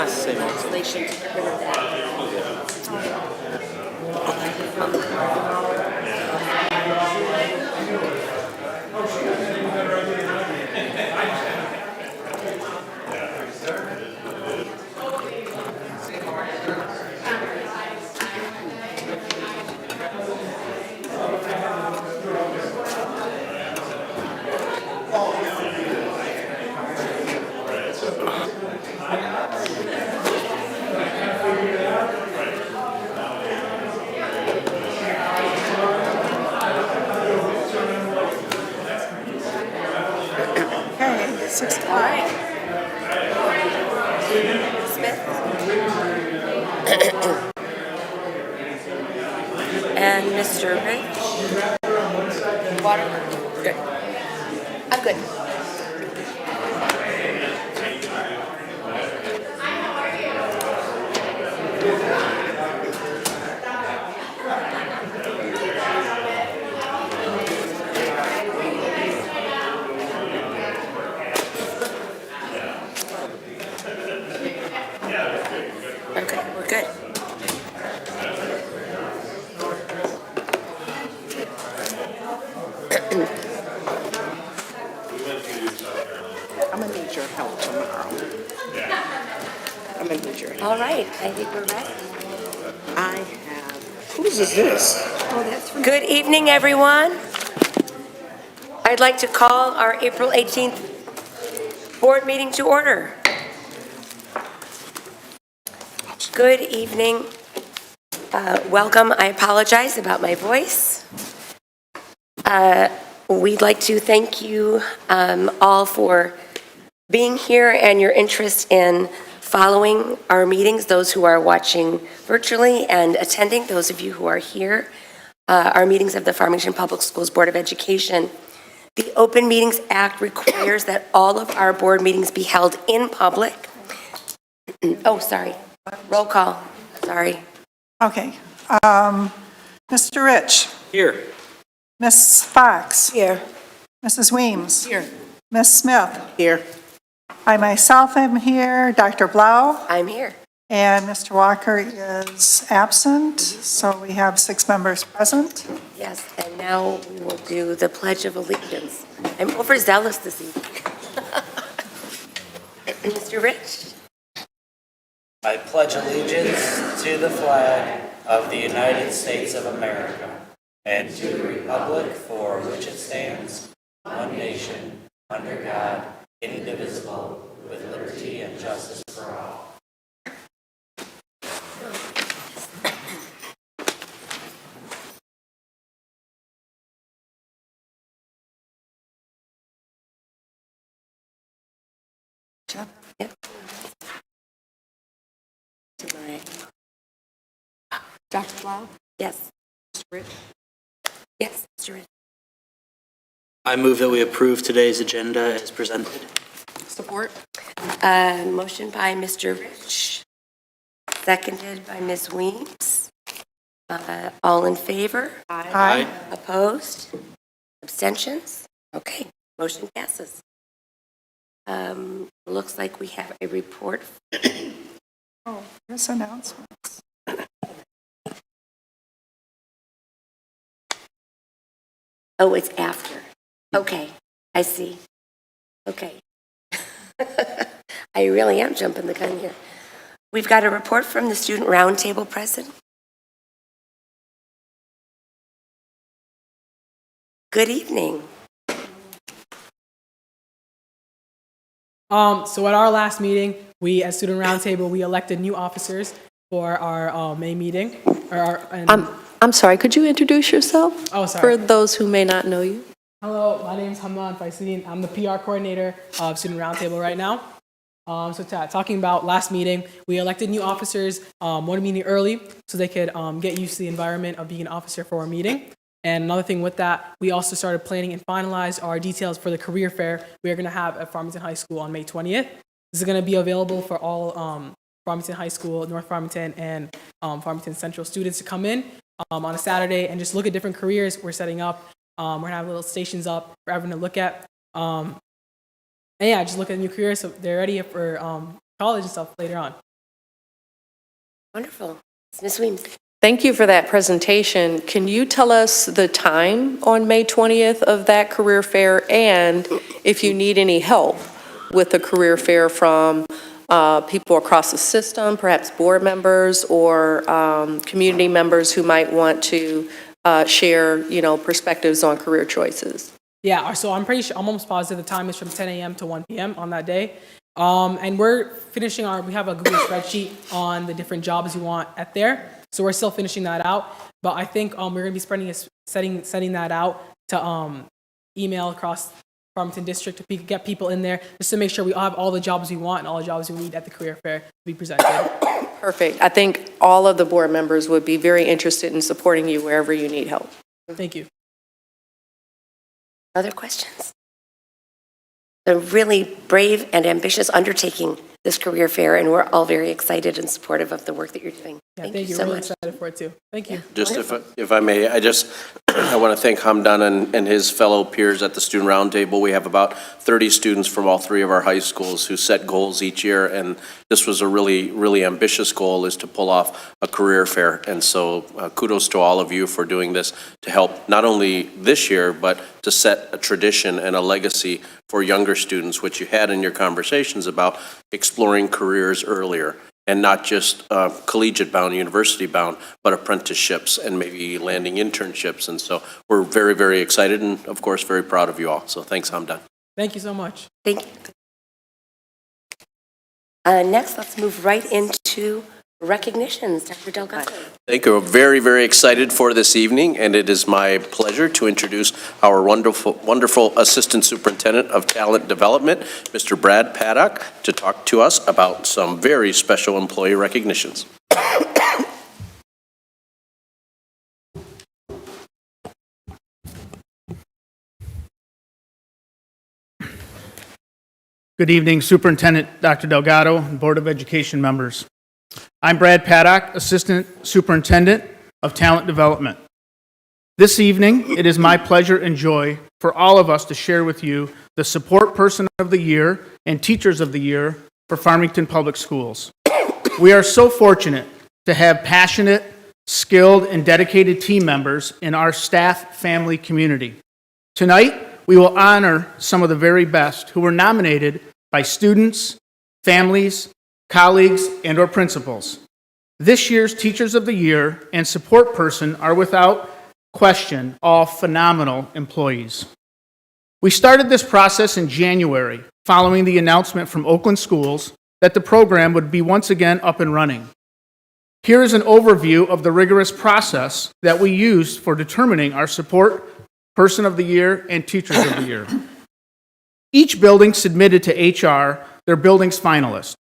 Same. Legislation to prohibit that. Okay, 6 All right. Smith. And Mr. Rich. Water. Good. I'm good. Okay, we're good. I'm gonna need your help tomorrow. I'm gonna need your help. All right, I think we're ready. I have, whose is this? Oh, that's from. Good evening, everyone. I'd like to call our April 18th board meeting to order. Good evening. Welcome. I apologize about my voice. We'd like to thank you all for being here and your interest in following our meetings, those who are watching virtually and attending, those of you who are here, our meetings of the Farmington Public Schools Board of Education. The Open Meetings Act requires that all of our board meetings be held in public. Oh, sorry. Roll call. Sorry. Okay. Mr. Rich, Here. Miss Fox, Here. Mrs. Weems, Here. Miss Smith. Here. I myself am here, Dr. Blau, I'm here. and Mr. Walker is absent, so we have 6 members present. Yes, and now we will do the Pledge of Allegiance. I'm overzealous this evening. Mr. Rich? I pledge allegiance to the flag of the United States of America and to the republic for which it stands, one nation, under God, indivisible, with liberty and justice for all. Yep. To my. Dr. Blau? Yes. Mr. Rich? Yes, Mr. Rich. I move that we approve today's agenda as presented. Support. Motion by Mr. Rich, seconded by Ms. Weems. All in favor? Aye. Opposed? Abstentions? Okay, motion passes. Looks like we have a report. Oh, there's announcements. Oh, it's after. Okay, I see. Okay. I really am jumping the gun here. We've got a report from the Student Roundtable president. Good evening. So at our last meeting, we, as Student Roundtable, we elected new officers for our May meeting. I'm sorry, could you introduce yourself? Oh, sorry. For those who may not know you. Hello, my name is Hamdan Faisin. I'm the PR coordinator of Student Roundtable right now. Talking about last meeting, we elected new officers one meeting early so they could get used to the environment of being an officer for our meeting. And another thing with that, we also started planning and finalized our details for the career fair we are going to have at Farmington High School on May 20th. This is going to be available for all Farmington High School, North Farmington, and Farmington Central students to come in on a Saturday and just look at different careers we're setting up. We're going to have little stations up for everyone to look at. And yeah, just look at new careers so they're ready for college and stuff later on. Wonderful. Ms. Weems. Thank you for that presentation. Can you tell us the time on May 20th of that career fair, and if you need any help with the career fair from people across the system, perhaps board members or community members who might want to share, perspectives on career choices? Yeah, so I'm almost positive the time is from 10 a.m. to 1 p.m. on that day. And we're finishing we have a Google spreadsheet on the different jobs you want at there. So we're still finishing that out. But I think we're going to be sending that out to email across Farmington District to get people in there just to make sure we have all the jobs we want and all the jobs we need at the career fair to be presented. Perfect. I think all of the board members would be very interested in supporting you wherever you need help. Thank you. Other questions? A really brave and ambitious undertaking, this career fair, and we're all very excited and supportive of the work that you're doing. Yeah, Thank you We're so really much. excited for it too. Thank you. Just if I may, I want to thank Hamdan and his fellow peers at the Student Roundtable. We have about 30 students from all 3 of our high schools who set goals each year, and this was a really, really ambitious goal, is to pull off a career fair. And so kudos to all of you for doing this to help not only this year, but to set a tradition and a legacy for younger students, which you had in your conversations about exploring careers earlier. And not just collegiate-bound, university-bound, but apprenticeships and maybe landing internships. And so we're very, very excited and, of course, very proud of you all. So thanks, Hamdan. Thank you so much. Thank you. Next, let's move right into recognitions. Dr. Delgado. Thank you. We're very, very excited for this evening, and it is my pleasure to introduce our wonderful Assistant Superintendent of Talent Development, Mr. Brad Paddock, to talk to us about some very special employee recognitions. Good evening, Superintendent Dr. Delgado and Board of Education members. I'm Brad Paddock, Assistant Superintendent of Talent Development. This evening, it is my pleasure and joy for all of us to share with you the Support Person of the Year and Teachers of the Year for Farmington Public Schools. We are so fortunate to have passionate, skilled, and dedicated team members in our staff family community. Tonight, we will honor some of the very best who were nominated by students, families, colleagues, and/or principals. This year's Teachers of the Year and Support Person are without question all phenomenal employees. We started this process in January, following the announcement from Oakland schools that the program would be once again up and running. Here is an overview of the rigorous process that we used for determining our Support Person of the Year and Teachers of the Year. Each building submitted to HR their building's finalists.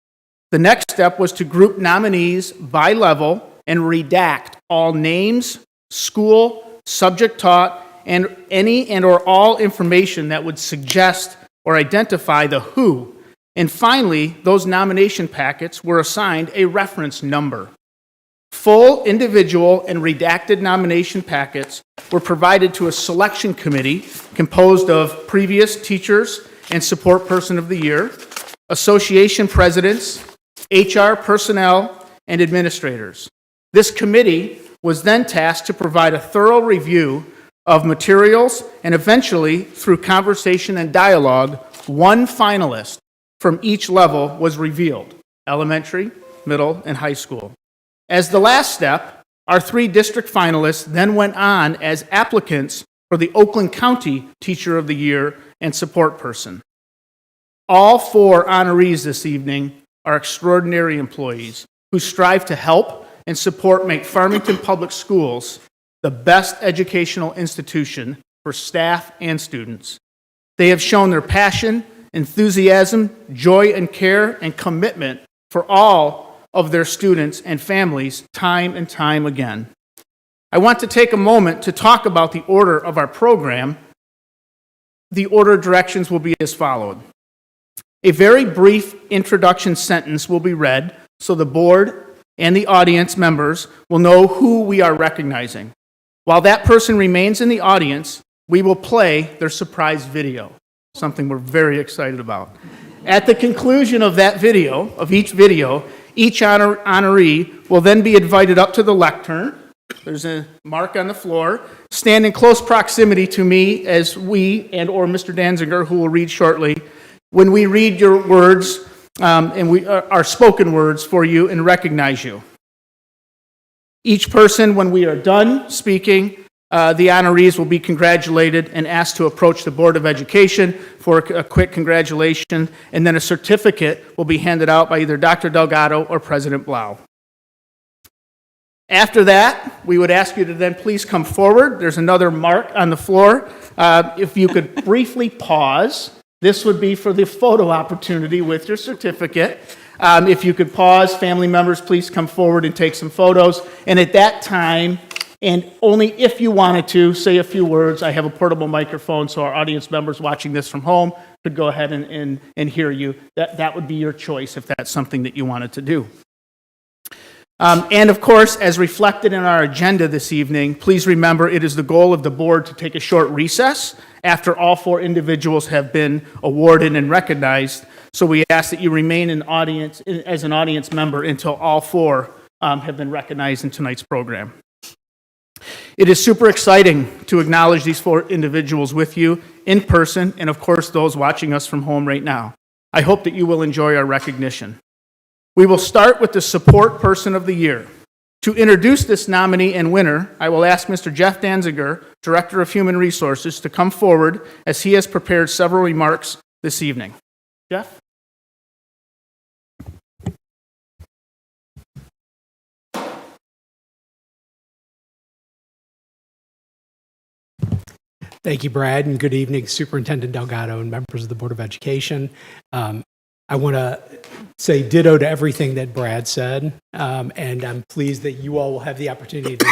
The next step was to group nominees by level and redact all names, school, subject taught, and any and/or all information that would suggest or identify the who. And finally, those nomination packets were assigned a reference number. Full individual and redacted nomination packets were provided to a selection committee composed of previous Teachers and Support Person of the Year, association presidents, HR personnel, and administrators. This committee was then tasked to provide a thorough review of materials, and eventually, through conversation and dialogue, one finalist from each level was revealed: elementary, middle, and high school. As the last step, our 3 district finalists then went on as applicants for the Oakland County Teacher of the Year and Support Person. All 4 honorees this evening are extraordinary employees who strive to help and support make Farmington Public Schools the best educational institution for staff and students. They have shown their passion, enthusiasm, joy and care, and commitment for all of their students and families time and time again. I want to take a moment to talk about the order of our program. The order directions will be as followed. A very brief introduction sentence will be read so the board and the audience members will know who we are recognizing. While that person remains in the audience, we will play their surprise video, something we're very excited about. At the conclusion of that video, of each video, Each honoree will then be invited up to the lectern. There's a mark on the floor. Stand in close proximity to me as we and/or Mr. Danziger, who will read shortly, when we read your words and our spoken words for you and recognize you. Each person, when we are done speaking, the honorees will be congratulated and asked to approach the Board of Education for a quick congratulation, and then a certificate will be handed out by either Dr. Delgado or President Lowe. After that, we would ask you to then please come forward. There's another mark on the floor. If you could briefly pause, this would be for the photo opportunity with your certificate. If you could pause, family members, please come forward and take some photos. And at that time, and only if you wanted to, say a few words. I have a portable microphone, so our audience members watching this from home could go ahead and hear you. That would be your choice if that's something that you wanted to do. And of course, as reflected in our agenda this evening, please remember it is the goal of the board to take a short recess after all 4 individuals have been awarded and recognized. So we ask that you remain as an audience member until all 4 have been recognized in tonight's program. It is super exciting to acknowledge these 4 individuals with you in person, and of course those watching us from home right now. I hope that you will enjoy our recognition. We will start with the Support Person of the Year. To introduce this nominee and winner, I will ask Mr. Jeff Danziger, Director of Human Resources, to come forward as he has prepared several remarks this evening. Jeff? Thank you, Brad, and good evening, Superintendent Delgado and members of the Board of Education. I want to say ditto to everything that Brad said, and I'm pleased that you all will have the opportunity to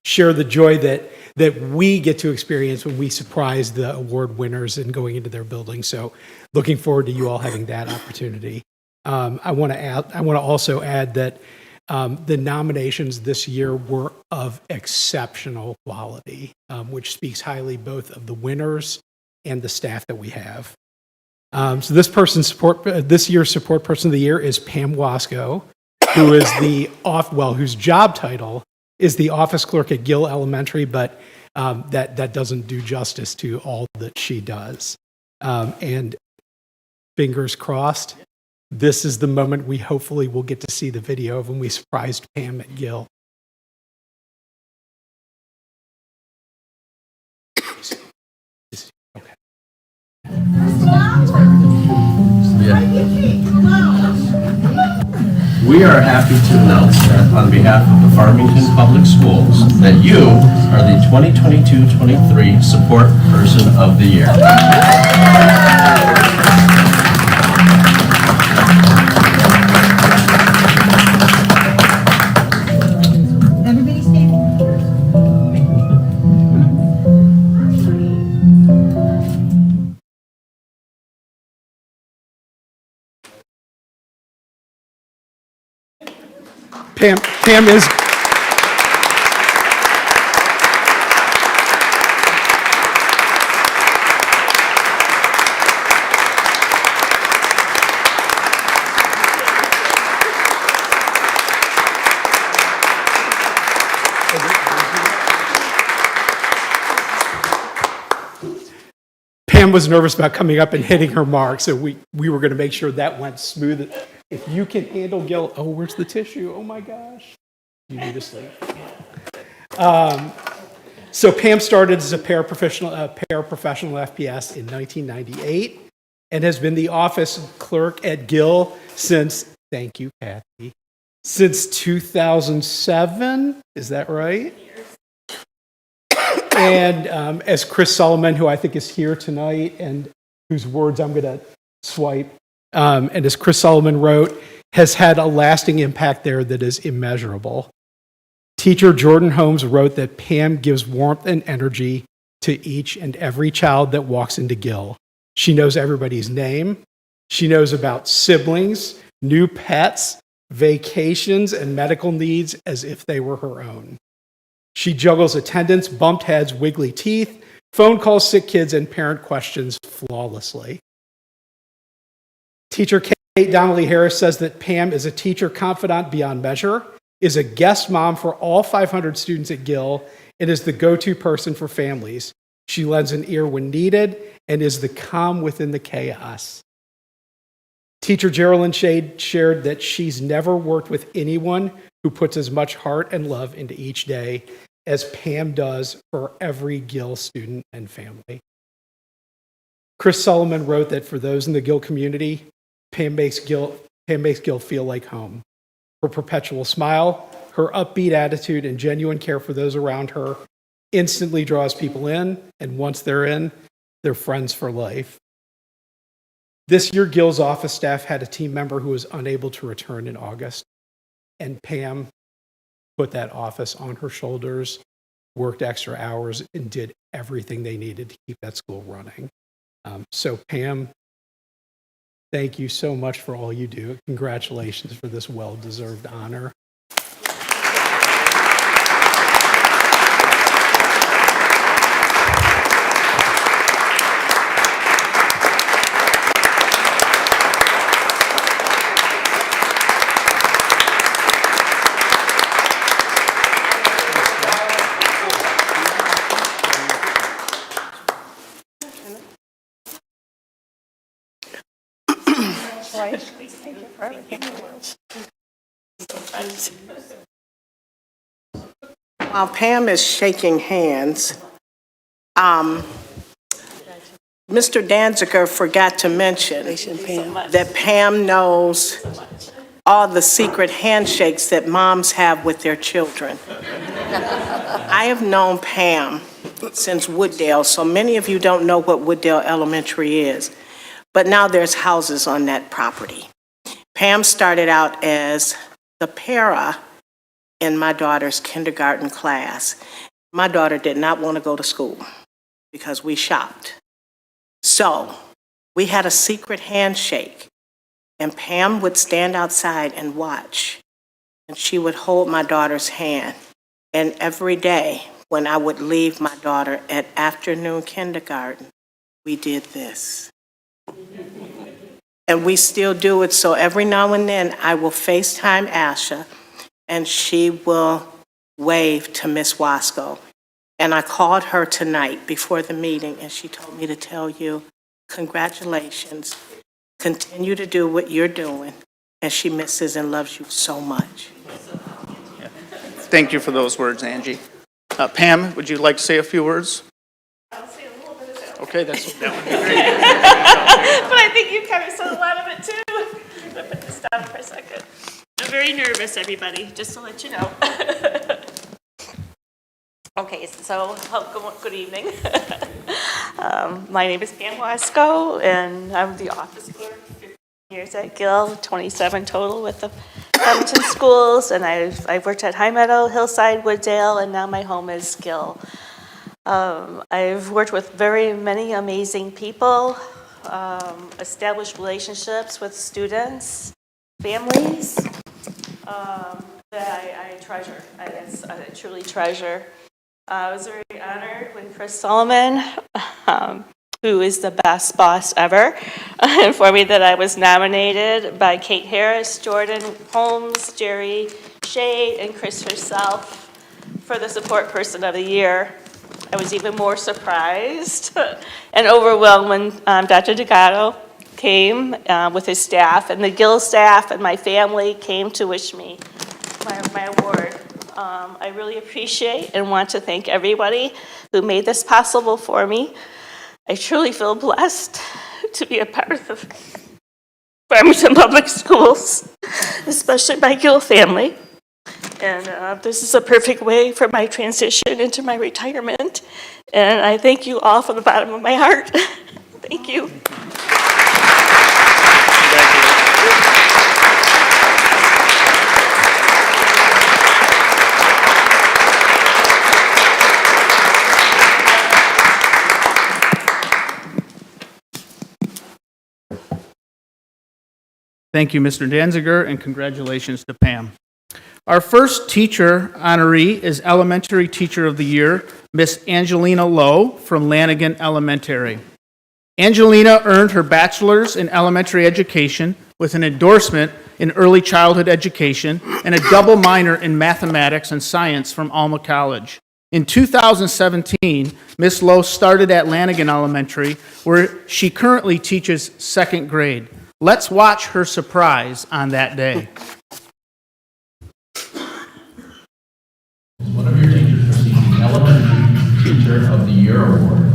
share the joy that we get to experience when we surprise the award winners and going into their building. So, looking forward to you all having that opportunity. I want to also add that the nominations this year were of exceptional quality, which speaks highly both of the winners and the staff that we have. So this year's Support Person of the Year is Pam Wasko, who is whose job title is the office clerk at Gill Elementary, but that doesn't do justice to all that she does. And fingers crossed, this is the moment we hopefully will get to see the video of when we surprised Pam at Gill. Okay. We are happy to announce that on behalf of the Farmington Public Schools, that you are the 2022-23 Support Person of the Year. Everybody stand. Pam is Pam was nervous about coming up and hitting her mark, so we were going to make sure that went smooth. If you can handle Gill, oh, where's the tissue? Oh my gosh. You need to sleep. So Pam started as a paraprofessional FPS in 1998 and has been the office clerk at Gill since, thank you, Kathy, since 2007. Is that right? And as Chris Solomon, who I think is here tonight and whose words I'm going to swipe, and as Chris Solomon wrote, has had a lasting impact there that is immeasurable. Teacher Jordan Holmes wrote that Pam gives warmth and energy to each and every child that walks into Gill. She knows everybody's name. She knows about siblings, new pets, vacations, and medical needs as if they were her own. She juggles attendance, bumped heads, wiggly teeth, phone calls, sick kids, and parent questions flawlessly. Teacher Kate Donnelly Harris says that Pam is a teacher confidant beyond measure, is a guest mom for all 500 students at Gill, and is the go-to person for families. She lends an ear when needed and is the calm within the chaos. Teacher Geraldine Shade shared that she's never worked with anyone who puts as much heart and love into each day as Pam does for every Gill student and family. Chris Solomon wrote that for those in the Gill community, Pam makes Gill feel like home. Her perpetual smile, her upbeat attitude, and genuine care for those around her instantly draws people in, and once they're in, they're friends for life. This year, Gill's office staff had a team member who was unable to return in August, and Pam put that office on her shoulders, worked extra hours, and did everything they needed to keep that school running. So Pam, thank you so much for all you do. Congratulations for this well-deserved honor. While Pam is shaking hands, Mr. Danziger forgot to mention that Pam knows all the secret handshakes that moms have with their children. I have known Pam since Wooddale, so many of you don't know what Wooddale Elementary is, but now there's houses on that property. Pam started out as the para in my daughter's kindergarten class. My daughter did not want to go to school because we shopped. So we had a secret handshake, and Pam would stand outside and watch, and she would hold my daughter's hand. And every day when I would leave my daughter at afternoon kindergarten, we did this. And we still do it, so every now and then I will FaceTime Asha, and she will wave to Miss Wasko. And I called her tonight before the meeting, and she told me to tell you, congratulations, continue to do what you're doing, and she misses and loves you so much. Thank you for those words, Angie. Pam, would you like to say a few words? I'll say a little bit of it. Okay, that would be great. But I think you kind of said a lot of it too. I'm gonna put this down for a second. I'm very nervous, everybody, just to let you know. Okay, so good evening. My name is Pam Wasko, and I'm the office clerk, 15 years at Gill, 27 total with the Farmington schools, and I've worked at High Meadow, Hillside, Wooddale, and now my home is Gill. I've worked with very many amazing people, established relationships with students, families, that I treasure. I truly treasure. I was very honored when Chris Solomon, who is the best boss ever, informed me that I was nominated by Kate Harris, Jordan Holmes, Jerry Shade, and Chris herself for the Support Person of the Year. I was even more surprised and overwhelmed when Dr. Delgado came with his staff, and the Gill staff and my family came to wish me my award. I really appreciate and want to thank everybody who made this possible for me. I truly feel blessed to be a part of the Farmington Public Schools, especially my Gill family. And this is a perfect way for my transition into my retirement. And I thank you all from the bottom of my heart. Thank you. Thank you, Mr. Danziger, and congratulations to Pam. Our first teacher honoree is Elementary Teacher of the Year, Miss Angelina Lowe from Lanigan Elementary. Angelina earned her bachelor's in elementary education with an endorsement in early childhood education and a double minor in mathematics and science from Alma College. In 2017, Ms. Lowe started at Lanigan Elementary, where she currently teaches second grade. Let's watch her surprise on that day. One of your teachers received the Elementary Teacher of the Year Award.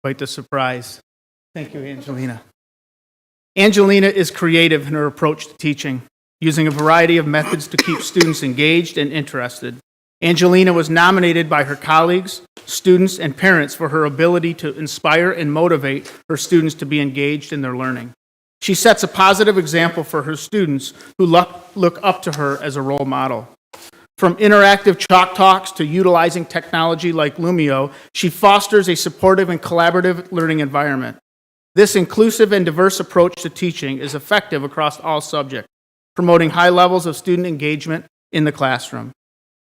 Quite the surprise. Thank you, Angelina. Angelina is creative in her approach to teaching, using a variety of methods to keep students engaged and interested. Angelina was nominated by her colleagues, students, and parents for her ability to inspire and motivate her students to be engaged in their learning. She sets a positive example for her students who look up to her as a role model. From interactive chalk talks to utilizing technology like Lumio, she fosters a supportive and collaborative learning environment. This inclusive and diverse approach to teaching is effective across all subjects, promoting high levels of student engagement in the classroom.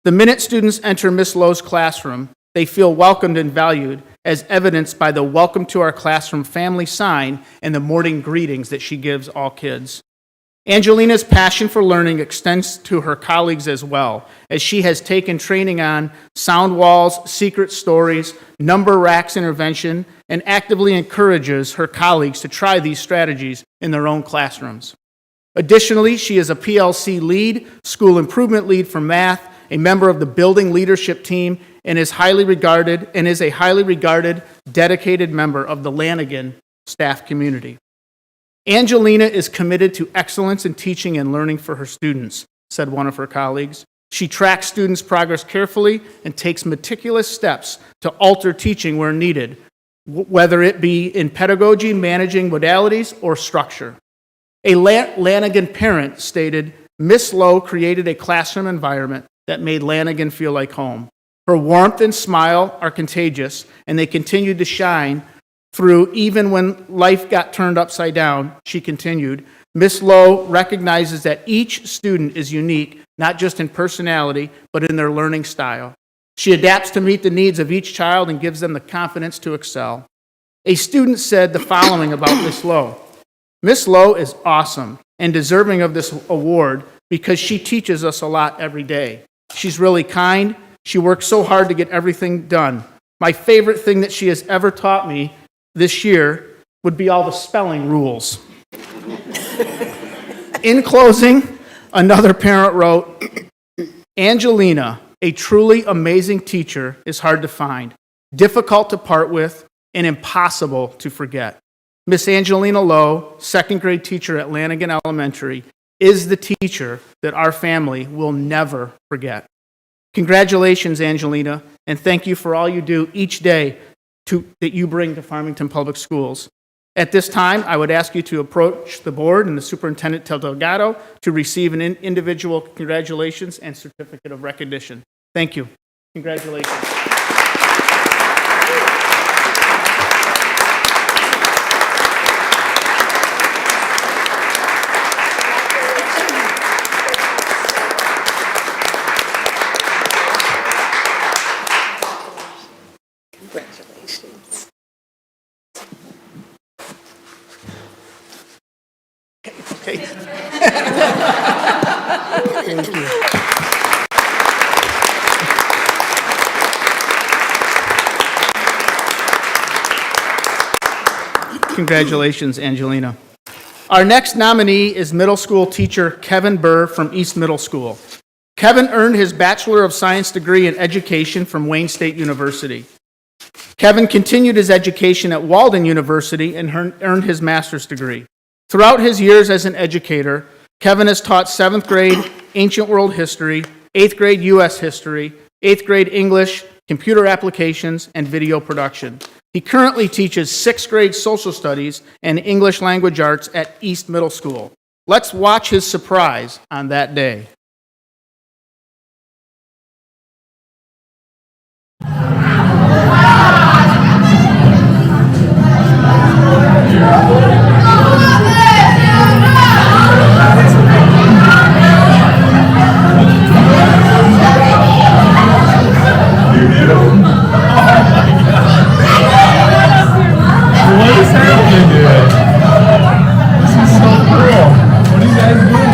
The minute students enter Ms. Lowe's classroom, they feel welcomed and valued, as evidenced by the Welcome to Our Classroom family sign and the morning greetings that she gives all kids. Angelina's passion for learning extends to her colleagues as well, as she has taken training on sound walls, secret stories, number racks intervention, and actively encourages her colleagues to try these strategies in their own classrooms. Additionally, she is a PLC lead, school improvement lead for math, a member of the building leadership team, and is a highly regarded, dedicated member of the Lanigan staff community. Angelina is committed to excellence in teaching and learning for her students, said one of her colleagues. She tracks students' progress carefully and takes meticulous steps to alter teaching where needed, whether it be in pedagogy, managing modalities, or structure. A Lanigan parent stated, Miss Lowe created a classroom environment that made Lanigan feel like home. Her warmth and smile are contagious, and they continued to shine through even when life got turned upside down. She continued, Miss Lowe recognizes that each student is unique, not just in personality, but in their learning style. She adapts to meet the needs of each child and gives them the confidence to excel. A student said the following about Miss Lowe. Miss Lowe is awesome and deserving of this award because she teaches us a lot every day. She's really kind. She works so hard to get everything done. My favorite thing that she has ever taught me this year would be all the spelling rules. In closing, another parent wrote, Angelina, a truly amazing teacher, is hard to find, difficult to part with, and impossible to forget. Miss Angelina Lowe, second grade teacher at Lanigan Elementary, is the teacher that our family will never forget. Congratulations, Angelina, and thank you for all you do each day that you bring to Farmington Public Schools. At this time, I would ask you to approach the board and the Superintendent Delgado to receive an individual congratulations and certificate of recognition. Thank you. Congratulations. Congratulations. Okay. Thank you. Congratulations, Angelina. Our next nominee is middle school teacher Kevin Burr from East Middle School. Kevin earned his Bachelor of Science degree in education from Wayne State University. Kevin continued his education at Walden University and earned his master's degree. Throughout his years as an educator, Kevin has taught 7th grade ancient world history, 8th grade U.S. history, 8th grade English, computer applications, and video production. He currently teaches 6th grade social studies and English language arts at East Middle School. Let's watch his surprise on that day. What is happening here? This is so cool. What are you guys doing?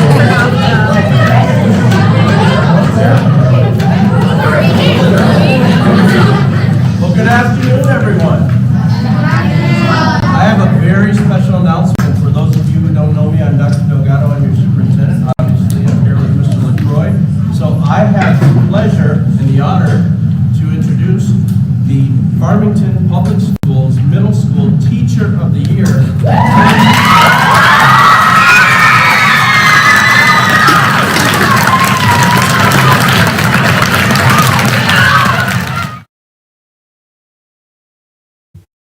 Well, good afternoon, everyone. I have a very special announcement for those of you who don't know me. I'm Dr. Delgado. I'm your superintendent. Obviously, I'm here with Mr. LaCroix. So I have the pleasure and the honor to introduce the Farmington Public Schools Middle School Teacher of the Year.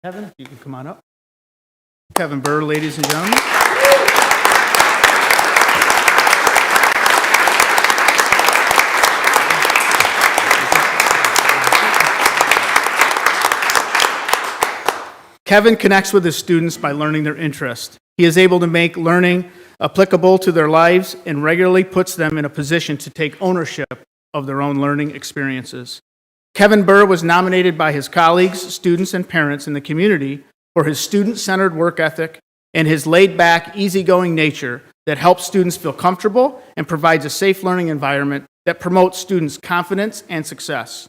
Kevin, you can come on up. Kevin Burr, ladies and gentlemen. Kevin connects with his students by learning their interest. He is able to make learning applicable to their lives and regularly puts them in a position to take ownership of their own learning experiences. Kevin Burr was nominated by his colleagues, students, and parents in the community for his student-centered work ethic and his laid-back, easygoing nature that helps students feel comfortable and provides a safe learning environment that promotes students' confidence and success.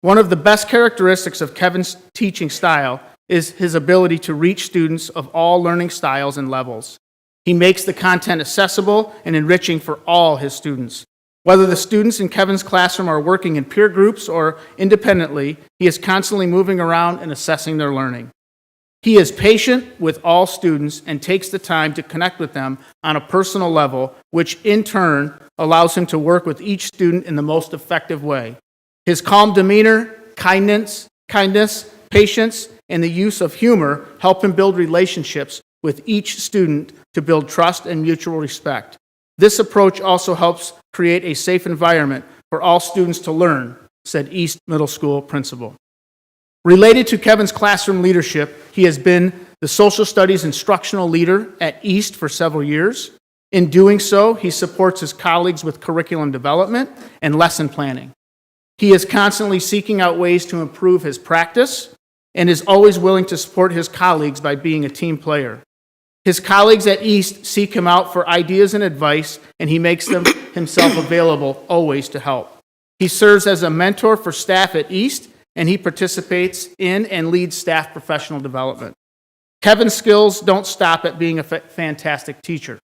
One of the best characteristics of Kevin's teaching style is his ability to reach students of all learning styles and levels. He makes the content accessible and enriching for all his students. Whether the students in Kevin's classroom are working in peer groups or independently, he is constantly moving around and assessing their learning. He is patient with all students and takes the time to connect with them on a personal level, which in turn allows him to work with each student in the most effective way. His calm demeanor, kindness, patience, and the use of humor help him build relationships with each student to build trust and mutual respect. This approach also helps create a safe environment for all students to learn, said East Middle School principal. Related to Kevin's classroom leadership, he has been the social studies instructional leader at East for several years. In doing so, he supports his colleagues with curriculum development and lesson planning. He is constantly seeking out ways to improve his practice and is always willing to support his colleagues by being a team player. His colleagues at East seek him out for ideas and advice, and he makes himself available always to help. He serves as a mentor for staff at East, and he participates in and leads staff professional development. Kevin's skills don't stop at being a fantastic teacher.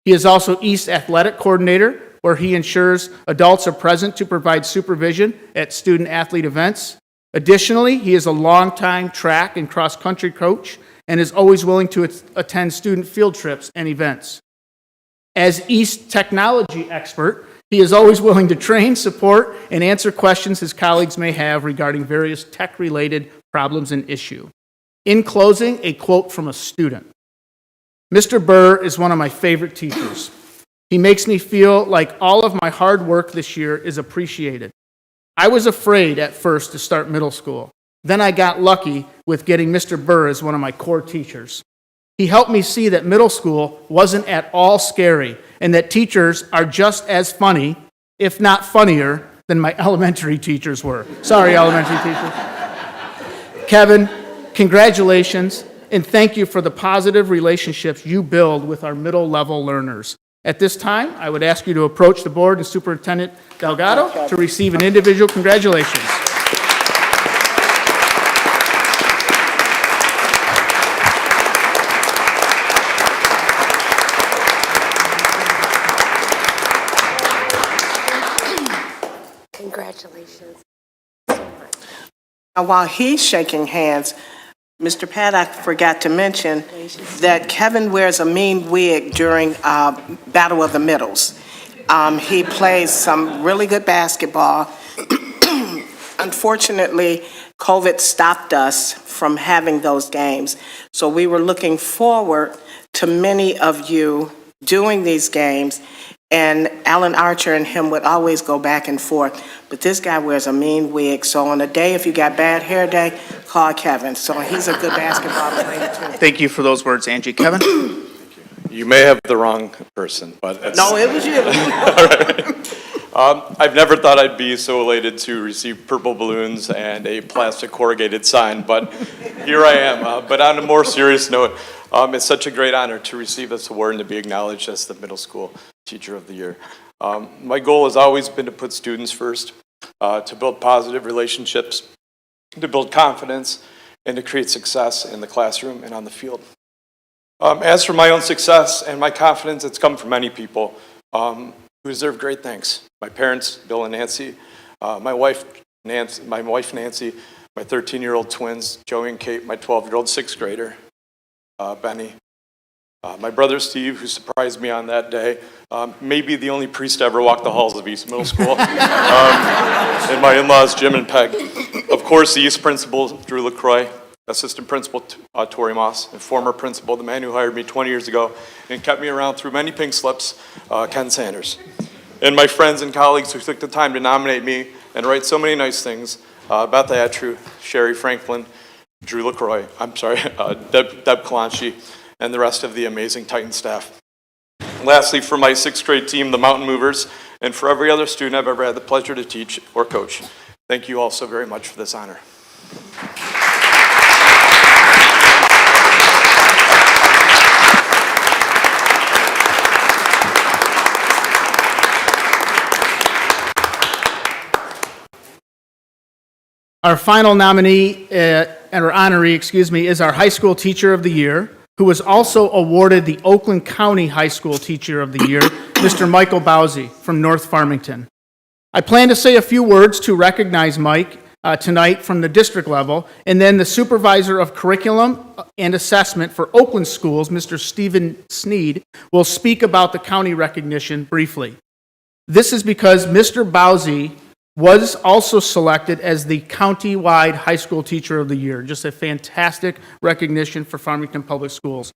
He is also East athletic coordinator, where he ensures adults are present to provide supervision at student-athlete events. Additionally, he is a longtime track and cross-country coach and is always willing to attend student field trips and events. As East technology expert, he is always willing to train, support, and answer questions his colleagues may have regarding various tech-related problems and issues. In closing, a quote from a student. Mr. Burr is one of my favorite teachers. He makes me feel like all of my hard work this year is appreciated. I was afraid at first to start middle school. Then I got lucky with getting Mr. Burr as one of my core teachers. He helped me see that middle school wasn't at all scary and that teachers are just as funny, if not funnier, than my elementary teachers were. Sorry, elementary teachers. Kevin, congratulations, and thank you for the positive relationships you build with our middle-level learners. At this time, I would ask you to approach the board and Superintendent Delgado to receive an individual congratulations. Congratulations. Now, while he's shaking hands, Mr. Paddock forgot to mention that Kevin wears a mean wig during Battle of the Middles. He plays some really good basketball. Unfortunately, COVID stopped us from having those games. So we were looking forward to many of you doing these games. And Alan Archer and him would always go back and forth. But this guy wears a mean wig. So on a day, if you got bad hair day, call Kevin. So he's a good basketball player too. Thank you for those words, Angie. Kevin? You may have the wrong person, but it's... No, it was you. I've never thought I'd be so elated to receive purple balloons and a plastic corrugated sign, but here I am. But on a more serious note, it's such a great honor to receive this award and to be acknowledged as the Middle School Teacher of the Year. My goal has always been to put students first, to build positive relationships, to build confidence, and to create success in the classroom and on the field. As for my own success and my confidence, it's come from many people who deserve great thanks. My parents, Bill and Nancy, my wife Nancy, my 13-year-old twins, Joey and Kate, my 12-year-old sixth grader, Benny, my brother Steve, who surprised me on that day, maybe the only priest to ever walk the halls of East Middle School, and my in-laws Jim and Peg. Of course, the East principal, Drew LaCroix, assistant principal Tori Moss, and former principal, the man who hired me 20 years ago and kept me around through many pink slips, Ken Sanders. And my friends and colleagues who took the time to nominate me and write so many nice things, Beth Attrue, Sherry Franklin, Drew LaCroix, Deb Kalanchi, and the rest of the amazing Titan staff. Lastly, for my sixth grade team, the Mountain Movers, and for every other student I've ever had the pleasure to teach or coach, thank you all so very much for this honor. Our final nominee, or honoree, is our High School Teacher of the Year, who was also awarded the Oakland County High School Teacher of the Year, Mr. Michael Bause from North Farmington. I plan to say a few words to recognize Mike tonight from the district level, and then the Supervisor of Curriculum and Assessment for Oakland Schools, Mr. Stephen Sneed, will speak about the county recognition briefly. This is because Mr. Bause was also selected as the county-wide High School Teacher of the Year. Just a fantastic recognition for Farmington Public Schools.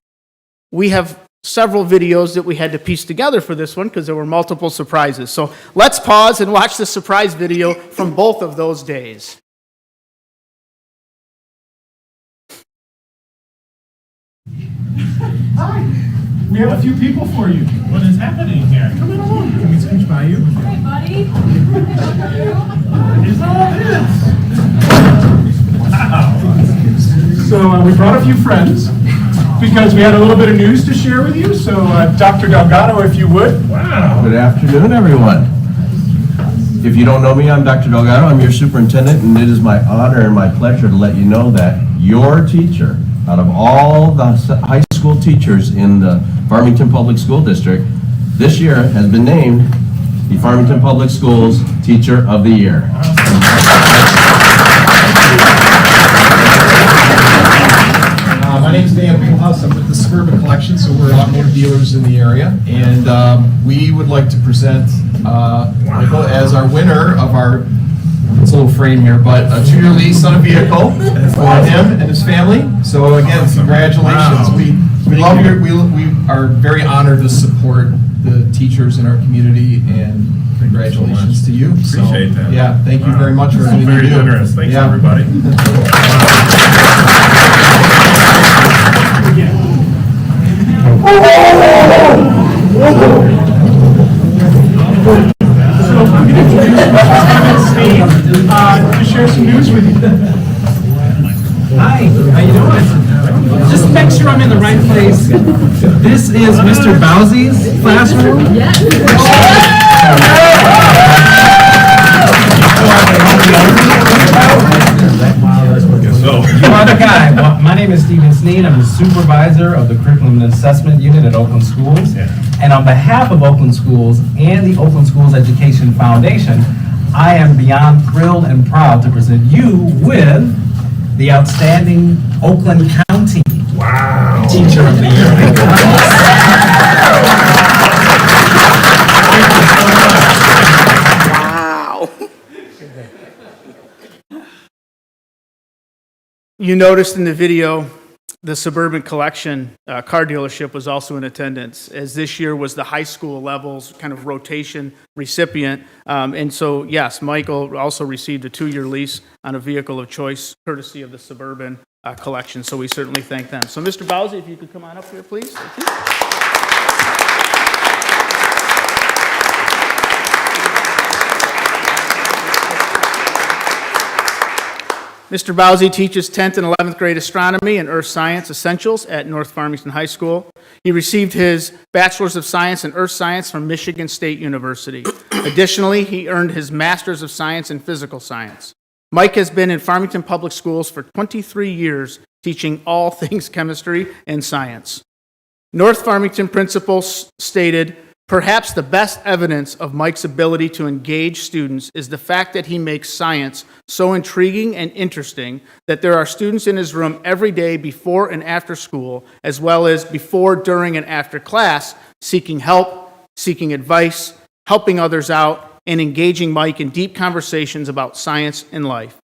We have several videos that we had to piece together for this one because there were multiple surprises. So let's pause and watch the surprise video from both of those days. Hi, we have a few people for you. What is happening here? Come along. Can we scooch by you? Hey, buddy. What is all this? Wow. So we brought a few friends because we had a little bit of news to share with you. So Dr. Delgado, if you would. Wow. Good afternoon, everyone. If you don't know me, I'm Dr. Delgado. I'm your superintendent, and it is my honor and my pleasure to let you know that your teacher, out of all the high school teachers in the Farmington Public School District, this year has been named the Farmington Public Schools Teacher of the Year. My name is Dan Bause. I'm with the Suburban Collection, so we're automotive dealers in the area, and we would like to present Michael as our winner of our, it's a little frame here, but a 2-year lease on a vehicle for him and his family. So again, congratulations. Wow. We love your, we are very honored to support the teachers in our community, and congratulations to you. Appreciate that. Yeah, thank you very much for everything you do. Very generous. Thanks, everybody. To share some news with you. Hi, how you doing? Just to make sure I'm in the right place. This is Mr. Bause's classroom. You are the guy. Well, my name is Stephen Sneed. I'm the supervisor of the Curriculum and Assessment Unit at Oakland Schools. And on behalf of Oakland Schools and the Oakland Schools Education Foundation, I am beyond thrilled and proud to present you with the outstanding Oakland County Teacher of the Year. Wow. You noticed in the video, the Suburban Collection car dealership was also in attendance, as this year was the high school levels kind of rotation recipient. And so, yes, Michael also received a 2-year lease on a vehicle of choice courtesy of the Suburban Collection. So we certainly thank them. So Mr. Bause, if you could come on up here, please. Thank you. Mr. Bause teaches 10th and 11th grade astronomy and earth science essentials at North Farmington High School. He received his Bachelor's of Science in Earth Science from Michigan State University. Additionally, he earned his Master's of Science in Physical Science. Mike has been in Farmington Public Schools for 23 years, teaching all things chemistry and science. North Farmington principals stated, "Perhaps the best evidence of Mike's ability to engage students is the fact that he makes science so intriguing and interesting that there are students in his room every day before and after school, as well as before, during, and after class, seeking help, seeking advice, helping others out, and engaging Mike in deep conversations about science and life."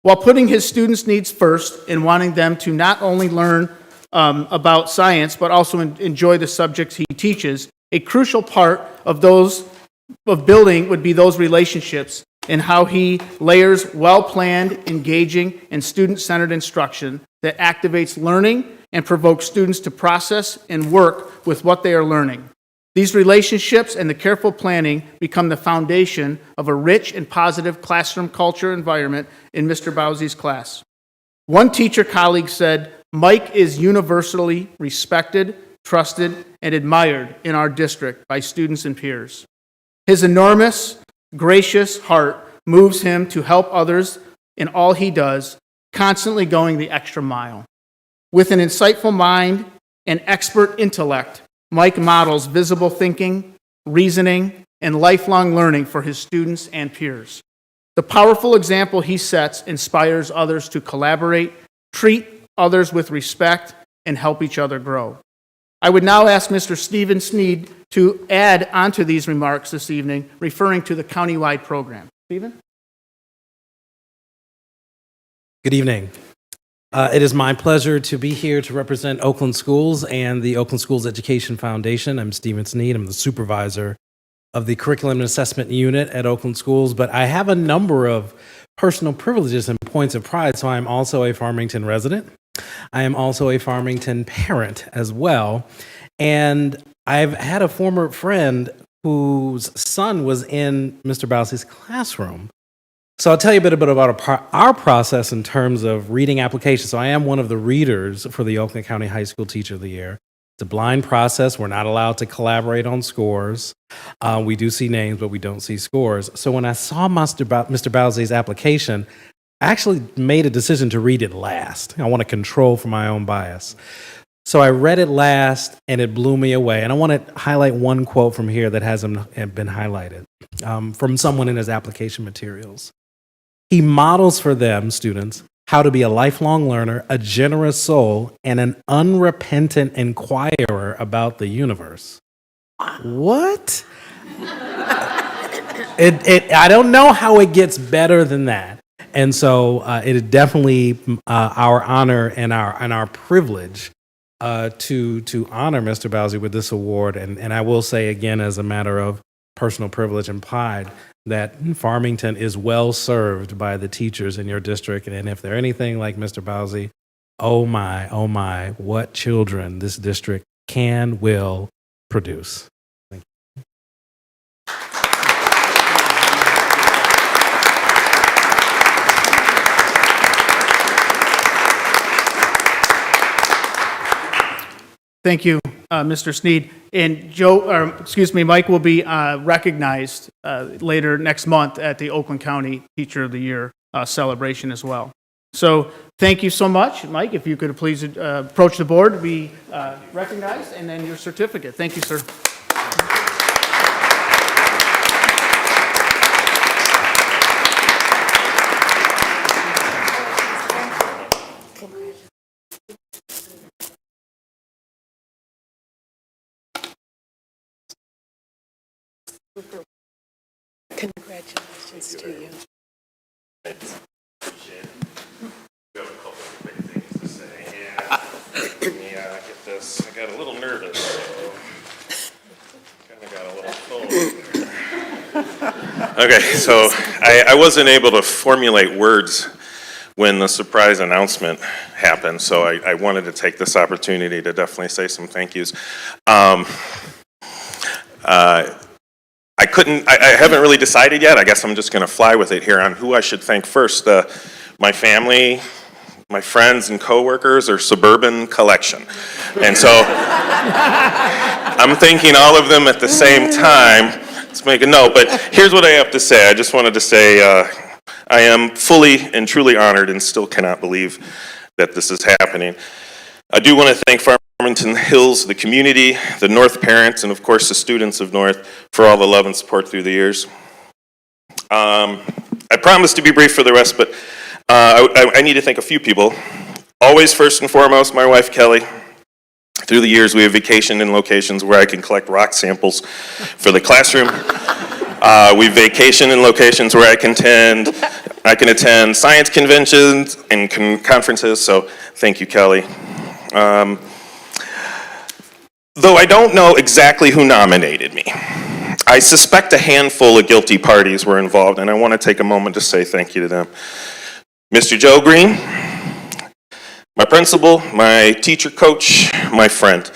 While putting his students' needs first and wanting them to not only learn about science, but also enjoy the subjects he teaches, a crucial part of building would be those relationships and how he layers well-planned, engaging, and student-centered instruction that activates learning and provokes students to process and work with what they are learning. These relationships and the careful planning become the foundation of a rich and positive classroom culture environment in Mr. Bause's class. One teacher colleague said, "Mike is universally respected, trusted, and admired in our district by students and peers. His enormous, gracious heart moves him to help others in all he does, constantly going the extra mile. With an insightful mind and expert intellect, Mike models visible thinking, reasoning, and lifelong learning for his students and peers. The powerful example he sets inspires others to collaborate, treat others with respect, and help each other grow." I would now ask Mr. Stephen Sneed to add onto these remarks this evening, referring to the countywide program. Stephen? Good evening. It is my pleasure to be here to represent Oakland Schools and the Oakland Schools Education Foundation. I'm Stephen Sneed. I'm the supervisor of the Curriculum and Assessment Unit at Oakland Schools, but I have a number of personal privileges and points of pride, so I'm also a Farmington resident. I am also a Farmington parent as well, and I've had a former friend whose son was in Mr. Bause's classroom. So I'll tell you a bit about our process in terms of reading applications. So I am one of the readers for the Oakland County High School Teacher of the Year. It's a blind process. We're not allowed to collaborate on scores. We do see names, but we don't see scores. So when I saw Mr. Bause's application, I actually made a decision to read it last. I want to control for my own bias. So I read it last, and it blew me away. And I want to highlight one quote from here that hasn't been highlighted from someone in his application materials. He models for them, students, how to be a lifelong learner, a generous soul, and an unrepentant inquirer about the universe. What? I don't know how it gets better than that. And so it is definitely our honor and our privilege to honor Mr. Bause with this award. And I will say again, as a matter of personal privilege and pride, that Farmington is well served by the teachers in your district. And if they're anything like Mr. Bause, oh my, what children this district will produce. Thank you. Thank you, Mr. Sneed. And Mike will be recognized later next month at the Oakland County Teacher of the Year celebration as well. So thank you so much, Mike. If you could please approach the board to be recognized, and then your certificate. Thank you, sir. Congratulations to you. We have a couple of big things to say. Yeah, get this. I got a little nervous, so kind of got a little phone there. Okay, so I wasn't able to formulate words when the surprise announcement happened, so I wanted to take this opportunity to definitely say some thank yous. I haven't really decided yet. I guess I'm just going to fly with it here on who I should thank first. My family, my friends and coworkers are Suburban Collection. And so I'm thanking all of them at the same time. Let's make a note. But here's what I have to say. I just wanted to say I am fully and truly honored and still cannot believe that this is happening. I do want to thank Farmington Hills, the community, the North parents, and of course the students of North for all the love and support through the years. I promise to be brief for the rest, but I need to thank a few people. Always, first and foremost, my wife Kelly. Through the years, we have vacationed in locations where I can collect rock samples for the classroom. We vacation in locations where I can attend science conventions and conferences, so thank you, Kelly. Though I don't know exactly who nominated me, I suspect a handful of guilty parties were involved, and I want to take a moment to say thank you to them. Mr. Joe Green, my principal, my teacher coach, my friend.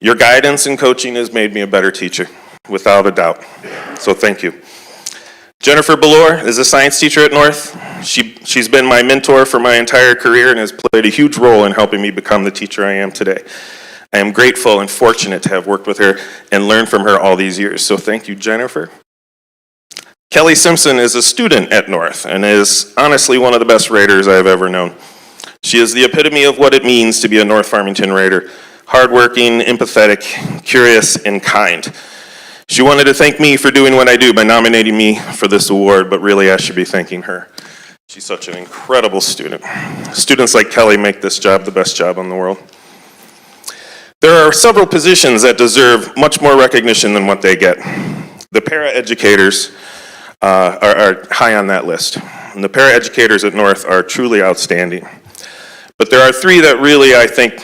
Your guidance and coaching has made me a better teacher, without a doubt. So thank you. Jennifer Ballore is a science teacher at North. She's been my mentor for my entire career and has played a huge role in helping me become the teacher I am today. I am grateful and fortunate to have worked with her and learned from her all these years. So thank you, Jennifer. Kelly Simpson is a student at North and is honestly one of the best Raiders I've ever known. She is the epitome of what it means to be a North Farmington Raider. Hardworking, empathetic, curious, and kind. She wanted to thank me for doing what I do by nominating me for this award, but really I should be thanking her. She's such an incredible student. Students like Kelly make this job the best job in the world. There are several positions that deserve much more recognition than what they get. The para-educators are high on that list. And the para-educators at North are truly outstanding. But there are three that really, I think,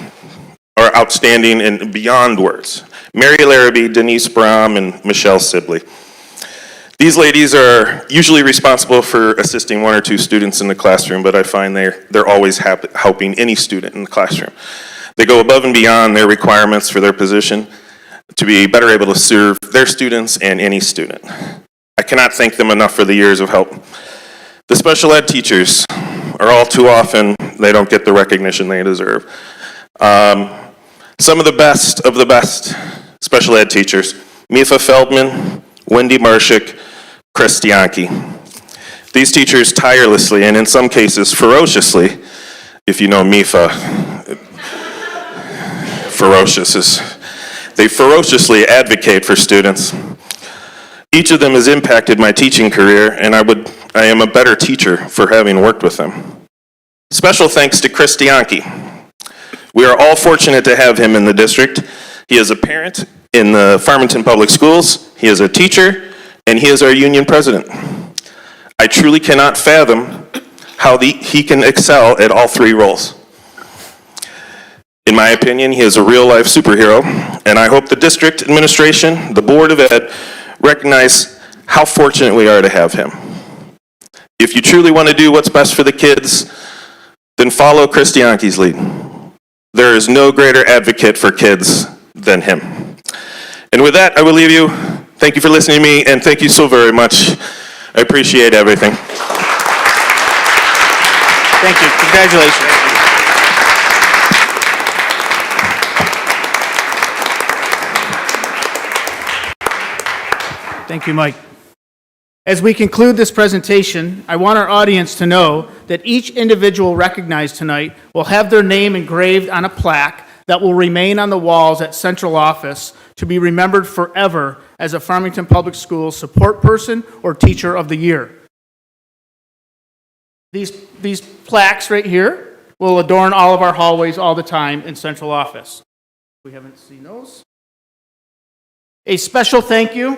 are outstanding and beyond words. Mary Larrabee, Denise Brom, and Michelle Sibley. These ladies are usually responsible for assisting one or two students in the classroom, but I find they're always helping any student in the classroom. They go above and beyond their requirements for their position to be better able to serve their students and any student. I cannot thank them enough for the years of help. The special ed teachers are all too often, they don't get the recognition they deserve. Some of the best special ed teachers, Mifa Feldman, Wendy Marshik, Chris Dianchi. These teachers tirelessly, and in some cases ferociously, if you know Mifa, they ferociously advocate for students. Each of them has impacted my teaching career, and I am a better teacher for having worked with them. Special thanks to Chris Dianchi. We are all fortunate to have him in the district. He is a parent in the Farmington Public Schools, he is a teacher, and he is our union president. I truly cannot fathom how he can excel at all three roles. In my opinion, he is a real-life superhero, and I hope the district administration, the Board of Ed, recognize how fortunate we are to have him. If you truly want to do what's best for the kids, then follow Chris Dianchi's lead. There is no greater advocate for kids than him. And with that, I will leave you. Thank you for listening to me, and thank you so very much. I appreciate everything. Thank you. Congratulations. Thank you, Mike. As we conclude this presentation, I want our audience to know that each individual recognized tonight will have their name engraved on a plaque that will remain on the walls at Central Office to be remembered forever as a Farmington Public Schools support person or teacher of the year. These plaques right here will adorn all of our hallways all the time in Central Office. We haven't seen those. A special thank you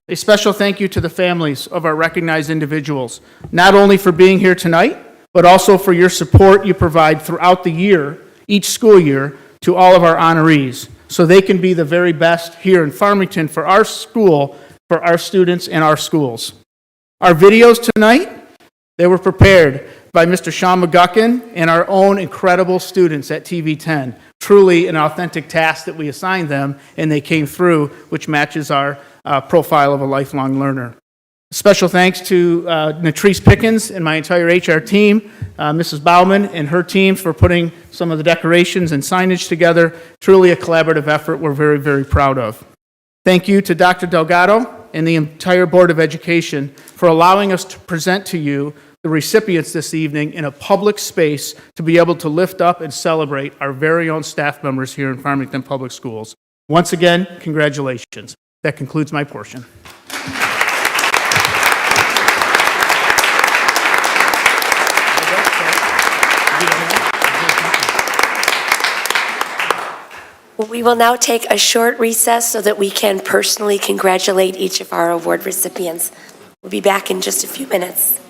A special thank you to the families of our recognized individuals, not only for being here tonight, but also for your support you provide throughout the year, each school year, to all of our honorees, so they can be the very best here in Farmington for our school, for our students and our schools. Our videos tonight, they were prepared by Mr. Sean McGuckin and our own incredible students at TV10. Truly an authentic task that we assigned them, and they came through, which matches our profile of a lifelong learner. Special thanks to Natrice Pickens and my entire HR team, Mrs. Bauman and her team for putting some of the decorations and signage together. Truly a collaborative effort we're very, very proud of. Thank you to Dr. Delgado and the entire Board of Education for allowing us to present to you the recipients this evening in a public space to be able to lift up and celebrate our very own staff members here in Farmington Public Schools. Once again, congratulations. That concludes my portion. We will now take a short recess so that we can personally congratulate each of our award recipients. We'll be back in just a few minutes.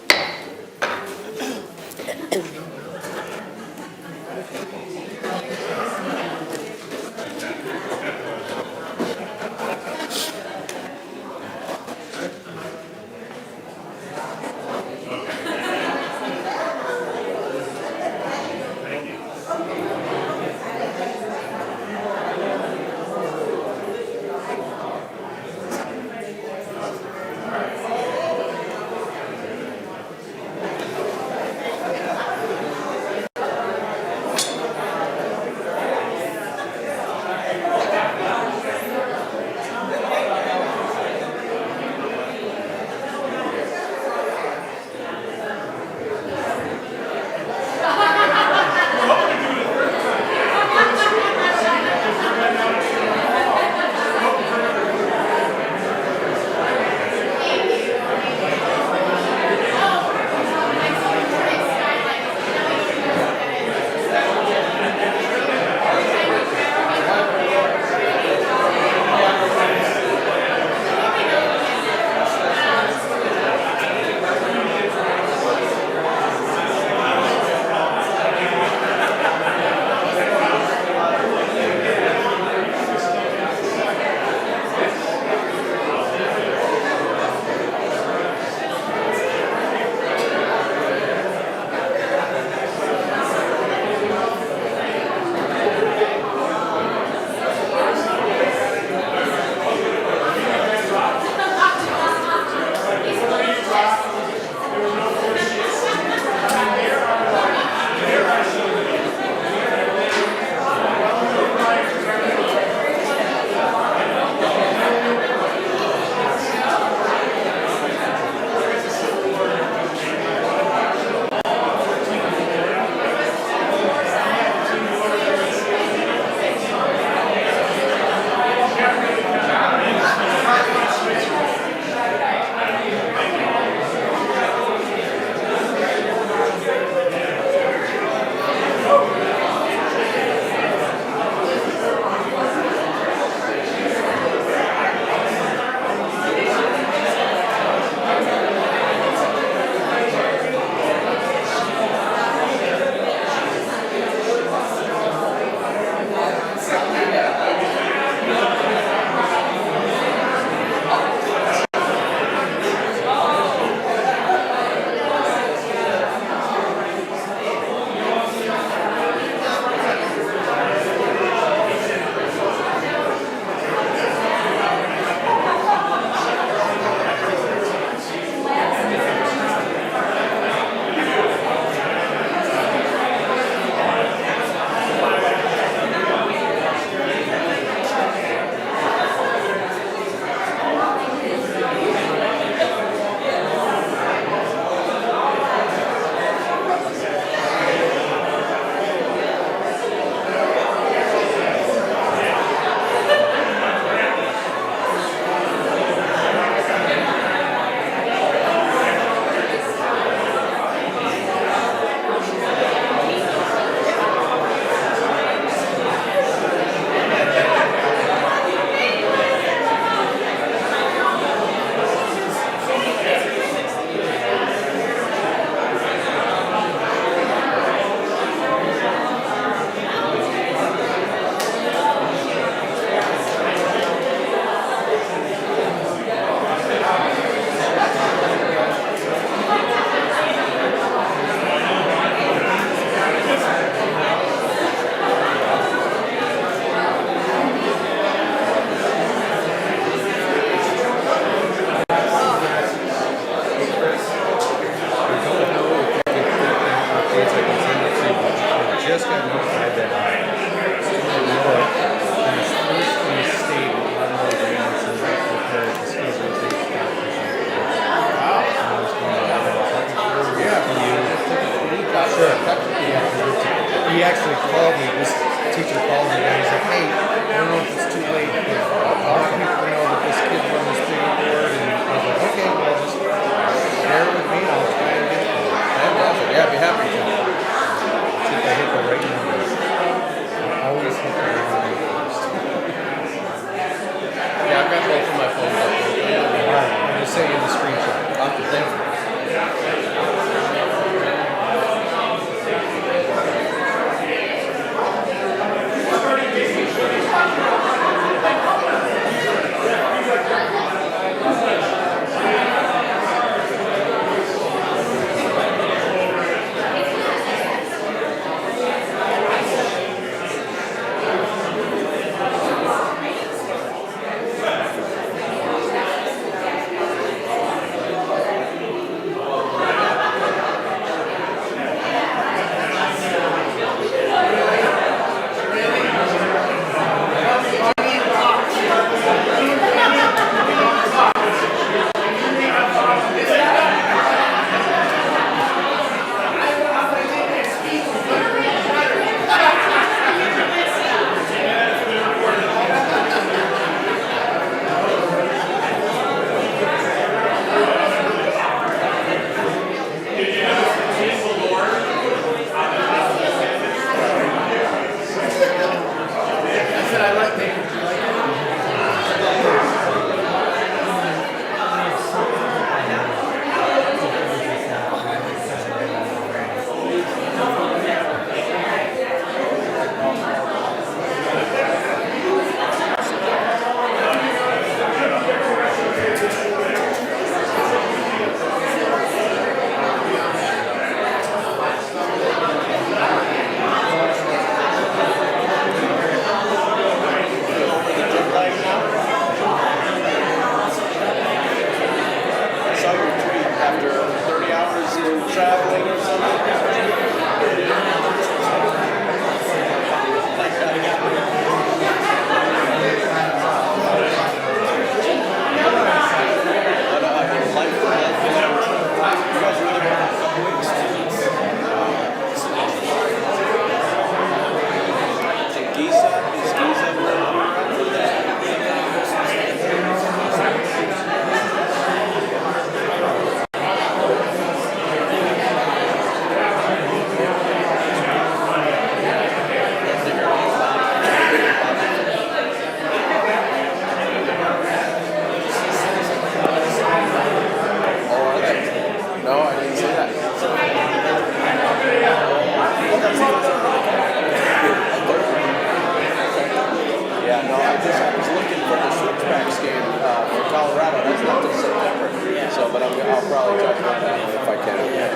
but I'll probably talk about that one if I can. Yeah,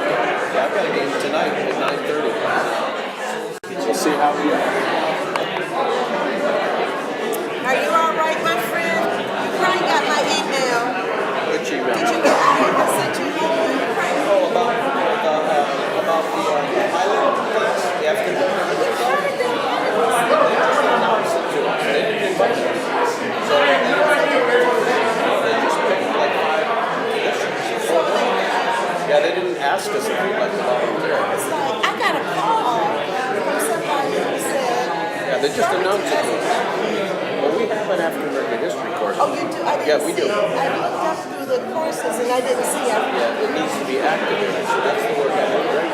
I've got a game tonight at 9:30. We'll see how we go. Are you all right, my friend? You probably got my email. Which email? Did you get my email? I sent you an email. Oh, about the pilot? The afternoon? Yeah, they didn't ask us if we'd like to volunteer. It's like, I got a call from somebody who said. Yeah, they just announced it to us. Well, we have an African American history course. Oh, you do? I didn't Yeah, we see. do. I looked up through the courses and I didn't see it. Yeah, it needs to be activated, so that's the work I do, right?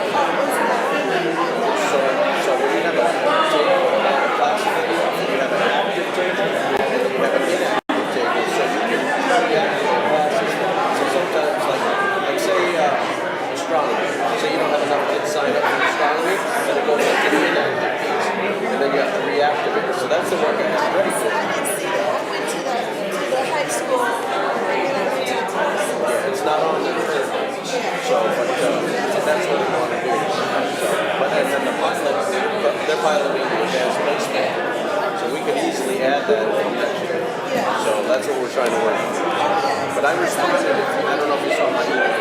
So when you have a table on a class table, you have an active table, and then you have an inactive table, so you can reactivate classes. So sometimes, like say, astronomy, say you don't have enough kids sign up for astronomy, then it goes into the inactive piece, and then you have to reactivate it. So that's the work I have ready for. I didn't see that. I went to the high school and I went to the courses. Yeah, it's not on there currently. So, but that's what we want to do. So, but then the pilot, they're piloting the advanced placement. So we can easily add that in next year. So that's what we're trying to work on. But I responded, I don't know if you saw my email.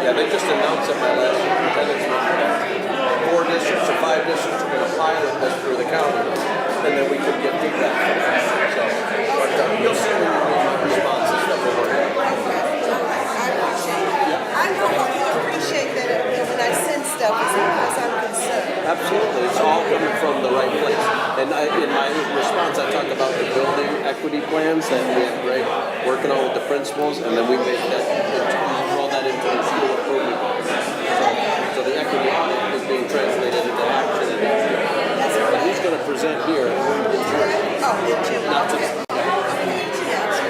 Yeah, they just announced at my last superintendent's meeting that 4 districts or 5 districts are going to pilot this through the county, and then we can get feedback from that. So, but you'll see when you read my responses that we're working on. I know you appreciate that when I send stuff, it's because I'm concerned. Absolutely, it's all coming from the right place. And in my response, I talk about the building equity plans that we have Greg working on with the principals, and then we make that, roll that into the school improvement. So the equity audit is being translated into action in each year. And he's going to present here in June. Oh, in June. Not today.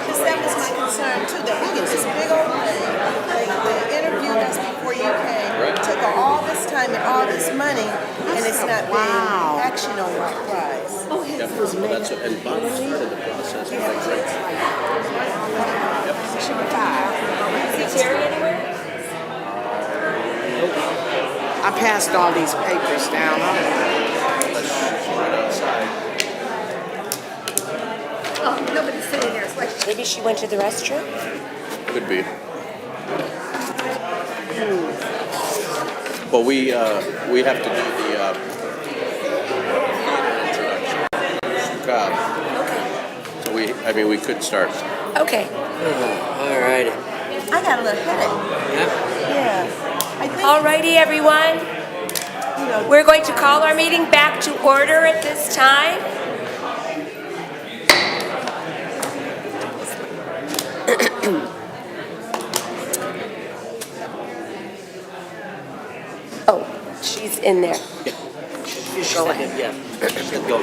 Because that was my concern too, that we get this big old thing, like the interview that's before you came, took all this time and all this money, and it's not being action on rise. Oh, Yep. Well, that's what, and Bob started the process. Like, great. Yep. Is he Terry anywhere? I passed all these papers down. Right outside. Oh, nobody's sitting there. It's like maybe she went to the restroom. Could be. But we have to do the introduction. So we could start. Okay. All righty. I got a little headache. Yeah. I think, All righty, everyone. you know, We're going to call our meeting back to order at this time. Oh, she's in there. Go ahead. Yeah. Go.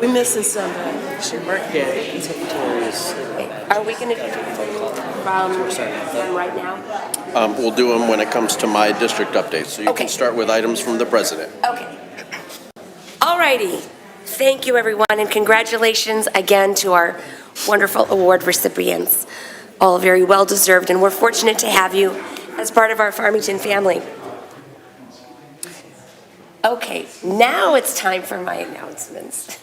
we missing somebody. She worked at Terry's. Are we going to do from right now? We'll do them when it comes to my district updates. So you Okay. can start with items from the president. Okay. All righty. Thank you, everyone, and congratulations again to our wonderful award recipients. All very well-deserved, and we're fortunate to have you as part of our Farmington family. Okay, now it's time for my announcements.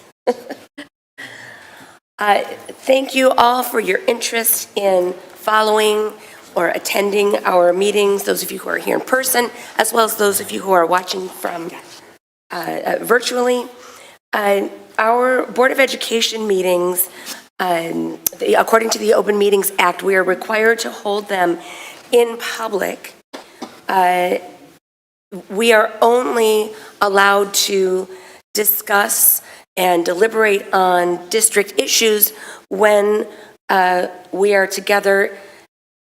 Thank you all for your interest in following or attending our meetings, those of you who are here in person, as well as those of you who are watching from virtually. Our Board of Education meetings, according to the Open Meetings Act, we are required to hold them in public. We are only allowed to discuss and deliberate on district issues when we are together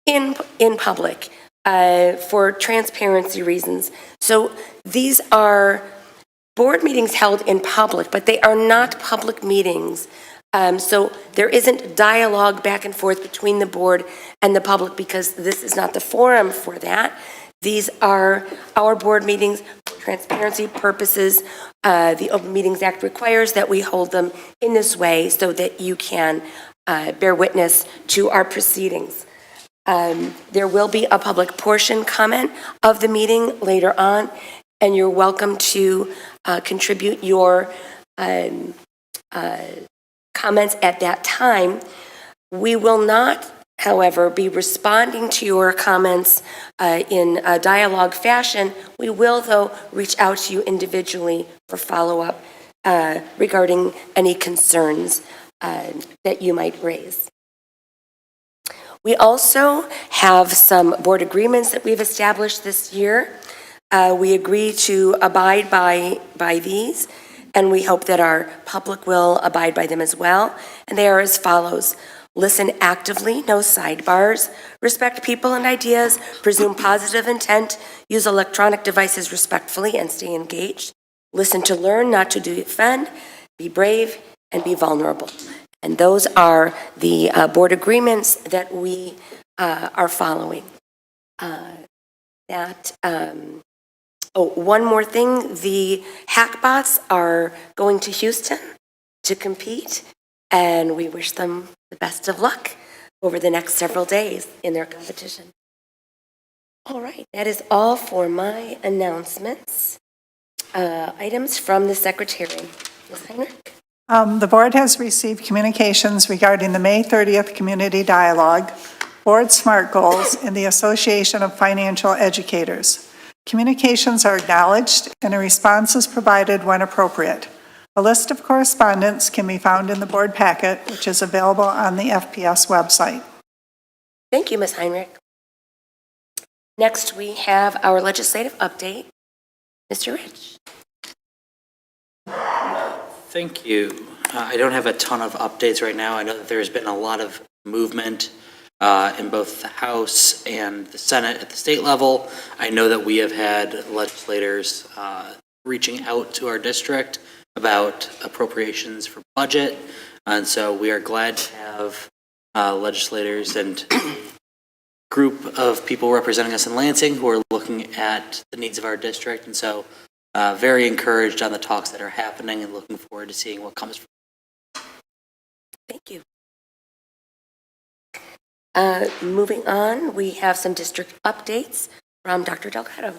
in public for transparency reasons. So these are board meetings held in public, but they are not public meetings So there isn't dialogue back and forth between the board and the public because this is not the forum for that. These are our board meetings for transparency purposes. The Open Meetings Act requires that we hold them in this way so that you can bear witness to our proceedings. There will be a public portion comment of the meeting later on, and you're welcome to contribute your comments at that time. We will not, however, be responding to your comments in a dialogue fashion. We will, though, reach out to you individually for follow-up regarding any concerns that you might raise. We also have some board agreements that we've established this year. We agree to abide by these, and we hope that our public will abide by them as well. And they are as follows. Listen actively, no sidebars. Respect people and ideas. Presume positive intent. Use electronic devices respectfully and stay engaged. Listen to learn, not to defend. Be brave and be vulnerable. And those are the board agreements that we are following. One more thing, the Hackbots are going to Houston to compete, and we wish them the best of luck over the next several days in their competition. All right, that is all for my announcements. Items from the secretary. Ms. Heinrich? The board has received communications regarding the May 30th Community Dialogue, Board SMART Goals, and the Association of Financial Educators. Communications are acknowledged and a response is provided when appropriate. A list of correspondence can be found in the board packet, which is available on the FPS website. Thank you, Ms. Heinrich. Next, we have our legislative update. Mr. Rich. Thank you. I don't have a ton of updates right now. I know that there's been a lot of movement in both the House and the Senate at the state level. I know that we have had legislators reaching out to our district about appropriations for budget, and so we are glad to have legislators and group of people representing us in Lansing who are looking at the needs of our district, and so very encouraged on the talks that are happening and looking forward to seeing what comes from it. Thank you. Moving on, we have some district updates from Dr. Delgado.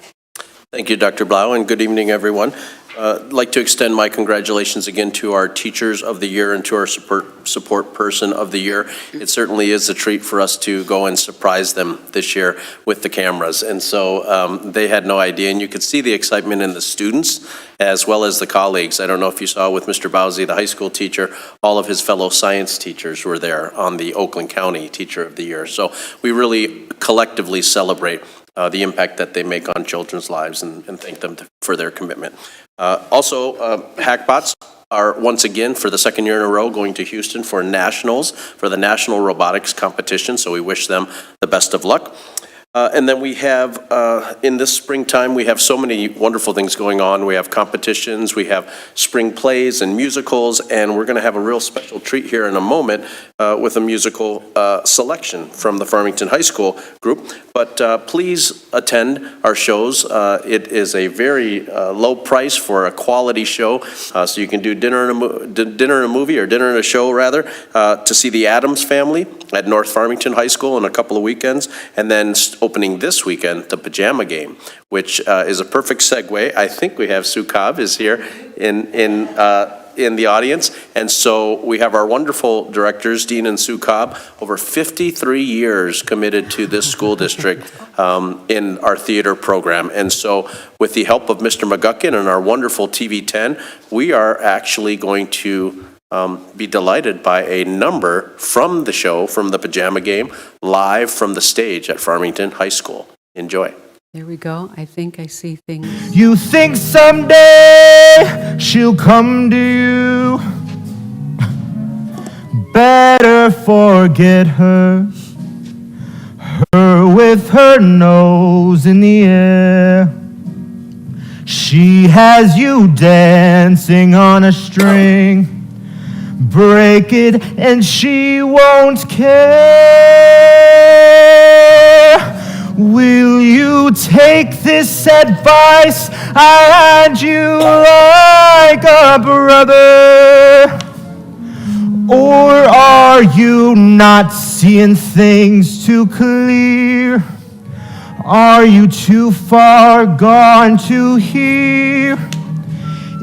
Thank you, Dr. Blau, and good evening, everyone. I'd like to extend my congratulations again to our Teachers of the Year and to our support person of the year. It certainly is a treat for us to go and surprise them this year with the cameras. And so they had no idea, and you could see the excitement in the students as well as the colleagues. I don't know if you saw with Mr. Bause, the high school teacher, all of his fellow science teachers were there on the Oakland County Teacher of the Year. So we really collectively celebrate the impact that they make on children's lives and thank them for their commitment. Also, Hackbots are once again for the second year in a row going to Houston for nationals, for the National Robotics Competition, so we wish them the best of luck. And then we have, in this springtime, we have so many wonderful things going on. We have competitions, we have spring plays and musicals, and we're going to have a real special treat here in a moment with a musical selection from the Farmington High School group. But please attend our shows. It is a very low price for a quality show, so you can do dinner and a movie, or dinner and a show rather, to see the Addams Family at North Farmington High School in a couple of weekends, and then opening this weekend, the Pajama Game, which is a perfect segue. I think we have Sue Cobb is here in the audience, and so we have our wonderful directors, Dean and Sue Cobb, over 53 years committed to this school district in our theater program. And so with the help of Mr. McGuckin and our wonderful TV10, we are actually going to be delighted by a number from the show, from the Pajama Game, live from the stage at Farmington High School. Enjoy. There we go. I think I see things. You think someday she'll come to you. Better forget her. Her with her nose in the air. She has you dancing on a string. break it and she won't care. Will you take this advice? I had you like a brother. Or are you not seeing things too clear? Are you too far gone to hear?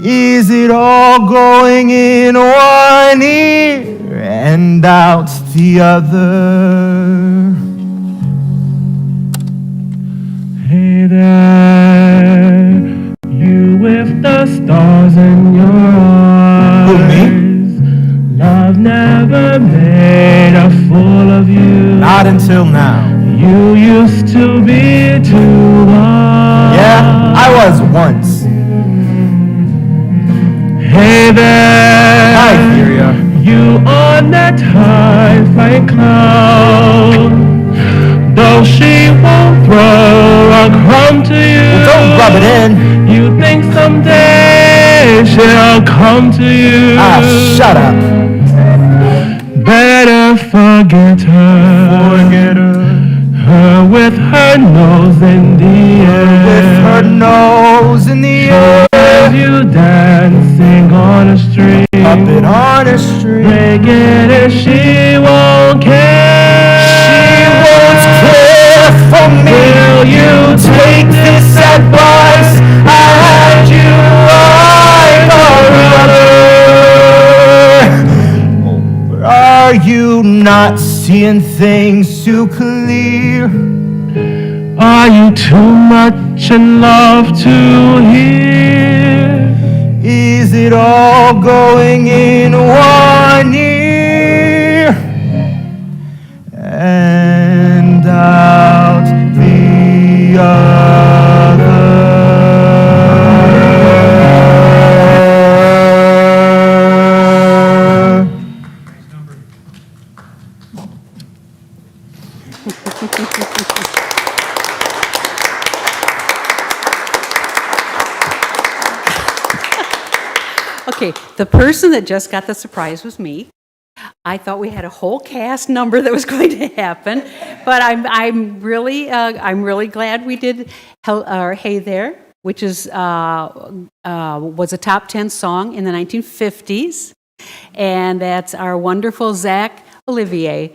Is it all going in one ear and out the other? Hey there, you with the stars in your eyes. Who, me? Love never made a fool of you. Not until now. You used to be too wild. Yeah, I was once. Hey there. I hear ya. You on that high flying cloud. Though she won't throw a crumb to you. Well, don't rub it in. You think someday she'll come to you. Ah, shut up. Better forget her. Forget her. Her with her nose in the air. With her nose in the air. Have you dancing on a string? Puppet on a string. They get it, she won't care. She won't care for me. Will you take this advice? I had you like a brother. Are you not seeing things too clear? Are you too much in love to hear? Is it all going in one ear and out the other? Okay, the person that just got the surprise was me. I thought we had a whole cast number that was going to happen, but I'm really glad we did Hey There, which was a top 10 song in the 1950s, and that's our wonderful Zach Olivier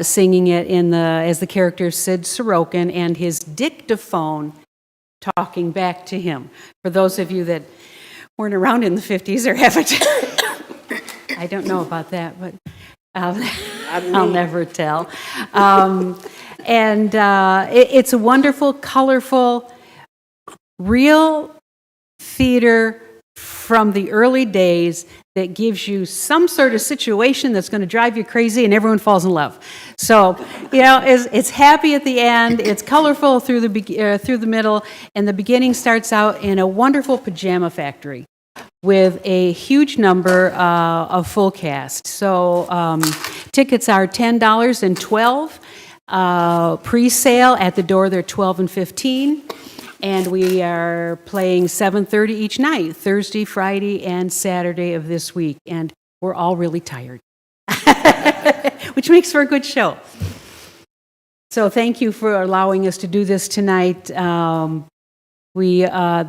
singing it as the character Sid Sorokin and his dictaphone talking back to him. For those of you that weren't around in the 50s or haven't, I don't know about that, but I'll never tell. It's a wonderful, colorful, real theater from the early days that gives you some sort of situation that's going to drive you crazy and everyone falls in love. So, it's happy at the end, it's colorful through the middle, and the beginning starts out in a wonderful pajama factory with a huge number of full cast. So tickets are $10 and $12. Pre-sale at the door, they're $12 and $15. And we are playing 7:30 each night, Thursday, Friday, and Saturday of this week. And we're all really tired, which makes for a good show. So thank you for allowing us to do this tonight. The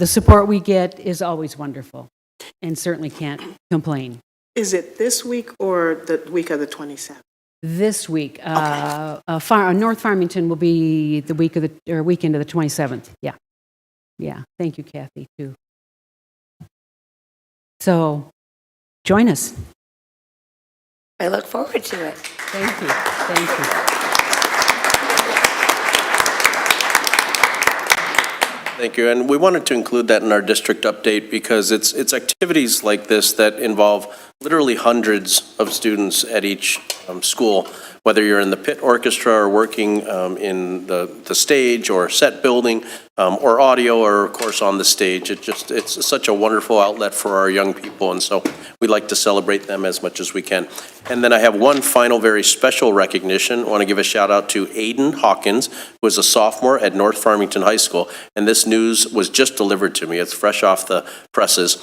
support we get is always wonderful, and certainly can't complain. Is it this week or the week of the 27th? This week, North Farmington will be the weekend of the 27th. Yeah. Yeah, thank you, Kathy, too. So, join us. I look forward to it. Thank you. Thank you. Thank you, and we wanted to include that in our district update because it's activities like this that involve literally hundreds of students at each school, whether you're in the pit orchestra or working in the stage or set building or audio or of course on the stage. It's such a wonderful outlet for our young people, and so we like to celebrate them as much as we can. And then I have one final very special recognition. I want to give a shout out to Aiden Hawkins, who is a sophomore at North Farmington High School, and this news was just delivered to me. It's fresh off the presses.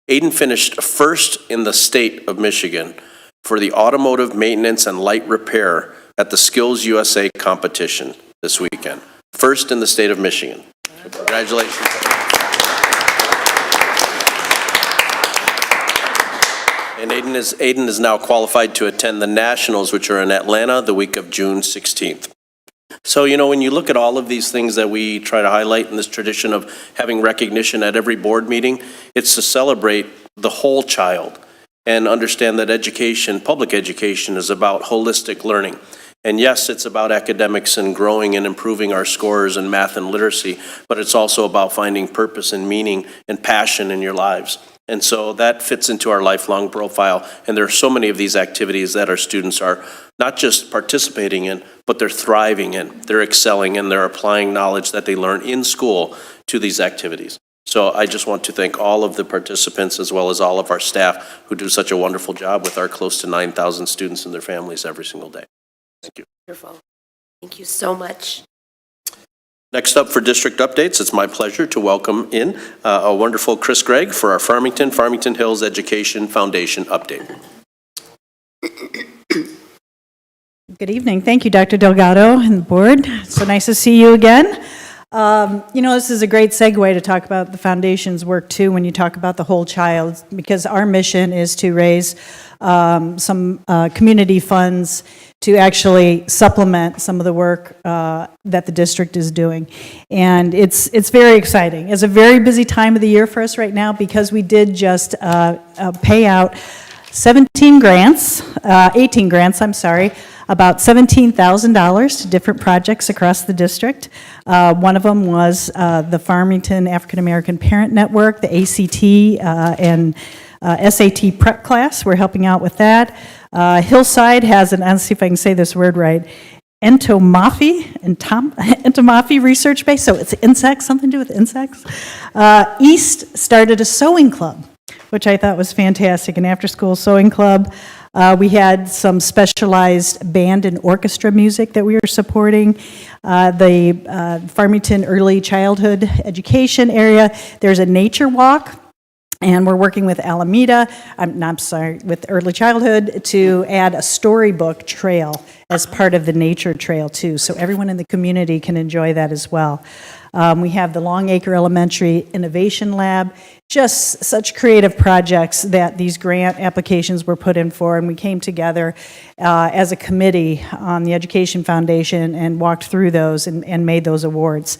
Aiden finished first in the state of Michigan for the automotive maintenance and light repair at the Skills USA competition this weekend. First in the state of Michigan. Congratulations. And Aiden is now qualified to attend the Nationals, which are in Atlanta the week of June 16th. So, you know, when you look at all of these things that we try to highlight in this tradition of having recognition at every board meeting, it's to celebrate the whole child and understand that education, public education, is about holistic learning. And yes, it's about academics and growing and improving our scores in math and literacy, but it's also about finding purpose and meaning and passion in your lives. And so that fits into our lifelong profile. And there are so many of these activities that our students are not just participating in, but they're thriving in, they're excelling in, they're applying knowledge that they learn in school to these activities. So I just want to thank all of the participants as well as all of our staff who do such a wonderful job with our close to 9,000 students and their families every single day. Thank you. Wonderful. Thank you so much. Next up for district updates, it's my pleasure to welcome in a wonderful Chris Gregg for our Farmington Hills Education Foundation update. Good evening. Thank you, Dr. Delgado and the board. So nice to see you again. You know, this is a great segue to talk about the foundation's work too when you talk about the whole child, because our mission is to raise some community funds to actually supplement some of the work that the district is doing. And it's very exciting. It's a very busy time of the year for us right now because we did just pay out 18 grants, about $17,000 to different projects across the district. One of them was the Farmington African American Parent Network, the ACT and SAT prep class. We're helping out with that. Hillside has an, let's see if I can say this word right, entomophy research base, so it's insects, something to do with insects. East started a sewing club, which I thought was fantastic, an after-school sewing club. We had some specialized band and orchestra music that we were supporting. The Farmington Early Childhood Education area, there's a nature walk, and we're working with Alameda, with Early Childhood to add a storybook trail as part of the nature trail too, so everyone in the community can enjoy that as well. We have the Longacre Elementary Innovation Lab, just such creative projects that these grant applications were put in for, and we came together as a committee on the Education Foundation and walked through those and made those awards.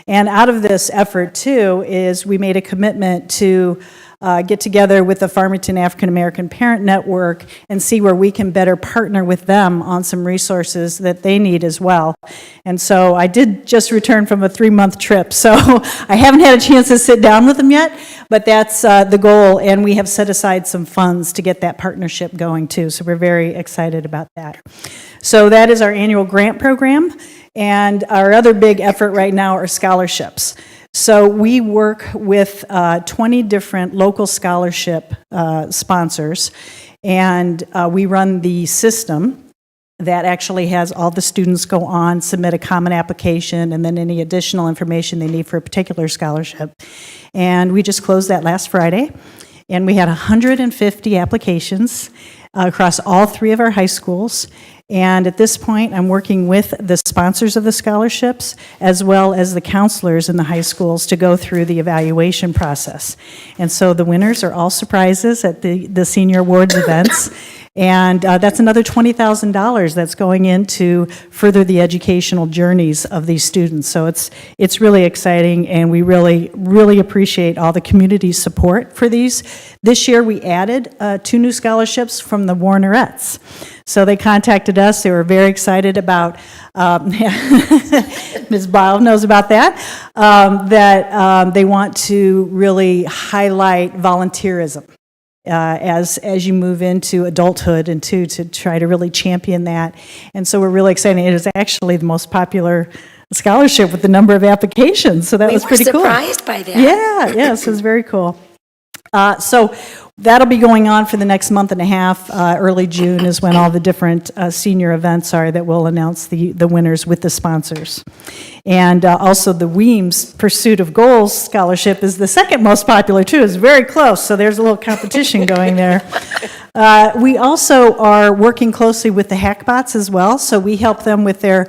And out of this effort too is we made a commitment to get together with the Farmington African American Parent Network and see where we can better partner with them on some resources that they need as well. And so I did just return from a 3-month trip, so I haven't had a chance to sit down with them yet, but that's the goal, and we have set aside some funds to get that partnership going too, so we're very excited about that. So that is our annual grant program, and our other big effort right now are scholarships. So we work with 20 different local scholarship sponsors, and we run the system that actually has all the students go on, submit a common application, and then any additional information they need for a particular scholarship. And we just closed that last Friday, and we had 150 applications across all 3 of our high schools. And at this point, I'm working with the sponsors of the scholarships as well as the counselors in the high schools to go through the evaluation process. And so the winners are all surprises at the senior awards events. And that's another $20,000 that's going in to further the educational journeys of these students. So it's really exciting, and we really appreciate all the community support for these. This year we added 2 new scholarships from the Warnerettes. So they contacted us. They were very excited about, Ms. Bause knows about that, that they want to really highlight volunteerism. As you move into adulthood and to try to really champion that. And so we're really excited. It is actually the most popular scholarship with the number of applications, so that was pretty cool. We were surprised by that. Yeah, so it was very cool. So That'll be going on for the next month and a half. Early June is when all the different senior events are that we'll announce the winners with the sponsors. And also the Weems Pursuit of Goals Scholarship is the second most popular too. It's very close, so there's a little competition going there. We also are working closely with the Hackbots as well, so we help them with their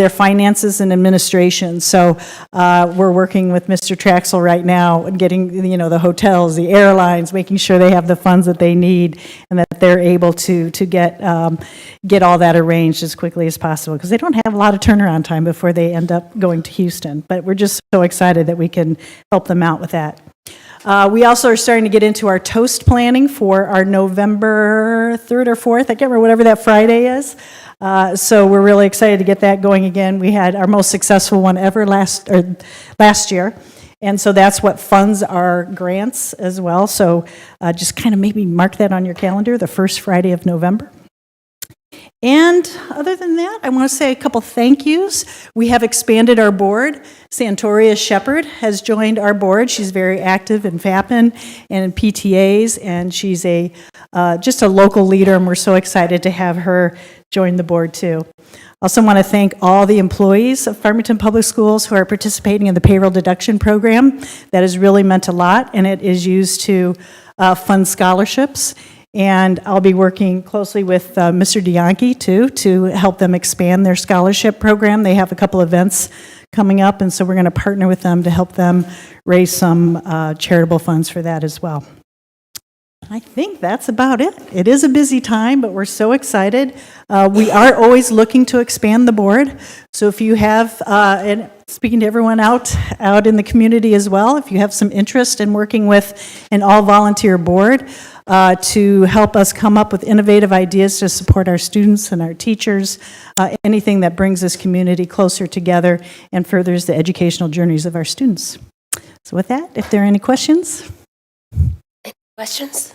finances and administration. So we're working with Mr. Traxel right now and getting, the hotels, the airlines, making sure they have the funds that they need and that they're able to get all that arranged as quickly as possible, because they don't have a lot of turnaround time before they end up going to Houston. But we're just so excited that we can help them out with that. We also are starting to get into our toast planning for our November 3rd or 4th, I can't remember, whatever that Friday is. So we're really excited to get that going again. We had our most successful one ever last year. And so that's what funds our grants as well. So just kind of maybe mark that on your calendar, the first Friday of November. And other than that, I want to say a couple thank yous. We have expanded our board. Santoria Shepard has joined our board. She's very active in FAPN and in PTAs, and she's just a local leader, and we're so excited to have her join the board too. Also want to thank all the employees of Farmington Public Schools who are participating in the payroll deduction program. That has really meant a lot, and it is used to fund scholarships. And I'll be working closely with Mr. Dianchi, too, to help them expand their scholarship program. They have a couple events coming up, and so we're going to partner with them to help them raise some charitable funds for that as well. I think that's about it. It is a busy time, but we're so excited. We are always looking to expand the board. So if you have, and speaking to everyone out in the community as well, if you have some interest in working with an all-volunteer board, to help us come up with innovative ideas to support our students and our teachers, anything that brings this community closer together and furthers the educational journeys of our students. So with that, if there are any questions? Any questions?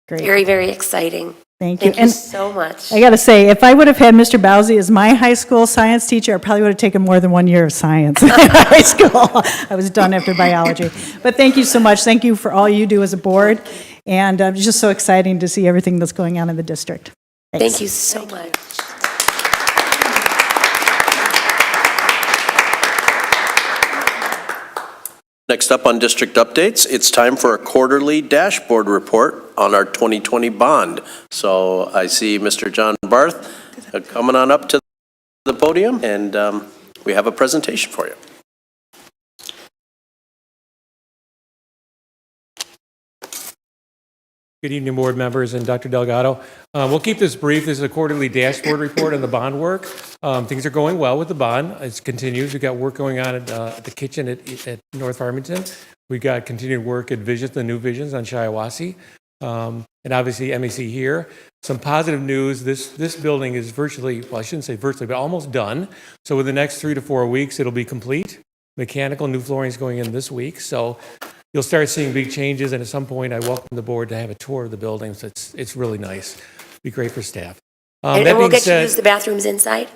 Great. Very, very exciting. Thank you. Thank you so much. I got to say, if I would have had Mr. Bause as my high school science teacher, I probably would have taken more than 1 year of science in high school. I was done after biology. But thank you so much. Thank you for all you do as a board. And it's just so exciting to see everything that's going on in the district. Thanks. Thank you so much. Next up on district updates, it's time for a quarterly dashboard report on our 2020 bond. So I see Mr. John Barth coming on up to the podium, and we have a presentation for you. Good evening, board members and Dr. Delgado. We'll keep this brief. This is a quarterly dashboard report on the bond work. Things are going well with the bond. It continues. We've got work going on at the kitchen at North Farmington. We've got continued work at Visions, the new Visions on Shiawassee. And obviously MEC here. Some positive news, this building is virtually, well, I shouldn't say virtually, but almost done. So within the next 3 to 4 weeks, it'll be complete. Mechanical, new flooring is going in this week. So you'll start seeing big changes, and at some point, I welcome the board to have a tour of the building. So it's really nice. Be great for staff. And we'll get to use the bathrooms inside?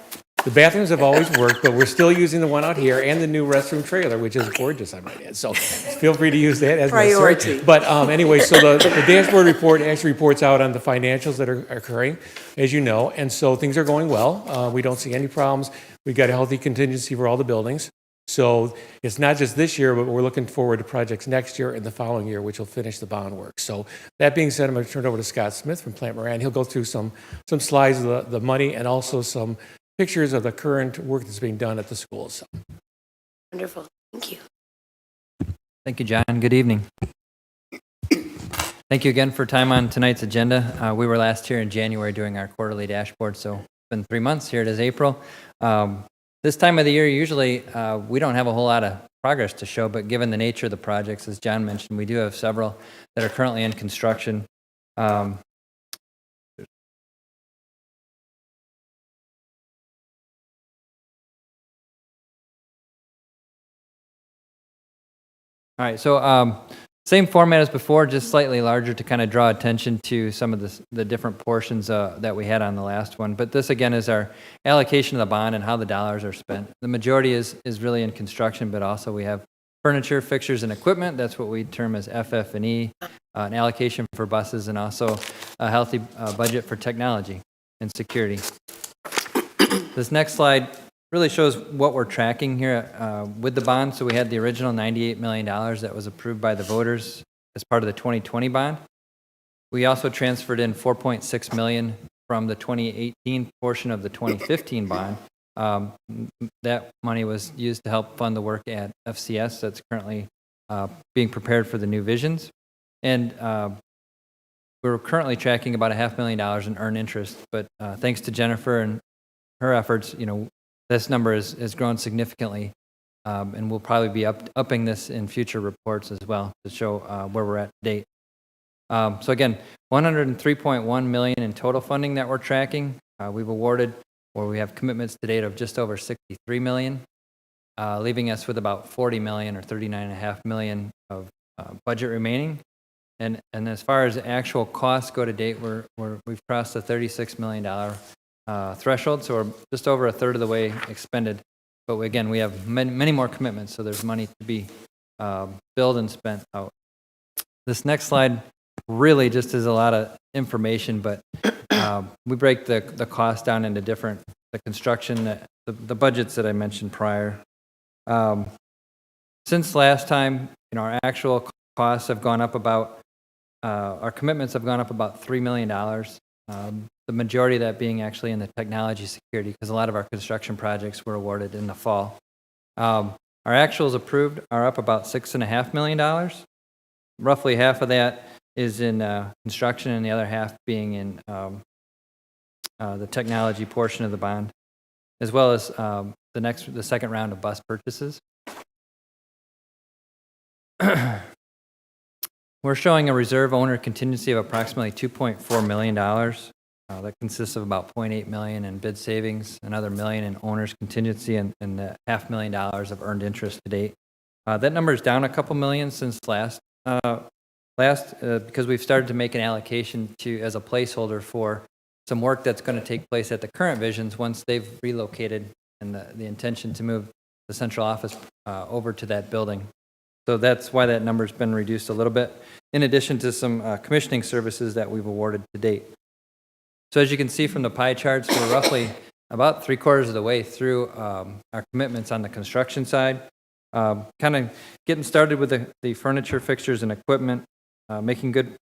The bathrooms have always worked, but we're still using the one out here and the new restroom trailer, which is gorgeous, I might add. So feel free to use that as necessary. Priority. But anyway, so the dashboard report actually reports out on the financials that are occurring, as you know, and so things are going well. We don't see any problems. We've got a healthy contingency for all the buildings. So it's not just this year, but we're looking forward to projects next year and the following year, which will finish the bond work. So that being said, I'm going to turn it over to Scott Smith from Plant Moran. He'll go through some slides of the money and also some pictures of the current work that's being done at the schools. Wonderful. Thank you. Thank you, John. Good evening. Thank you again for time on tonight's agenda. We were last here in January doing our quarterly dashboard, so it's been 3 months. Here it is April. This time of the year, usually we don't have a whole lot of progress to show, but given the nature of the projects, as John mentioned, we do have several that are currently in construction. All right, so same format as before, just slightly larger to kind of draw attention to some of the different portions that we had on the last one. But this, again, is our allocation of the bond and how the dollars are spent. The majority is really in construction, but also we have furniture, fixtures, and equipment. That's what we term as FF&E, an allocation for buses, and also a healthy budget for technology and security. This next slide really shows what we're tracking here with the bond. So we had the original $98 million that was approved by the voters as part of the 2020 bond. We also transferred in $4.6 million from the 2018 portion of the 2015 bond. That money was used to help fund the work at FCS that's currently being prepared for the new visions. And we're currently tracking about $500,000 in earned interest, but thanks to Jennifer and her efforts, this number has grown significantly, and we'll probably be upping this in future reports as well to show where we're at to date. So again, $103.1 million in total funding that we're tracking. We've awarded, or we have commitments to date of just over $63 million, leaving us with about $40 million or $39.5 million of budget remaining. And as far as actual costs go to date, we've crossed the $36 million threshold, so we're just over a third of the way expended. But again, we have many more commitments, so there's money to be billed and spent out. This next slide really just is a lot of information, but we break the cost down into the construction, the budgets that I mentioned prior. Since last time, our actual costs have gone up about, our commitments have gone up about $3 million. The majority of that being actually in the technology security, because a lot of our construction projects were awarded in the fall. Our actuals approved are up about $6.5 million. Roughly half of that is in construction, and the other half being in the technology portion of the bond, as well as the second round of bus purchases. We're showing a reserve owner contingency of approximately $2.4 million. That consists of about $0.8 million in bid savings, another $1 million in owner's contingency, and $500,000 of earned interest to date. That number is down a couple million since last because we've started to make an allocation as a placeholder for some work that's going to take place at the current visions once they've relocated, and the intention to move the central office over to that building. So that's why that number's been reduced a little bit, in addition to some commissioning services that we've awarded to date. So as you can see from the pie charts, we're roughly about 3/4 of the way through our commitments on the construction side. Kind of getting started with the furniture, fixtures, and equipment, making good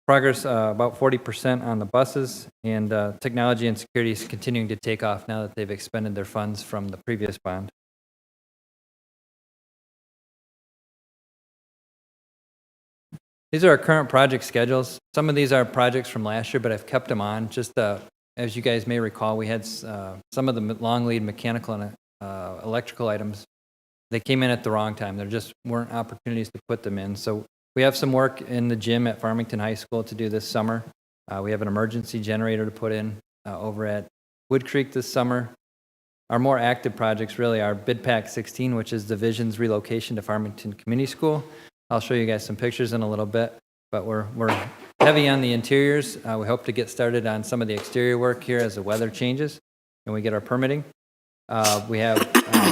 progress, about 40% on the buses, and technology and security is continuing to take off now that they've expended their funds from the previous bond. These are our current project schedules. Some of these are projects from last year, but I've kept them on. Just as you guys may recall, we had some of the long lead mechanical and electrical items. They came in at the wrong time. There just weren't opportunities to put them in. So we have some work in the gym at Farmington High School to do this summer. We have an emergency generator to put in over at Wood Creek this summer. Our more active projects really are Bid Pack 16, which is the Vision's relocation to Farmington Community School. I'll show you guys some pictures in a little bit, but we're heavy on the interiors. We hope to get started on some of the exterior work here as the weather changes and we get our permitting. We have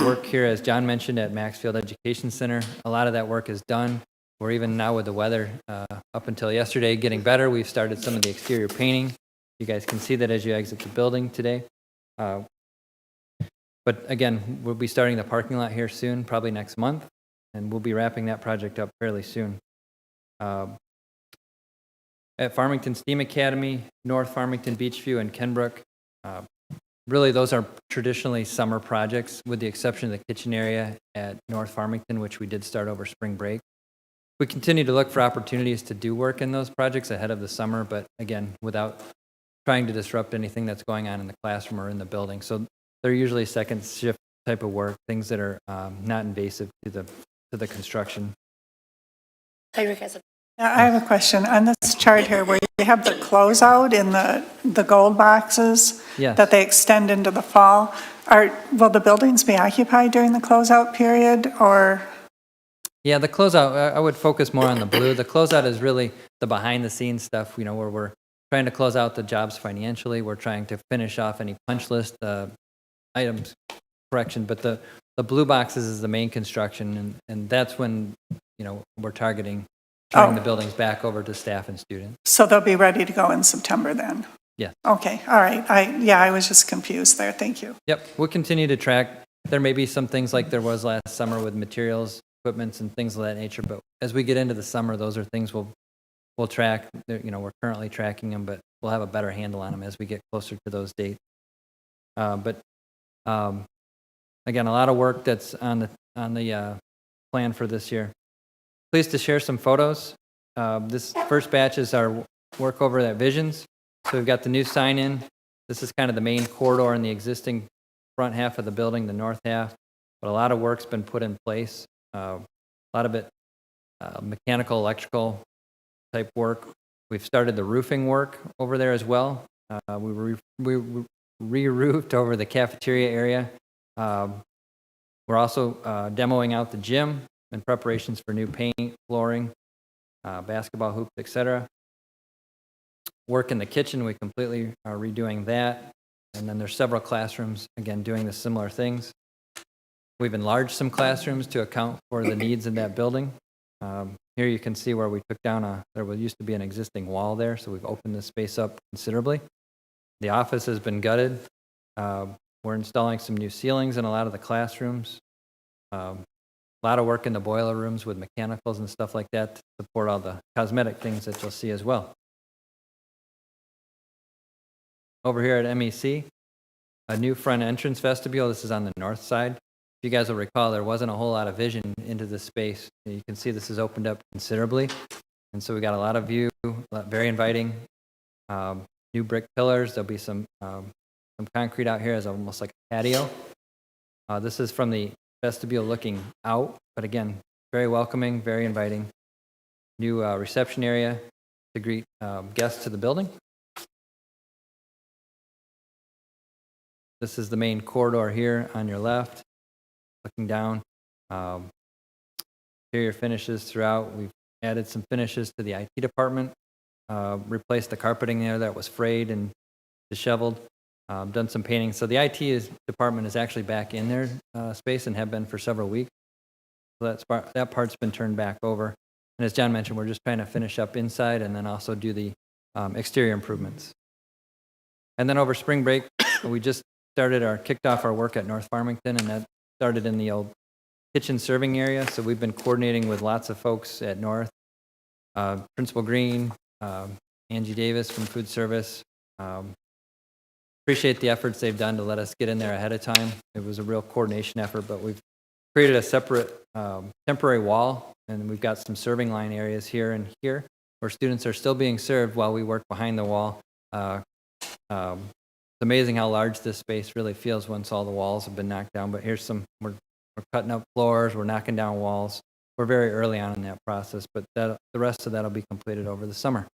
work here, as John mentioned, at Maxfield Education Center. A lot of that work is done. We're even now with the weather up until yesterday getting better. We've started some of the exterior painting. You guys can see that as you exit the building today. But again, we'll be starting the parking lot here soon, probably next month. And we'll be wrapping that project up fairly soon. At Farmington STEAM Academy, North Farmington, Beachview, and Kenbrook, really those are traditionally summer projects, with the exception of the kitchen area at North Farmington, which we did start over spring break. We continue to look for opportunities to do work in those projects ahead of the summer, but again, without trying to disrupt anything that's going on in the classroom or in the building. So they're usually second shift type of work, things that are not invasive to the construction. I have a question. On this chart here, where you have the closeout in the gold boxes that they extend into the fall, will the buildings be occupied during the closeout period, or? Yeah, the closeout, I would focus more on the blue. The closeout is really the behind-the-scenes stuff, where we're trying to close out the jobs financially. We're trying to finish off any punch list items correction, but the The blue boxes is the main construction, and that's when, we're targeting turning the buildings back over to staff and students. So they'll be ready to go in September then? Yeah. Okay, all right. I was just confused there. Thank you. Yep, we'll continue to track. There may be some things like there was last summer with materials, equipments, and things of that nature, but as we get into the summer, those are things we'll track. We're currently tracking them, but we'll have a better handle on them as we get closer to those dates. Again, a lot of work that's on the plan for this year. Pleased to share some photos. This first batch is our work over at Visions. So we've got the new sign in. This is kind of the main corridor in the existing front half of the building, the north half. But a lot of work's been put in place. A lot of it mechanical, electrical type work. We've started the roofing work over there as well. We re-roofed over the cafeteria area. We're also demoing out the gym in preparations for new paint, flooring, basketball hoops, etc. Work in the kitchen, we completely are redoing that. And then there's several classrooms, again, doing the similar things. We've enlarged some classrooms to account for the needs in that building. Here you can see where we took down there used to be an existing wall there, so we've opened this space up considerably. The office has been gutted. We're installing some new ceilings in a lot of the classrooms. A lot of work in the boiler rooms with mechanicals and stuff like that to support all the cosmetic things that you'll see as well. Over here at MEC, a new front entrance vestibule. This is on the north side. If you guys will recall, there wasn't a whole lot of vision into this space. You can see this has opened up considerably. And so we got a lot of view, very inviting. New brick pillars. There'll be some concrete out here as almost like a patio. This is from the vestibule looking out, but again, very welcoming, very inviting. New reception area to greet guests to the building. This is the main corridor here on your left, looking down. Interior finishes throughout. We've added some finishes to the IT department, replaced the carpeting there that was frayed and disheveled, done some painting. So the IT department is actually back in their space and have been for several weeks. So that part's been turned back over. And as John mentioned, we're just trying to finish up inside and then also do the exterior improvements. And then over spring break, we just kicked off our work at North Farmington, and that started in the old kitchen serving area. So we've been coordinating with lots of folks at North, Principal Green, Angie Davis from Food Service. Appreciate the efforts they've done to let us get in there ahead of time. It was a real coordination effort, but we've created a separate temporary wall, and we've got some serving line areas here and here where students are still being served while we work behind the wall. It's amazing how large this space really feels once all the walls have been knocked down, but here's we're cutting up floors, we're knocking down walls. We're very early on in that process, but the rest of that will be completed over the summer.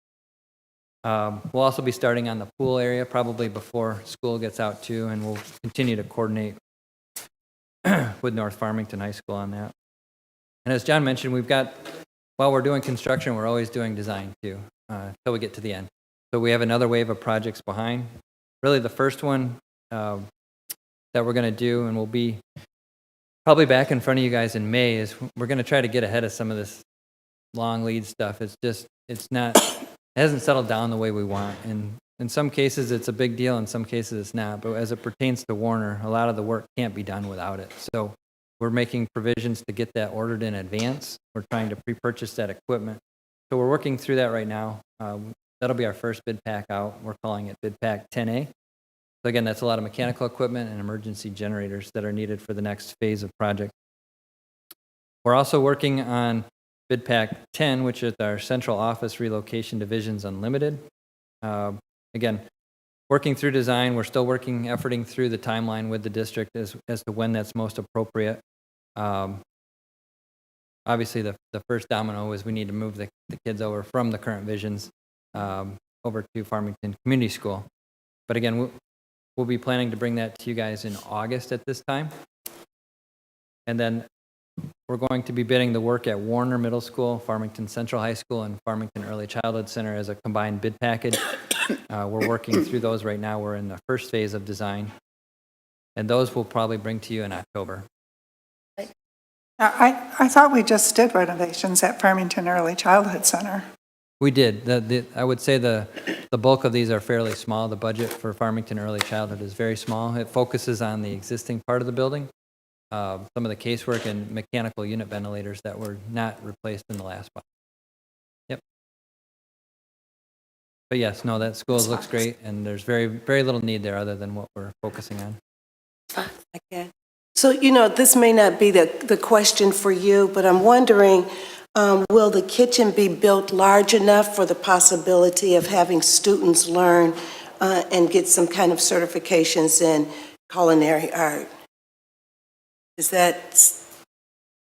We'll also be starting on the pool area probably before school gets out too, and we'll continue to coordinate with North Farmington High School on that. And as John mentioned, while we're doing construction, we're always doing design too, until we get to the end. So we have another wave of projects behind. Really the first one that we're going to do, and we'll be probably back in front of you guys in May, is we're going to try to get ahead of some of this long lead stuff. It hasn't settled down the way we want. And in some cases it's a big deal, in some cases it's not. But as it pertains to Warner, a lot of the work can't be done without it. So we're making provisions to get that ordered in advance. We're trying to pre-purchase that equipment. So we're working through that right now. That'll be our first bid pack out. We're calling it bid pack 10A. So again, that's a lot of mechanical equipment and emergency generators that are needed for the next phase of project. We're also working on bid pack 10, which is our central office relocation divisions unlimited. Again, working through design, we're still efforting through the timeline with the district as to when that's most appropriate. Obviously, the first domino is we need to move the kids over from the current visions over to Farmington Community School. But again, we'll be planning to bring that to you guys in August at this time. And then we're going to be bidding the work at Warner Middle School, Farmington Central High School, and Farmington Early Childhood Center as a combined bid package. We're working through those right now. We're in the first phase of design. And those we'll probably bring to you in October. I thought we just did renovations at Farmington Early Childhood Center. We did. I would say the bulk of these are fairly small. The budget for Farmington Early Childhood is very small. It focuses on the existing part of the building, some of the casework and mechanical unit ventilators that were not replaced in the last one. Yep. But yes, no, that school looks great, and there's very, very little need there other than what we're focusing on. Okay. So, this may not be the question for you, but I'm wondering, will the kitchen be built large enough for the possibility of having students learn and get some kind of certifications in culinary art? Is that,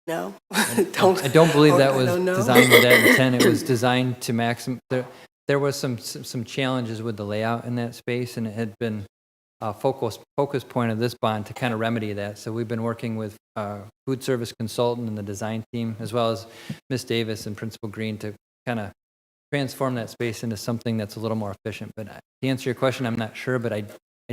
no? I don't believe that was designed with that intent. It was designed to maximum. There was some challenges with the layout in that space, and it had been a focus point of this bond to kind of remedy that. So we've been working with food service consultant and the design team, as well as Ms. Davis and Principal Green, to kind of transform that space into something that's a little more efficient. But to answer your question, I'm not sure, but I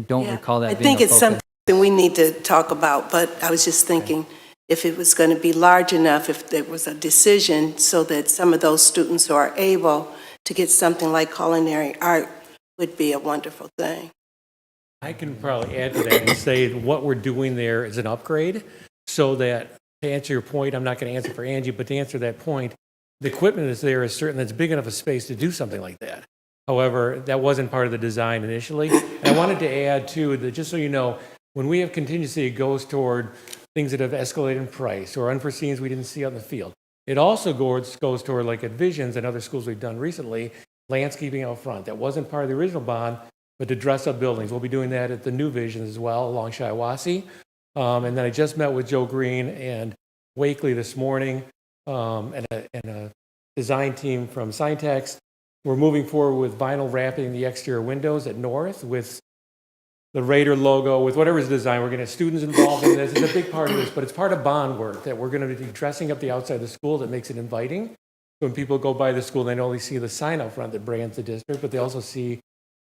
don't recall that being a focus. I think it's something we need to talk about, but I was just thinking if it was going to be large enough, if there was a decision so that some of those students who are able to get something like culinary art would be a wonderful thing. I can probably add to that and say what we're doing there is an upgrade, so that, to answer your point, I'm not going to answer for Angie, but to answer that point, the equipment that's there is certain that's big enough a space to do something like that. However, that wasn't part of the design initially. And I wanted to add, too, that just so you know, when we have contingency, it goes toward things that have escalated in price or unforeseens we didn't see out in the field. It also goes toward, like at Visions and other schools we've done recently, landscaping out front. That wasn't part of the original bond, but to dress up buildings. We'll be doing that at the new Visions as well along Shiawassee. And then I just met with Joe Green and Wakely this morning and a design team from Syntex. We're moving forward with vinyl wrapping the exterior windows at North with the Raider logo, with whatever's designed. We're going to have students involved in this. It's a big part of this, but it's part of bond work that we're going to be dressing up the outside of the school that makes it inviting. So when people go by the school, they not only see the sign out front that brands the district, but they also see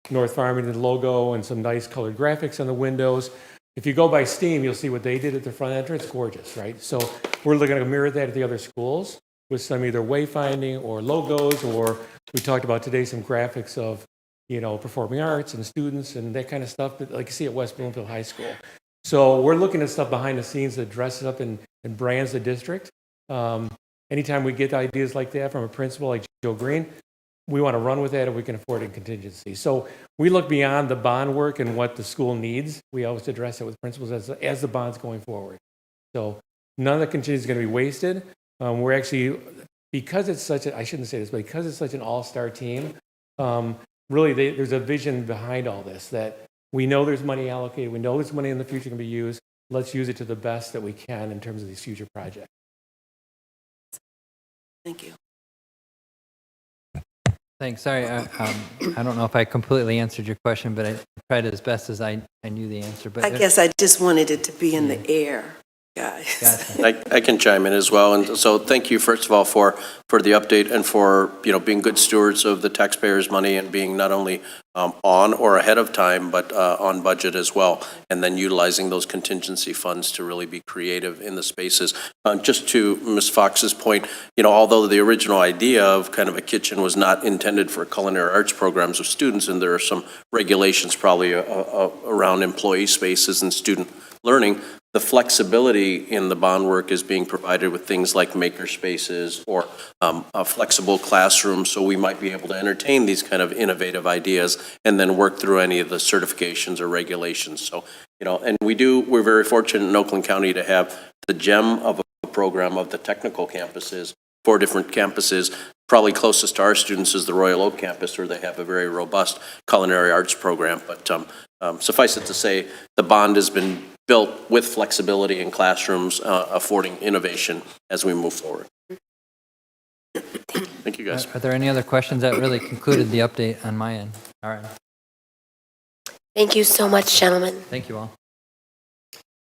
North Farmington logo and some nice colored graphics on the windows. If you go by Steam, you'll see what they did at the front entrance. Gorgeous, right? So we're looking to mirror that at the other schools with some either wayfinding or logos, or we talked about today some graphics of, performing arts and students and that kind of stuff that like you see at West Bloomfield High School. So we're looking at stuff behind the scenes that dresses up and brands the district. Anytime we get ideas like that from a principal like Joe Green, we want to run with that if we can afford it in contingency. So we look beyond the bond work and what the school needs. We always address it with principals as the bond's going forward. So none of the contingency is going to be wasted. We're actually, because it's such a, I shouldn't say this, but because it's such an all-star team, really there's a vision behind all this that we know there's money allocated. We know there's money in the future can be used. Let's use it to the best that we can in terms of these future projects. Thank you. Thanks. Sorry, I don't know if I completely answered your question, but I tried as best as I knew the answer. But I guess I just wanted it to be in the air, guys. Gotcha. I can chime in as well. And so thank you, first of all, for the update and for, being good stewards of the taxpayers' money and being not only on or ahead of time, but on budget as well. And then utilizing those contingency funds to really be creative in the spaces. Just to Ms. Fox's point, although the original idea of kind of a kitchen was not intended for culinary arts programs of students, and there are some regulations probably around employee spaces and student learning, the flexibility in the bond work is being provided with things like maker spaces or a flexible classroom, so we might be able to entertain these kind of innovative ideas and then work through any of the certifications or regulations. So, and we're very fortunate in Oakland County to have the gem of a program of the technical campuses, 4 different campuses. Probably closest to our students is the Royal Oak campus, where they have a very robust culinary arts program. But suffice it to say, the bond has been built with flexibility in classrooms, affording innovation as we move forward. Thank you, guys. Are there any other questions? That really concluded the update on my end. All right. Thank you so much, gentlemen. Thank you all.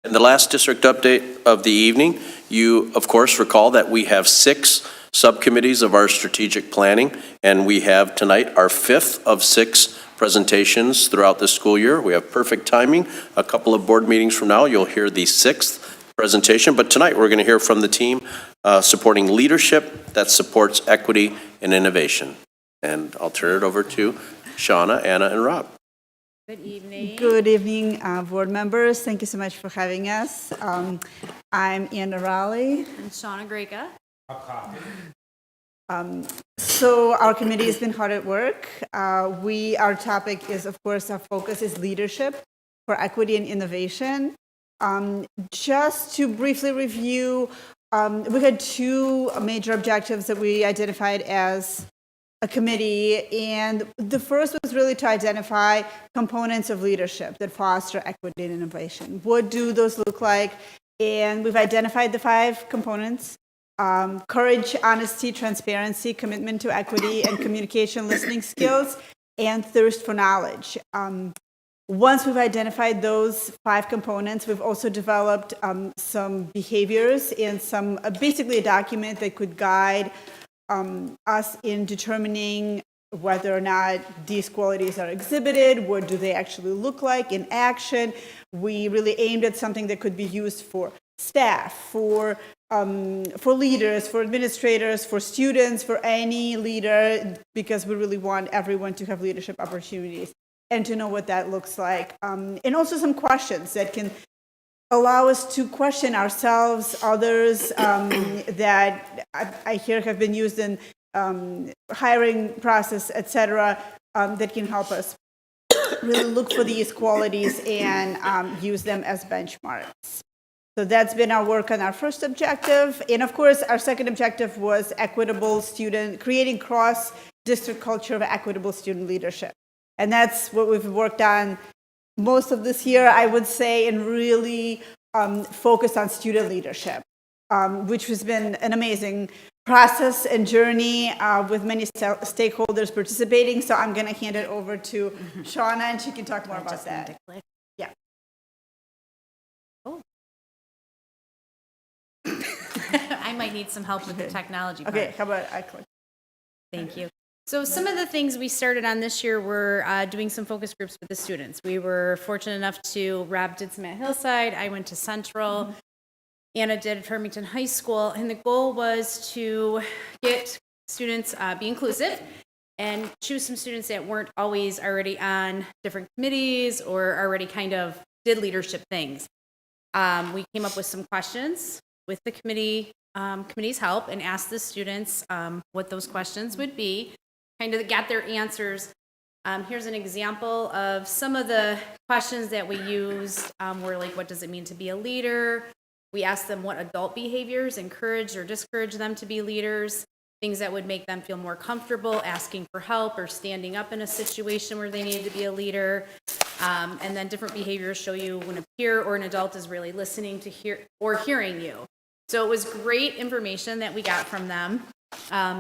And the last district update of the evening, you, of course, recall that we have 6 subcommittees of our strategic planning, and we have tonight our 5th of 6 presentations throughout the school year. We have perfect timing. A couple of board meetings from now, you'll hear the 6th presentation, but tonight we're going to hear from the team supporting leadership that supports equity and innovation. And I'll turn it over to Shauna, Anna, and Rob. Good evening. Good evening, board members. Thank you so much for having us. I'm Anna Raleigh. And Shauna Grega. So our committee has been hard at work. Our topic is, of course, our focus is leadership for equity and innovation. Just to briefly review, we had two major objectives that we identified as a committee, and the first was really to identify components of leadership that foster equity and innovation. What do those look like? And we've identified the 5 components: courage, honesty, transparency, commitment to equity and communication, listening skills, and thirst for knowledge. Once we've identified those 5 components, we've also developed some behaviors and basically a document that could guide us in determining whether or not these qualities are exhibited, what do they actually look like in action. We really aimed at something that could be used for staff, for leaders, for administrators, for students, for any leader, because we really want everyone to have leadership opportunities and to know what that looks like. And also some questions that can allow us to question ourselves, others that I hear have been used in hiring process, etc., that can help us really look for these qualities and use them as benchmarks. So that's been our work on our first objective. And of course, our second objective was creating cross-district culture of equitable student leadership. And that's what we've worked on most of this year, I would say, and really focused on student leadership, which has been an amazing process and journey with many stakeholders participating. So I'm going to hand it over to Shauna, and she can talk more about that. Yeah. Oh. I might need some help with the technology part. Okay, how about I click? Thank you. So some of the things we started on this year were doing some focus groups with the students. We were fortunate enough Rob did some at Hillside, I went to Central, Anna did at Farmington High School, and the goal was to get students, be inclusive, and choose some students that weren't always already on different committees or already kind of did leadership things. We came up with some questions with the committee's help and asked the students what those questions would be. Kind of got their answers. Here's an example of some of the questions that we used were like, what does it mean to be a leader? We asked them what adult behaviors encourage or discourage them to be leaders, things that would make them feel more comfortable asking for help or standing up in a situation where they needed to be a leader. And then different behaviors show you when a peer or an adult is really listening to hearing you. So it was great information that we got from them.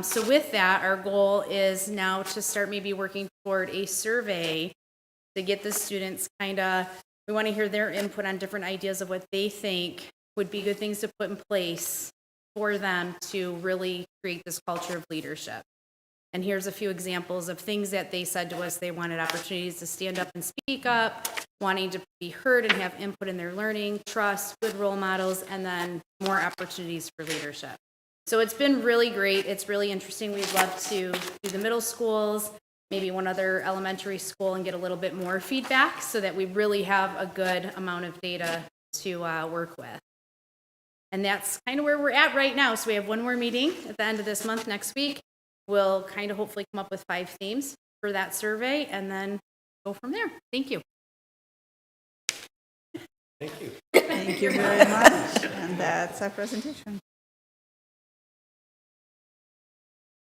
So with that, our goal is now to start maybe working toward a survey to get the students we want to hear their input on different ideas of what they think would be good things to put in place for them to really create this culture of leadership. And here's a few examples of things that they said to us. They wanted opportunities to stand up and speak up, wanting to be heard and have input in their learning, trust, good role models, and then more opportunities for leadership. So it's been really great. It's really interesting. We'd love to do the middle schools, maybe one other elementary school, and get a little bit more feedback so that we really have a good amount of data to work with. And that's kind of where we're at right now. So we have one more meeting at the end of this month, next week. We'll kind of hopefully come up with 5 themes for that survey and then go from there. Thank you. Thank you. Thank you very much. And that's our presentation.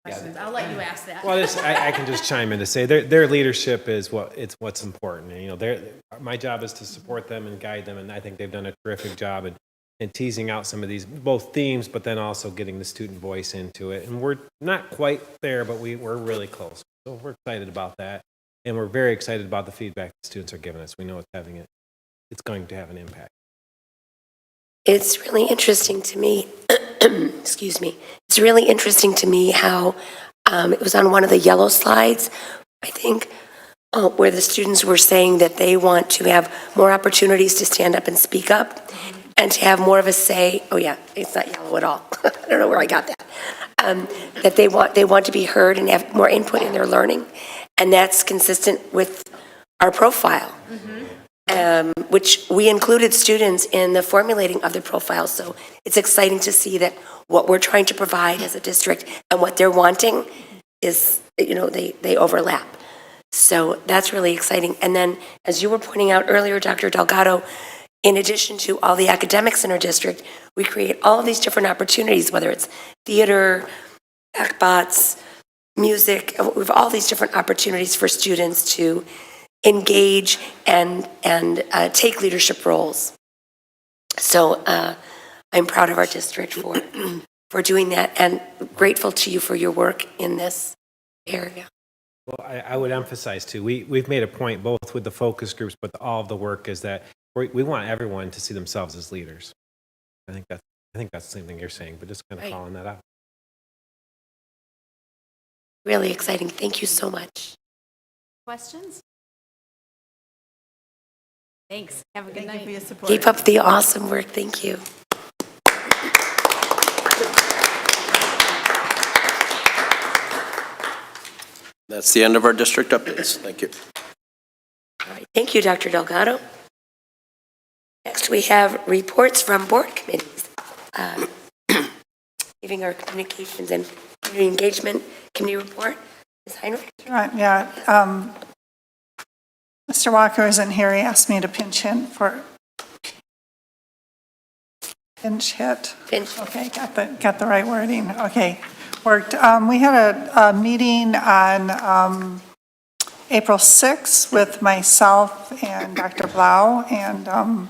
Questions? I'll let you ask that. Well, I can just chime in to say their leadership is what's important. And, my job is to support them and guide them, and I think they've done a terrific job in teasing out some of these both themes, but then also getting the student voice into it. And we're not quite there, but we're really close. So we're excited about that, and we're very excited about the feedback the students are giving us. We know it's going to have an impact. It's really interesting to me, excuse me, it's really interesting to me how it was on one of the yellow slides, I think, where the students were saying that they want to have more opportunities to stand up and speak up. and to have more of a say. Oh yeah, it's not yellow at all. I don't know where I got that. That they want to be heard and have more input in their learning, and that's consistent with our profile, which we included students in the formulating of the profile. So it's exciting to see that what we're trying to provide as a district and what they're wanting is, they overlap. So that's really exciting. And then, as you were pointing out earlier, Dr. Delgado, in addition to all the academics in our district, we create all of these different opportunities, whether it's theater, ACTBOTS, music. We have all these different opportunities for students to engage and take leadership roles. So I'm proud of our district for doing that, and grateful to you for your work in this area. Well, I would emphasize too, we've made a point both with the focus groups, but all of the work is that we want everyone to see themselves as leaders. I think that's the same thing you're saying, but just kind of Right. calling that out. Really exciting. Thank you so much. Questions? Thanks. Have a good night. Thank you for your support. Keep up the awesome work. Thank you. That's the end of our district updates. Thank you. All right. Thank you, Dr. Delgado. Next, we have reports from board committees. Giving our communications and community engagement committee report. Ms. Heinrich? Right, yeah. Mr. Walker isn't here. He asked me to pinch hit. Okay, got the right wording. Okay, worked. We had a meeting on April 6th with myself and Dr. Blau, and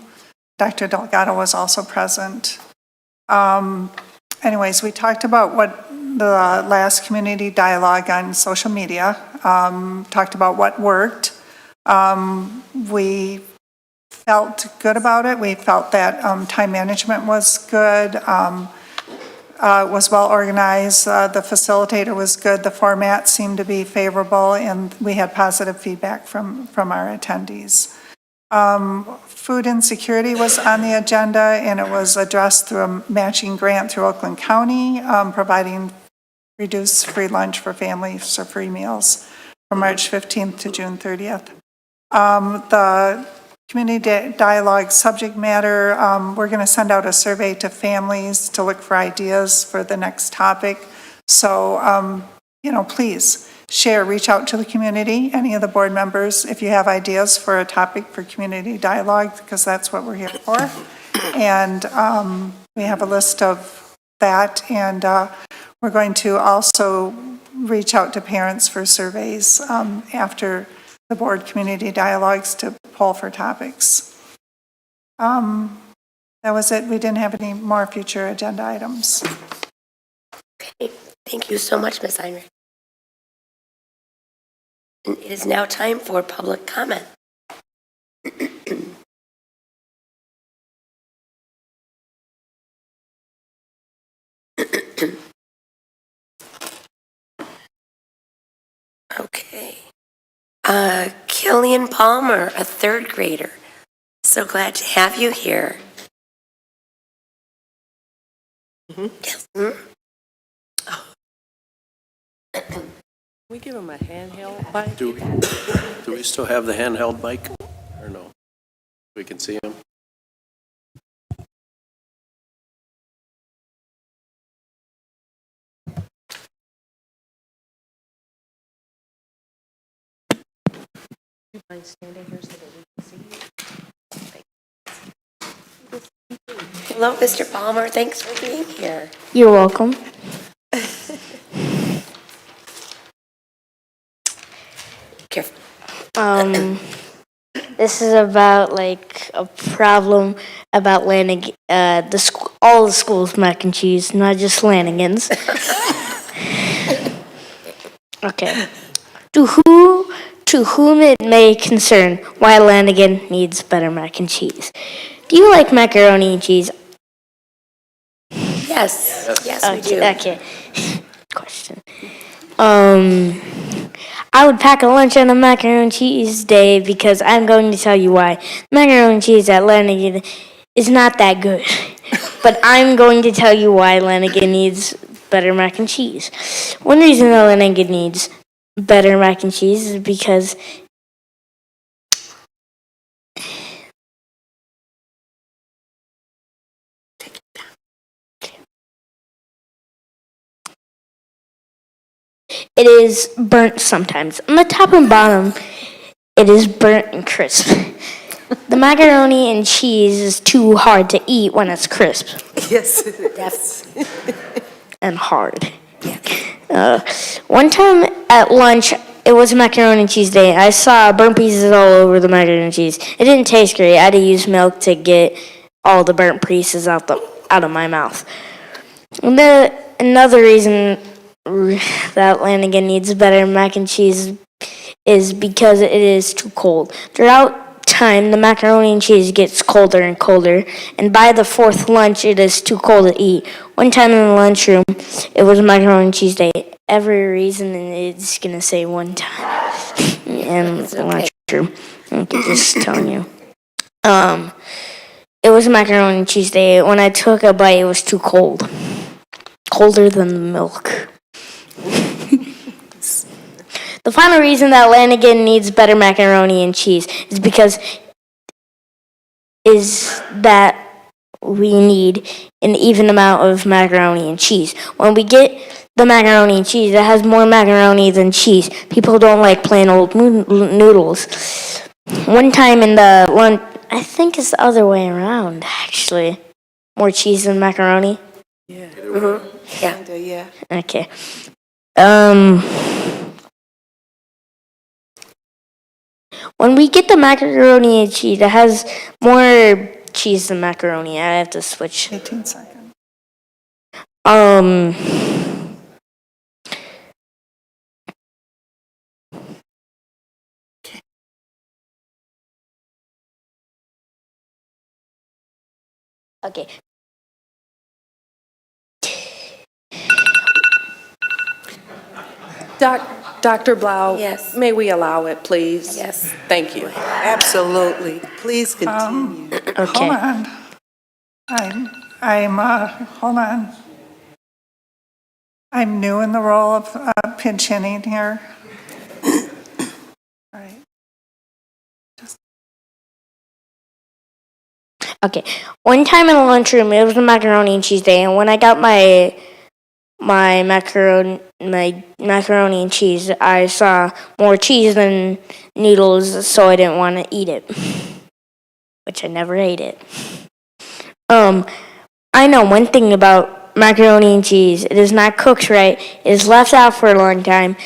Dr. Delgado was also present. Anyways, we talked about what the last community dialogue on social media, talked about what worked. We felt good about it. We felt that time management was good, was well organized. The facilitator was good. The format seemed to be favorable, and we had positive feedback from our attendees. Food insecurity was on the agenda, and it was addressed through a matching grant through Oakland County, providing reduced free lunch for families or free meals from March 15th to June 30th. The community dialogue subject matter, we're going to send out a survey to families to look for ideas for the next topic. So, please share, reach out to the community, any of the board members, if you have ideas for a topic for community dialogue, because that's what we're here for. And we have a list of that, and we're going to also reach out to parents for surveys after the board community dialogues to poll for topics. That was it. We didn't have any more future agenda items. Okay. Thank you so much, Ms. Heinrich. And it is now time for public comment. Okay. Killian Palmer, a third grader. So glad to have you here. Yes. Can we give him a handheld mic? Do we still have the handheld mic or no? We can see him. You mind standing here so that we can see you? Hello, Mr. Palmer. Thanks for being here. You're welcome. Careful. This is about like a problem about Lanigan, all the schools mac and cheese, not just Lanigan's. Okay. To whom it may concern, why Lanigan needs better mac and cheese. Do you like macaroni and cheese? Yes. Yes, we do. Okay. Question. I would pack a lunch on a macaroni and cheese day because I'm going to tell you why. Macaroni and cheese at Lanigan is not that good. But I'm going to tell you why Lanigan needs better mac and cheese. One reason that Lanigan needs better mac and cheese is because it is burnt sometimes. On the top and bottom, it is burnt and crisp. The macaroni and cheese is too hard to eat when it's crisp. Yes, it is. And hard. One time at lunch, it was macaroni and cheese day. I saw burnt pieces all over the macaroni and cheese. It didn't taste great. I had to use milk to get all the burnt pieces out of my mouth. And another reason that Lanigan needs better mac and cheese is because it is too cold. Throughout time, the macaroni and cheese gets colder and colder, and by the fourth lunch, it is too cold to eat. One time in the lunchroom, it was macaroni and cheese day. Every reason it's gonna say one time in the lunchroom. I'm just telling you. It was macaroni and cheese day. When I took a bite, it was too cold. Colder than the milk. The final reason that Lanigan needs better macaroni and cheese is that we need an even amount of macaroni and cheese. When we get the macaroni and cheese, it has more macaroni than cheese. People don't like plain old noodles. One time in the lunch, I think it's the other way around, actually. More cheese than macaroni. Yeah. Yeah. Yeah. Okay. When we get the macaroni and cheese, it has more cheese than macaroni. I have to switch. 18 seconds. Okay. Dr. Blau? Yes. May we allow it, please? Yes. Thank you. Absolutely. Please continue. Okay. Hold on. Hold on. I'm new in the role of pinch hitting here. All right. Okay. One time in the lunchroom, it was a macaroni and cheese day, and when I got my macaroni and cheese, I saw more cheese than noodles, so I didn't want to eat it, which I never ate it. I know one thing about macaroni and cheese: it is not cooked right. It is left out for a long time,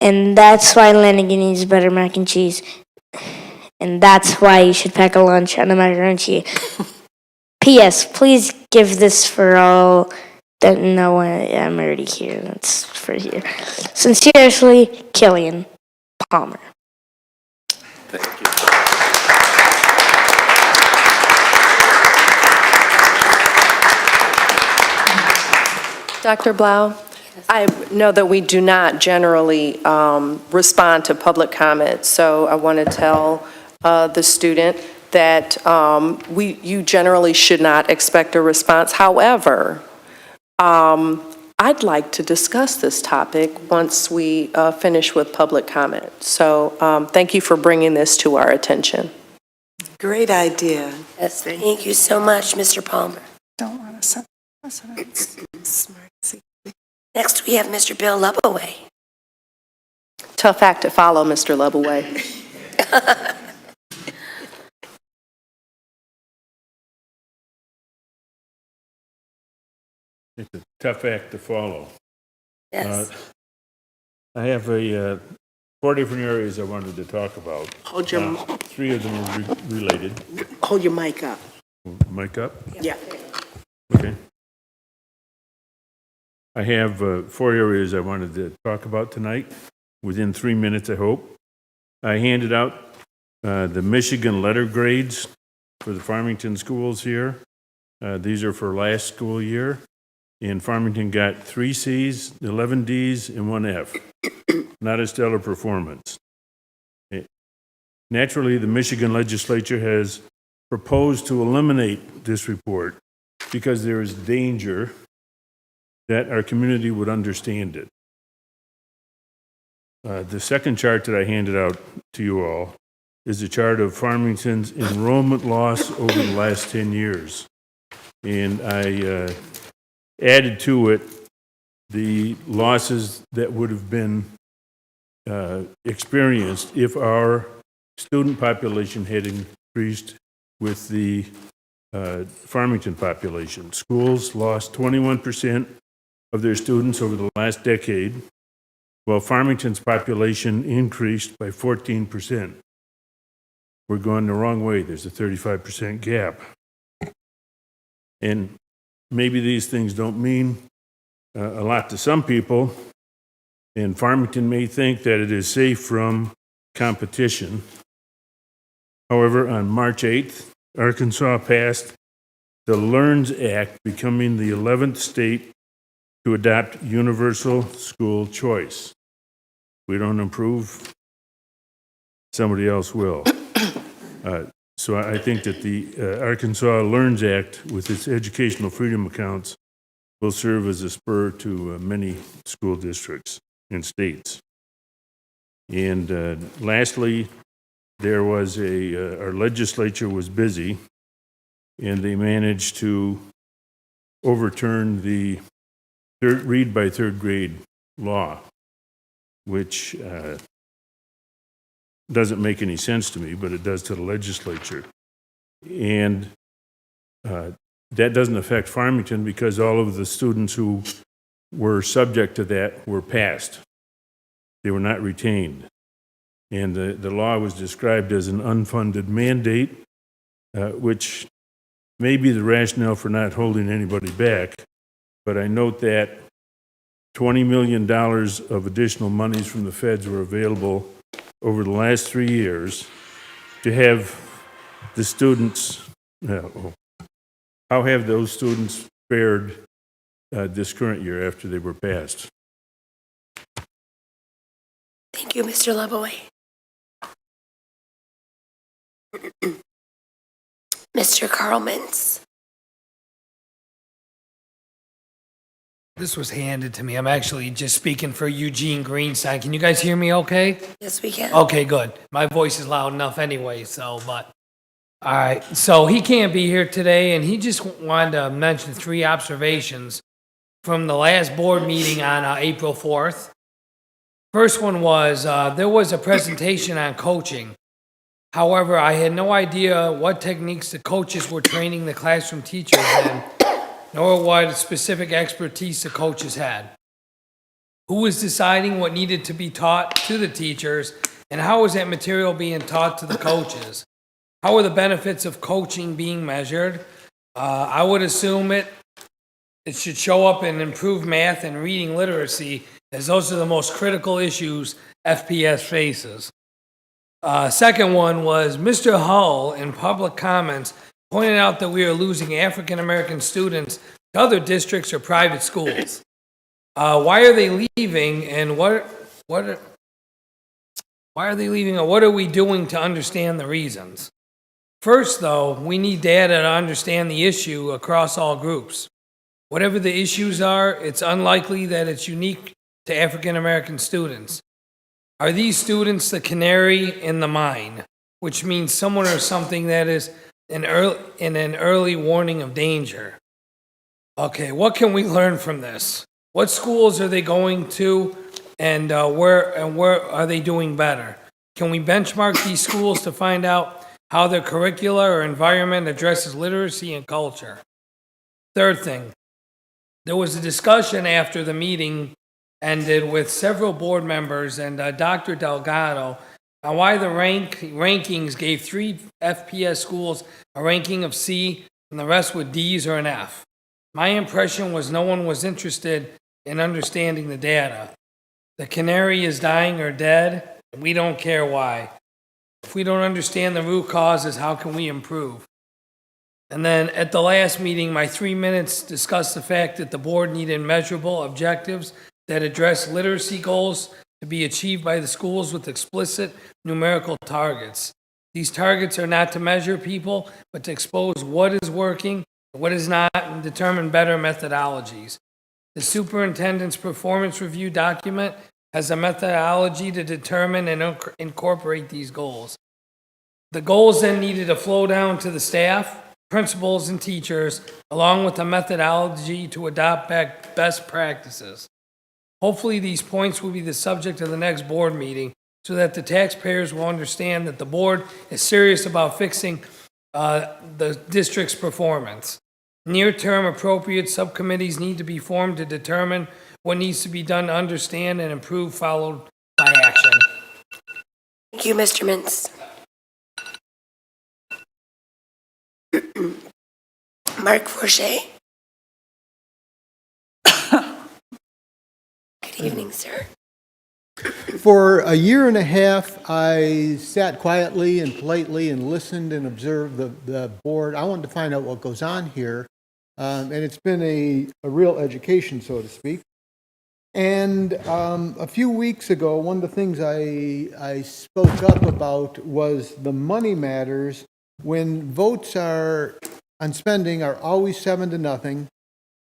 and that's why Lanigan needs better mac and cheese. And that's why you should pack a lunch on a macaroni and cheese. P.S. Please give this for all. No, I'm already here. That's for here. Sincerely, Killian Palmer. Thank you. Dr. Blau, I know that we do not generally respond to public comment, so I want to tell the student that you generally should not expect a response. However, I'd like to discuss this topic once we finish with public comment. So thank you for bringing this to our attention. Great idea. Yes, thank you so much, Mr. Palmer. Don't want to set precedents. Next, we have Mr. Bill Lubaway. Tough act to follow, Mr. Lubaway. It's a tough act to follow. Yes. I have 4 different areas I wanted to talk about. Hold your, 3 of them are related. hold your mic up. Mic up? Yeah. Okay. I have 4 areas I wanted to talk about tonight, within 3 minutes, I hope. I handed out the Michigan letter grades for the Farmington schools here. These are for last school year. And Farmington got 3 C's, 11 D's, and 1 F. Not a stellar performance. Naturally, the Michigan legislature has propose to eliminate this report because there is danger that our community would understand it. The second chart that I handed out to you all is a chart of Farmington's enrollment loss over the last 10 years. And I added to it the losses that would have been experienced if our student population had increased with the Farmington population. Schools lost 21% of their students over the last decade, while Farmington's population increased by 14%. We're going the wrong way. There's a 35% gap. And maybe these things don't mean a lot to some people, and Farmington may think that it is safe from competition. However, on March 8th, Arkansas passed the LEARNS Act, becoming the 11th state to adopt universal school choice. We don't improve, somebody else will. So I think that the Arkansas LEARNS Act, with its educational freedom accounts, will serve as a spur to many school districts and states. And lastly, there was our legislature was busy, and they managed to overturn the read by third grade law, which doesn't make any sense to me, but it does to the legislature. And that doesn't affect Farmington because all of the students who were subject to that were passed. They were not retained. And the law was described as an unfunded mandate, which may be the rationale for not holding anybody back. But I note that $20 million of additional monies from the feds were available over the last 3 years to have the students, how have those students fared this current year after they were passed? Thank you, Mr. LeBoy. Mr. Carl Mintz. This was handed to me. I'm actually just speaking for Eugene Greenstein. Can you guys hear me okay? Yes, we can. Okay, good. My voice is loud enough anyway, so, but, all right. So he can't be here today, and he just wanted to mention 3 observations from the last board meeting on April 4th. First one was, there was a presentation on coaching. However, I had no idea what techniques the coaches were training the classroom teachers in, nor what specific expertise the coaches had. Who was deciding what needed to be taught to the teachers, and how was that material being taught to the coaches? How are the benefits of coaching being measured? I would assume it should show up in improved math and reading literacy, as those are the most critical issues FPS faces. Second one was Mr. Hull, in public comments, pointed out that we are losing African American students to other districts or private schools. Why are they leaving, and why are they leaving, or what are we doing to understand the reasons? First, though, we need data to understand the issue across all groups. Whatever the issues are, it's unlikely that it's unique to African American students. Are these students the canary in the mine, which means someone or something that is in an early warning of danger? Okay, what can we learn from this? What schools are they going to, and where are they doing better? Can we benchmark these schools to find out how their curricula or environment addresses literacy and culture? Third thing, there was a discussion after the meeting ended with several board members and Dr. Delgado on why the rankings gave 3 FPS schools a ranking of C and the rest with D's or an F. My impression was no one was interested in understanding the data. The canary is dying or dead, and we don't care why. If we don't understand the root causes, how can we improve? And then at the last meeting, my 3 minutes discussed the fact that the board needed measurable objectives that address literacy goals to be achieved by the schools with explicit numerical targets. These targets are not to measure people, but to expose what is working, what is not, and determine better methodologies. The superintendent's performance review document has a methodology to determine and incorporate these goals. The goals then needed to flow down to the staff, principals, and teachers, along with a methodology to adopt best practices. Hopefully, these points will be the subject of the next board meeting so that the taxpayers will understand that the board is serious about fixing the district's performance. Near-term appropriate subcommittees need to be formed to determine what needs to be done to understand and improve, followed by action. Thank you, Mr. Mintz. Mark Forget. Good evening, sir. For a year and a half, I sat quietly and politely and listened and observed the board. I wanted to find out what goes on here, and it's been a real education, so to speak. And a few weeks ago, one of the things I spoke up about was the money matters when votes on spending are always 7-0.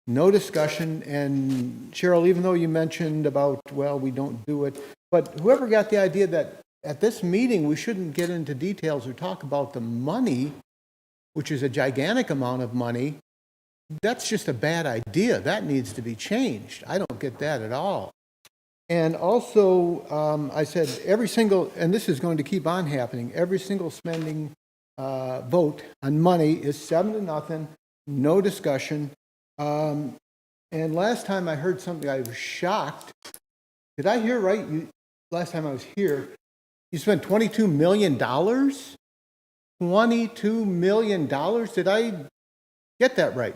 No discussion, and Cheryl, even though you mentioned about, well, we don't do it, but whoever got the idea that at this meeting we shouldn't get into details or talk about the money, which is a gigantic amount of money, that's just a bad idea. That needs to be changed. I don't get that at all. And also, I said every single, and this is going to keep on happening, every single spending vote on money is 7-0, no discussion. And last time I heard something, I was shocked. Did I hear right? Last time I was here, you spent $22 million? $22 million? Did I get that right?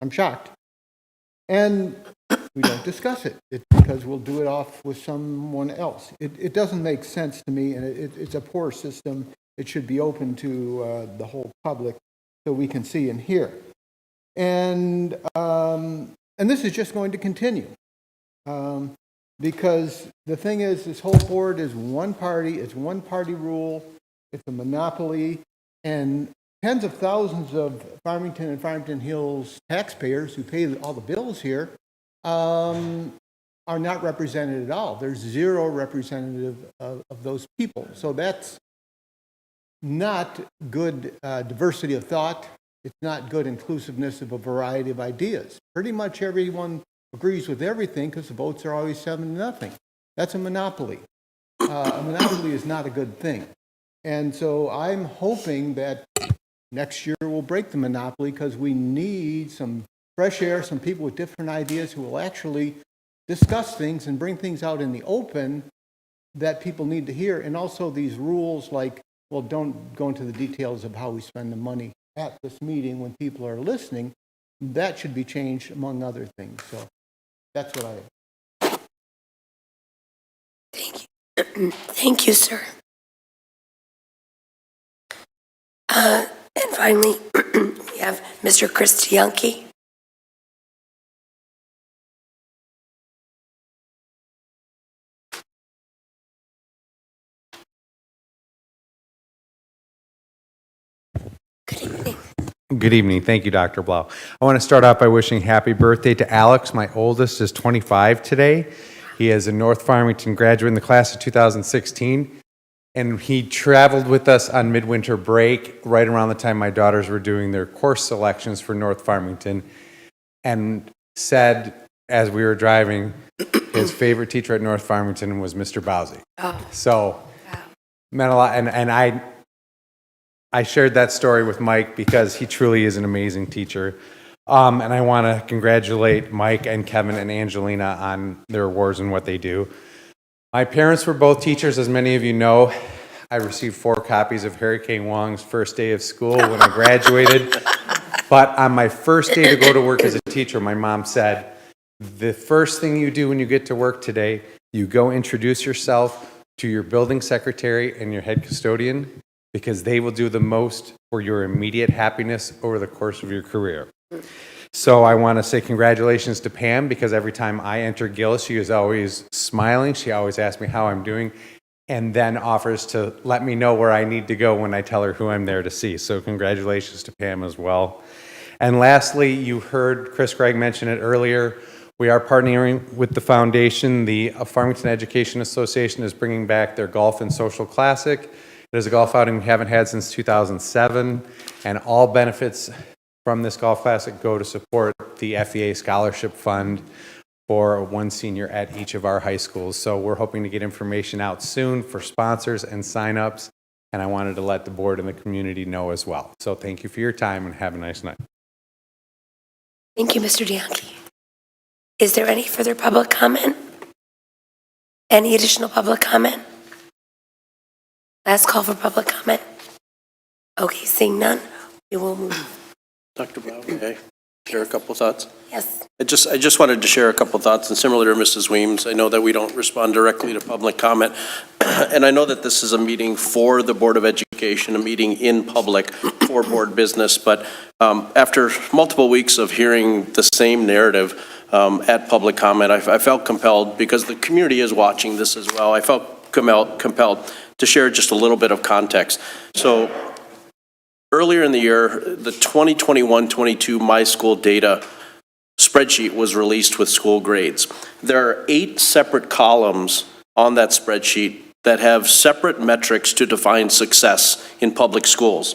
I'm shocked. And we don't discuss it. It's because we'll do it off with someone else. It doesn't make sense to me, and it's a poor system. It should be open to the whole public so we can see and hear. And this is just going to continue because the thing is, this whole board is one party, it's one party rule, it's a monopoly, and tens of thousands of Farmington and Farmington Hills taxpayers who pay all the bills here are not represented at all. There's zero representative of those people. So that's not good diversity of thought. It's not good inclusiveness of a variety of ideas. Pretty much everyone agrees with everything because the votes are always 7-0. That's a monopoly. A monopoly is not a good thing. And so I'm hoping that next year we'll break the monopoly because we need some fresh air, some people with different ideas who will actually discuss things and bring things out in the open that people need to hear. And also these rules like, well, don't go into the details of how we spend the money at this meeting when people are listening. That should be changed, among other things. So that's what I have. Thank you. Thank you, sir. And finally, we have Mr. Christianke. Good evening. Thank you, Dr. Blau. I want to start off by wishing happy birthday to Alex. My oldest is 25 today. He is a North Farmington graduate in the class of 2016, and he traveled with us on midwinter break right around the time my daughters were doing their course selections for North Farmington, and said, as we were driving, his favorite teacher at North Farmington was Mr. Bause. Oh. So, meant a lot, and I shared that story with Mike because he truly is an amazing teacher. And I want to congratulate Mike and Kevin and Angelina on their awards and what they do. My parents were both teachers, as many of you know. I received 4 copies of Hurricane Wong's First Day of School when I graduated. But on my first day to go to work as a teacher, my mom said, the first thing you do when you get to work today, you go introduce yourself to your building secretary and your head custodian, because they will do the most for your immediate happiness over the course of your career. So I want to say congratulations to Pam, because every time I enter Gill, she is always smiling. She always asks me how I'm doing. and then offers to let me know where I need to go when I tell her who I'm there to see. So congratulations to Pam as well. And lastly, you heard Chris Gregg mention it earlier. We are partnering with the foundation. The Farmington Education Association is bringing back their Golf and Social Classic. It is a golf outing we haven't had since 2007, and all benefits from this golf classic go to support the FEA Scholarship Fund for one senior at each of our high schools. So we're hoping to get information out soon for sponsors and signups, and I wanted to let the board and the community know as well. So thank you for your time and have a nice night. Thank you, Mr. Dianchi. Is there any further public comment? Any additional public comment? Last call for public comment. Okay, seeing none, we will move. Dr. Bause, may I share a couple thoughts? Yes. I just wanted to share a couple thoughts, and similar to Mrs. Weems, I know that we don't respond directly to public comment, and I know that this is a meeting for the Board of Education, a meeting in public for board business, but after multiple weeks of hearing the same narrative at public comment, I felt compelled, because the community is watching this as well, I felt compelled to share just a little bit of context. So earlier in the year, the 2021-22 My School Data spreadsheet was released with school grades. There are 8 separate columns on that spreadsheet that have separate metrics to define success in public schools.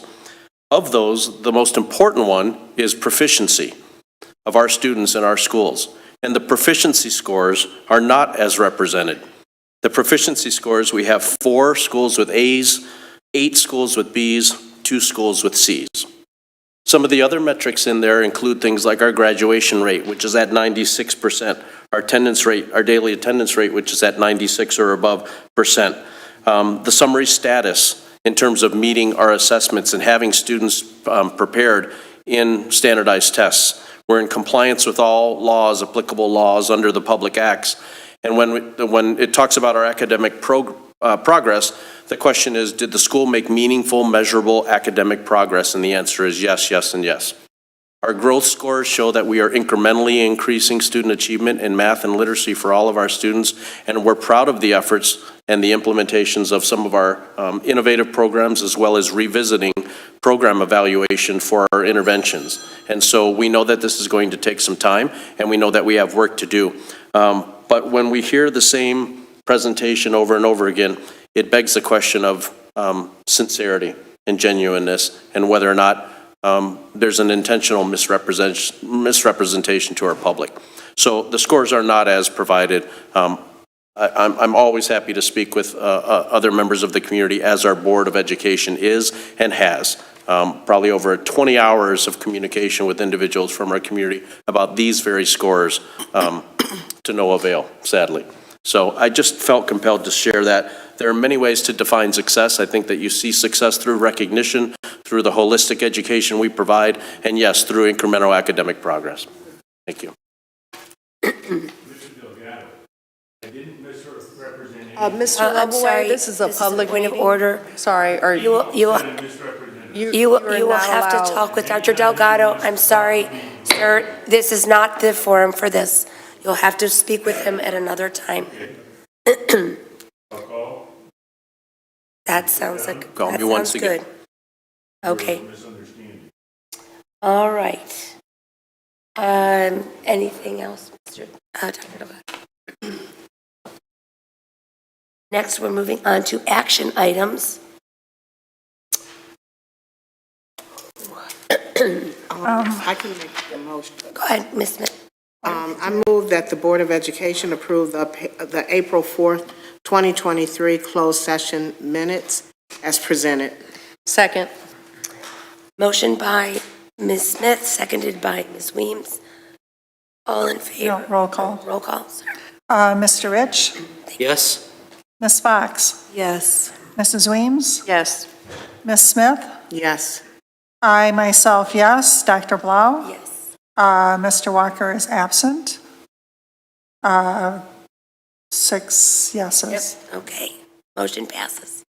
Of those, the most important one is proficiency of our students in our schools. And the proficiency scores are not as represented. The proficiency scores, we have 4 schools with A's, 8 schools with B's, 2 schools with C's. Some of the other metrics in there include things like our graduation rate, which is at 96%, our attendance rate, our daily attendance rate, which is at 96 or above %, the summary status in terms of meeting our assessments and having students prepared in standardized tests. We're in compliance with all laws, applicable laws under the public acts. And when it talks about our academic progress, the question is, did the school make meaningful, measurable academic progress? And the answer is yes, yes, and yes. Our growth scores show that we are incrementally increasing student achievement in math and literacy for all of our students, and we're proud of the efforts and the implementations of some of our innovative programs, as well as revisiting program evaluation for our interventions. And so we know that this is going to take some time, and we know that we have work to do. But when we hear the same presentation over and over again, it begs the question of sincerity and genuineness, and whether or not there's an intentional misrepresentation to our public. So the scores are not as provided. I'm always happy to speak with other members of the community, as our Board of Education is and has. Probably over 20 hours of communication with individuals from our community about these very scores, to no avail, sadly. So I just felt compelled to share that. There are many ways to define success. I think that you see success through recognition, through the holistic education we provide, and yes, through incremental academic progress. Thank you. Mr. I'm sorry, this is a public point meeting. of order. Sorry, or You will have to talk with Dr. Delgado. I'm sorry, sir, this is not the forum for this. You'll have to speak with him at another time. That sounds like, Call that me once sounds again. good. Okay. All right. Anything else, Mr. Dr. Delgado? Next, we're moving on to action items. I can make the motion. Go ahead, Ms. Smith. I move that the Board of Education approve the April 4th, 2023 closed session minutes as presented. Second. Motion by Ms. Smith, seconded by Ms. Weems. All in favor? Roll call. Roll call, sir. Mr. Rich? Yes? Ms. Fox? Yes. Mrs. Weems? Yes. Ms. Smith? Yes. I myself, yes. Dr. Blau? Yes. Mr. Walker is absent. 6 yeses. Yep. Okay. Motion passes.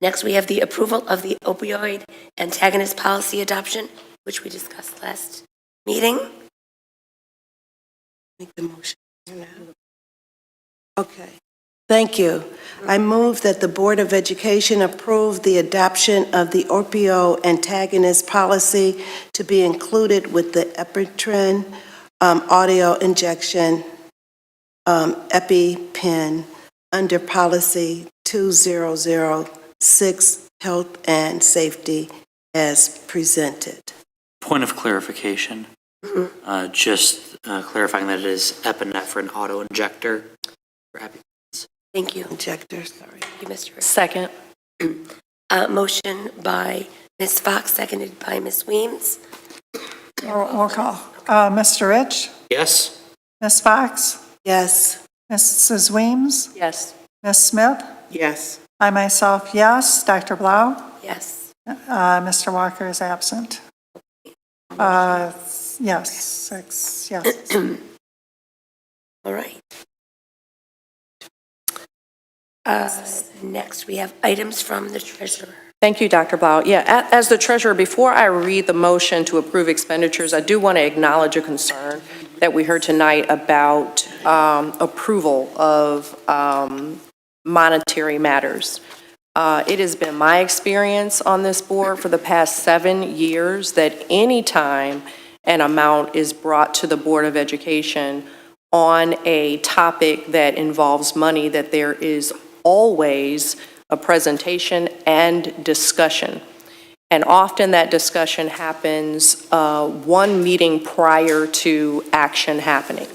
Next, we have the approval of the opioid antagonist policy adoption, which we discussed last meeting. Make the motion. Okay, thank you. I move that the Board of Education approve the adoption of the opioid antagonist policy to be included with the epinephrine audio injection EpiPen under policy 2006, health and safety as presented. Point of clarification. Just clarifying that it is epinephrine auto-injector for EpiPens. Thank you. Injector, sorry. Thank you, Mr. Rich. Second. Motion by Ms. Fox, seconded by Ms. Weems. Roll call. Mr. Rich? Yes? Ms. Fox? Yes. Mrs. Weems? Yes. Ms. Smith? Yes. I myself, yes. Dr. Blau? Yes. Mr. Walker is absent. Yes, 6, yes. All right. Next, we have items from the treasurer. Thank you, Dr. Blau. Yeah, as the treasurer, before I read the motion to approve expenditures, I do want to acknowledge a concern that we heard tonight about approval of monetary matters. It has been my experience on this board for the past 7 years that any time an amount is brought to the Board of Education on a topic that involves money, that there is always a presentation and discussion. And often that discussion happens one meeting prior to action happening.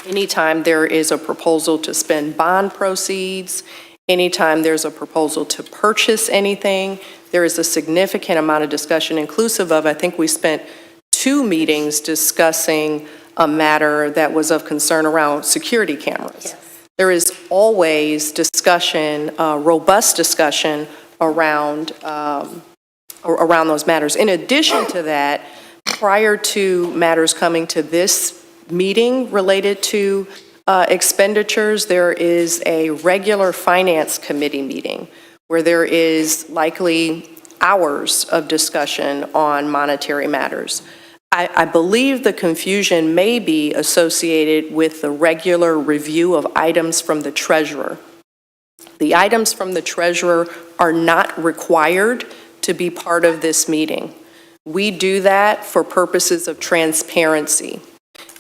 Anytime there is a proposal to spend bond proceeds, anytime there's a proposal to purchase anything, there is a significant amount of discussion, inclusive of, I think we spent 2 meetings discussing a matter that was of concern around security cameras. Yes. There is always discussion, robust discussion around those matters. In addition to that, prior to matters coming to this meeting related to expenditures, there is a regular finance committee meeting where there is likely hours of discussion on monetary matters. I believe the confusion may be associated with the regular review of items from the treasurer. The items from the treasurer are not required to be part of this meeting. We do that for purposes of transparency.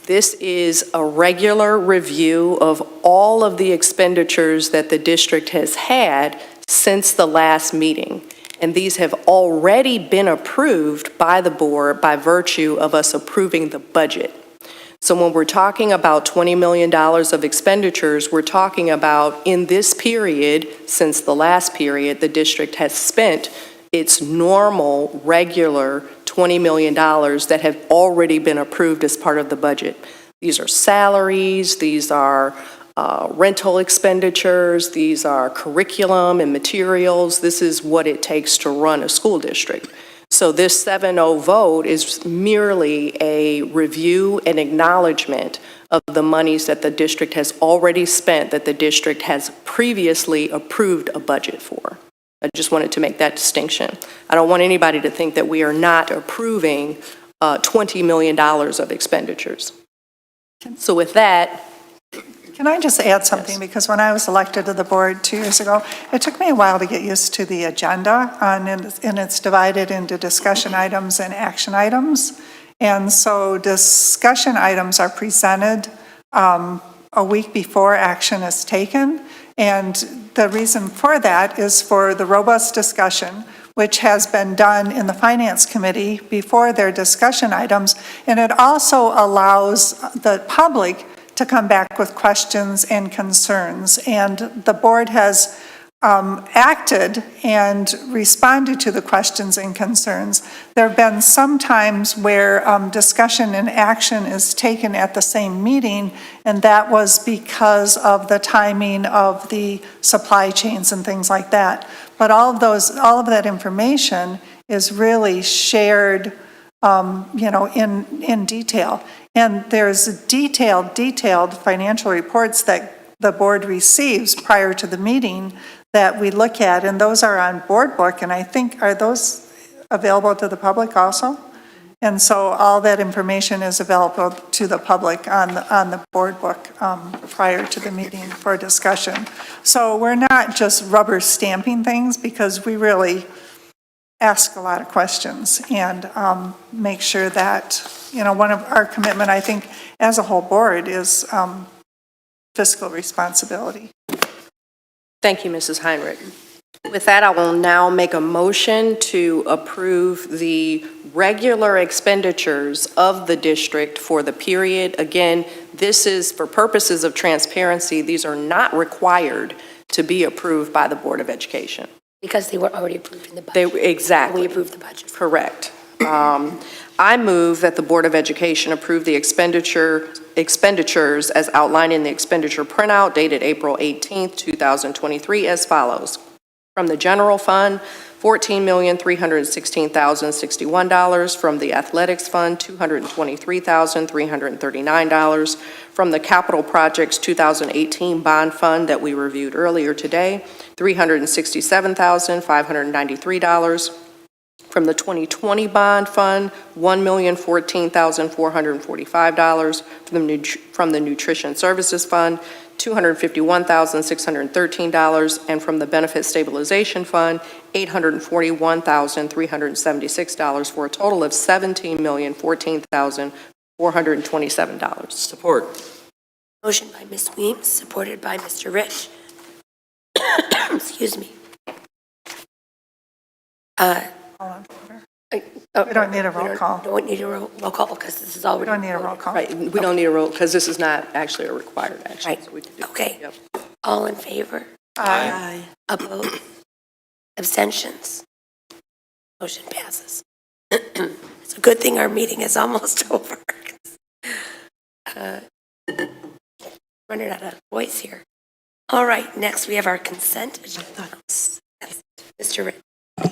This is a regular review of all of the expenditures that the district has had since the last meeting. And these have already been approved by the board by virtue of us approving the budget. So when we're talking about $20 million of expenditures, we're talking about in this period, since the last period, the district has spent its normal, regular $20 million that have already been approved as part of the budget. These are salaries, these are rental expenditures, these are curriculum and materials. This is what it takes to run a school district. So this 7-0 vote is merely a review and acknowledgement of the monies that the district has already spent, that the district has previously approved a budget for. I just wanted to make that distinction. I don't want anybody to think that we are not approving $20 million of expenditures. So with that, Can I just add something? Because when I was elected to the board 2 years ago, it took me a while to get used to the agenda, and it's divided into discussion items and action items. And so discussion items are presented a week before action is taken. And the reason for that is for the robust discussion, which has been done in the Finance Committee before their discussion items. And it also allows the public to come back with questions and concerns. And the board has acted and responded to the questions and concerns. There have been some times where discussion and action is taken at the same meeting, and that was because of the timing of the supply chains and things like that. But all of that information is really shared, in detail. And there's detailed financial reports that the board receives prior to the meeting that we look at, and those are on Board Book, and I think, are those available to the public also? And so all that information is available to the public on the board book prior to the meeting for discussion. So we're not just rubber stamping things, because we really ask a lot of questions and make sure that, one of our commitment, I think, as a whole board is fiscal responsibility. Thank you, Mrs. Heinrich. With that, I will now make a motion to approve the regular expenditures of the district for the period. Again, this is for purposes of transparency. These are not required to be approved by the Board of Education. Because they were already approved in the budget. Exactly. We approved the budget. Correct. I move that the Board of Education approve the expenditures as outlined in the expenditure printout dated April 18th, 2023 as follows. From the general fund, $14,316,061. From the athletics fund, $223,339. From the capital projects 2018 bond fund that we reviewed earlier today, $367,593. From the 2020 bond fund, $1,014,445. From the nutrition services fund, $251,613, and from the benefit stabilization fund, $841,376, for a total of $17,014,427. Support. Motion by Ms. Weems, supported by Mr. Rich. Excuse me. All in favor? We don't need a roll call. Don't need a roll call because this is already. We don't need a roll call. Right, we don't need a roll, because this is not actually a required action. Right. So we can do Okay. Yep. All in favor? Aye. Opposed? Abstentions? Motion passes. It's a good thing our meeting is almost over. Running out of voice here. All right, next we have our consent agenda. Yes, Mr. Ritt.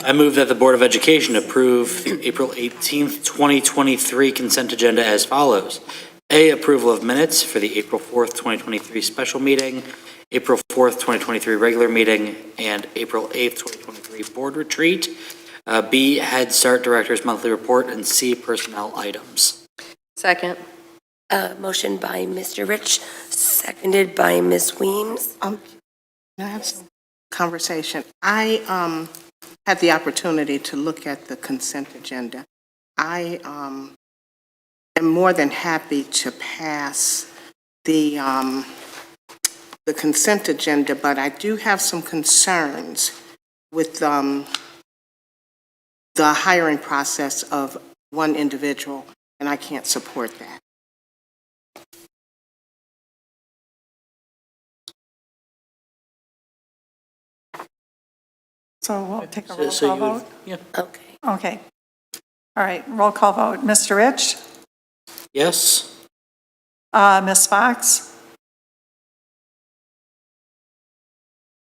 I move that the Board of Education approve April 18th, 2023 consent agenda as follows. A, approval of minutes for the April 4th, 2023 special meeting, April 4th, 2023 regular meeting, and April 8th, 2023 board retreat. B, Head Start Director's monthly report, and C, personnel items. Second. Motion by Mr. Rich, seconded by Ms. Weems. Can I have some conversation? I had the opportunity to look at the consent agenda. I am more than happy to pass the consent agenda, but I do have some concerns with the hiring process of one individual, and I can't support that. So we'll take a roll call vote? Yeah. Okay. Okay. All right, roll call vote. Mr. Rich? Yes. Ms. Fox?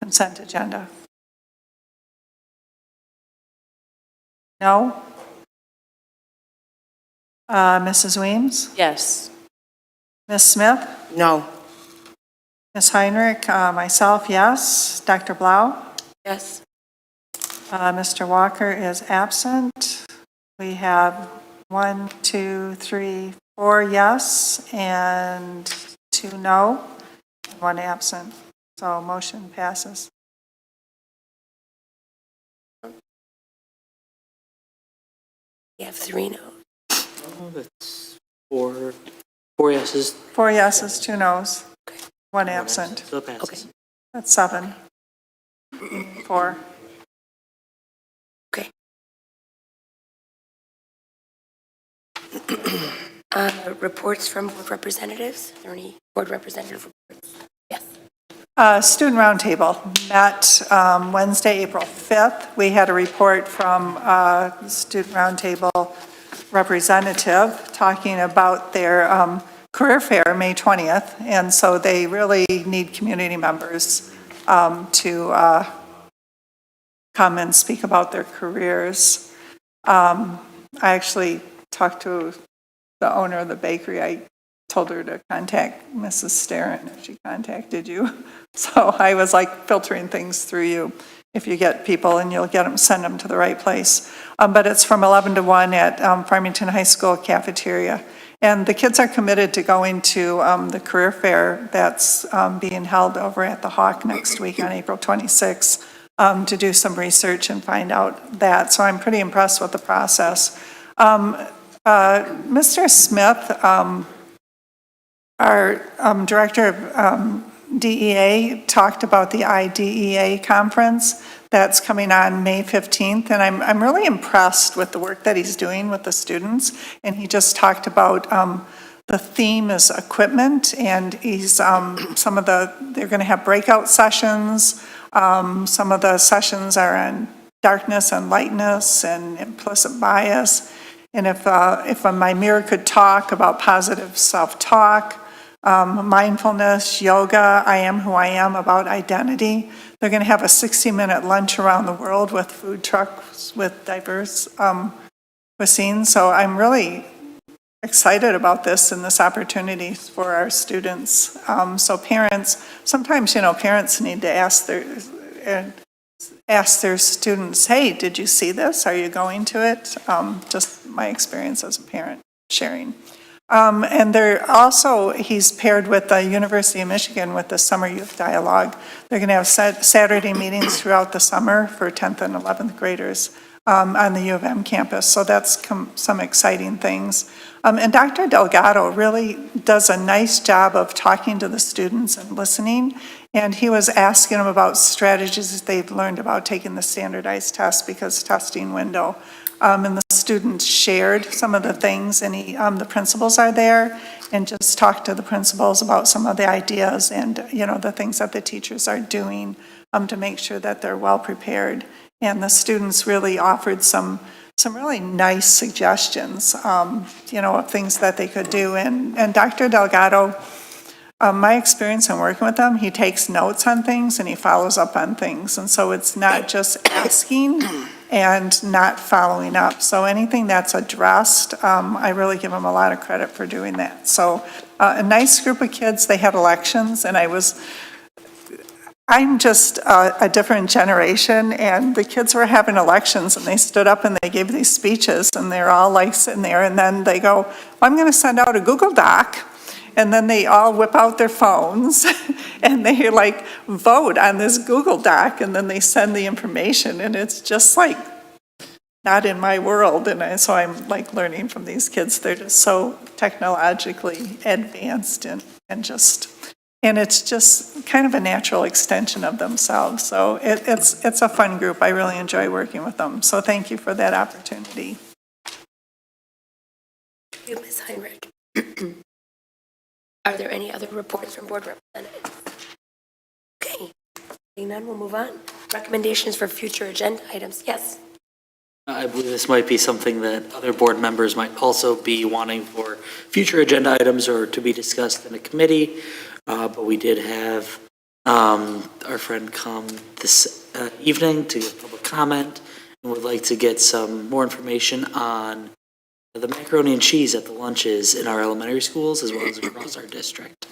Consent agenda. No? Mrs. Weems? Yes. Ms. Smith? No. Ms. Heinrich? Myself, yes. Dr. Blau? Yes. Mr. Walker is absent. We have 1, 2, 3, 4 yes, and 2 no, and 1 absent. So motion passes. We have 3 no's. Oh, that's four yeses. 4 yeses, 2 no's, 1 absent. So it passes. Okay. That's 7. 4. Okay. Reports from board representatives. Are there any board representative reports? Yes. Student Roundtable met Wednesday, April 5th. We had a report from Student Roundtable representative talking about their career fair, May 20th, and so they really need community members to come and speak about their careers. I actually talked to the owner of the bakery. I told her to contact Mrs. Starrett if she contacted you. So I was like filtering things through you. if you get people, and you'll get them, send them to the right place. But it's from 11 to 1 at Farmington High School cafeteria. And the kids are committed to going to the career fair that's being held over at the Hawk next week on April 26th to do some research and find out that. So I'm pretty impressed with the process. Mr. Smith, our director of DEA, talked about the IDEA conference that's coming on May 15th, and I'm really impressed with the work that he's doing with the students. And he just talked about the theme is equipment, and he's they're going to have breakout sessions. Some of the sessions are on darkness and lightness and implicit bias. And if my mirror could talk, about positive self-talk, mindfulness, yoga, I am who I am, about identity. They're going to have a 60-minute lunch around the world with food trucks with diverse cuisines. So I'm really excited about this and this opportunity for our students. So parents, sometimes, parents need to ask their students, hey, did you see this? Are you going to it? Just my experience as a parent sharing. And he's paired with the University of Michigan with the Summer Youth Dialogue. They're going to have Saturday meetings throughout the summer for 10th and 11th graders on the U of M campus. So that's some exciting things. And Dr. Delgado really does a nice job of talking to the students and listening. And he was asking them about strategies they've learned about taking the standardized test because testing window. And the students shared some of the things, and the principals are there, and just talked to the principals about some of the ideas and, the things that the teachers are doing to make sure that they're well prepared. And the students really offered some really nice suggestions, of things that they could do. And Dr. Delgado, my experience in working with him, he takes notes on things and he follows up on things. And so it's not just asking and not following up. So anything that's addressed, I really give him a lot of credit for doing that. So a nice group of kids. They had elections, and I'm just a different generation, and the kids were having elections, and they stood up and they gave these speeches, and they're all like sitting there, and then they go, well, I'm going to send out a Google Doc. And then they all whip out their phones and they vote on this Google Doc, and then they send the information, and it's just not in my world. And so I'm learning from these kids. They're just so technologically advanced and it's just kind of a natural extension of themselves. So it's a fun group. I really enjoy working with them. So thank you for that opportunity. Thank you, Ms. Heinrich. Are there any other reports from board representatives? Okay, seeing none, we'll move on. Recommendations for future agenda items. Yes. I believe this might be something that other board members might also be wanting for future agenda items or to be discussed in a committee. But we did have our friend come this evening to give public comment and would like to get some more information on the macaroni and cheese at the lunches in our elementary schools as well as across our district.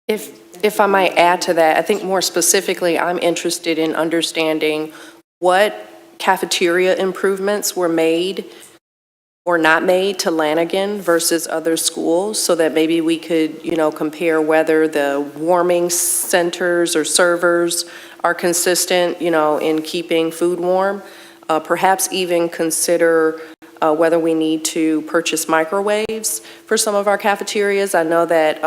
If I might add to that, I think more specifically, I'm interested in understanding what cafeteria improvements were made or not made to Lanigan versus other schools, so that maybe we could, compare whether the warming centers or servers are consistent, in keeping food warm. Perhaps even consider whether we need to purchase microwaves for some of our cafeterias. I know that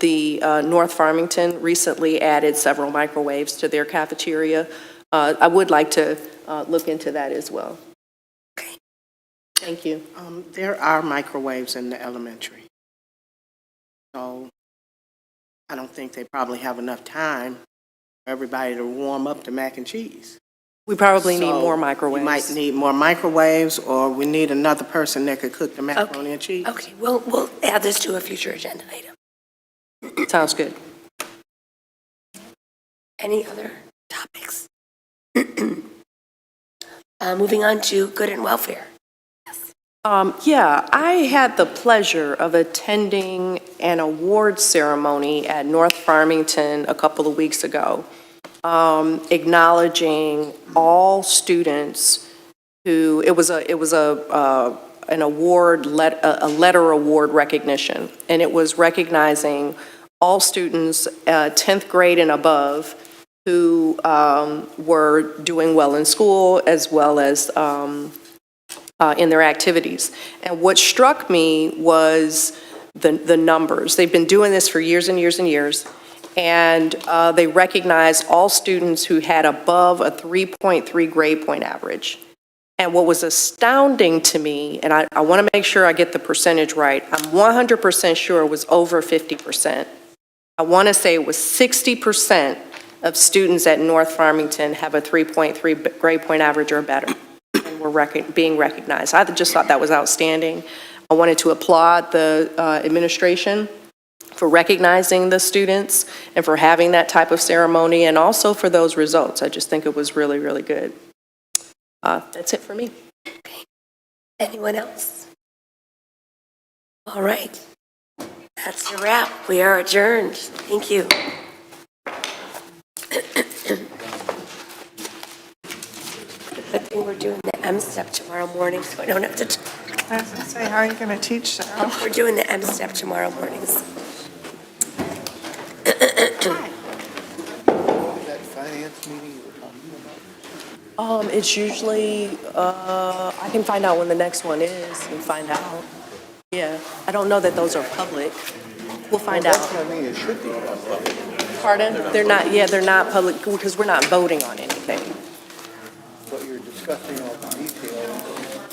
the North Farmington recently added several microwaves to their cafeteria. I would like to look into that as well. Okay. Thank you. There are microwaves in the elementary. So I don't think they probably have enough time for everybody to warm up the mac and cheese. We probably need more microwaves. We might need more microwaves, or we need another person that could cook the macaroni and cheese. Okay, we'll add this to a future agenda item. Sounds good. Any other topics? Moving on to good and welfare. Yeah, I had the pleasure of attending an award ceremony at North Farmington a couple of weeks ago. acknowledging all students who, it was an award, a letter award recognition, and it was recognizing all students 10th grade and above who were doing well in school as well as in their activities. And what struck me was the numbers. They've been doing this for years and years and years, and they recognized all students who had above a 3.3 grade point average. And what was astounding to me, and I want to make sure I get the percentage right, I'm 100% sure it was over 50%. I want to say it was 60% of students at North Farmington have a 3.3 grade point average or better, and were being recognized. I just thought that was outstanding. I wanted to applaud the administration for recognizing the students and for having that type of ceremony, and also for those results. I just think it was really, really good. That's it for me. Anyone else? All right. That's a wrap. We are adjourned. Thank you. I think we're doing the M step tomorrow morning, so I don't have to talk. I was going to say, how are you going to teach, Sarah? We're doing the M step tomorrow mornings. That finance meeting you were talking about? It's usually, I can find out when the next one is and find out. Yeah, I don't know that those are public. We'll find out. That's what I mean, it should be public. Pardon? They're not, yeah, they're not public because we're not voting on anything. But you're discussing all the details.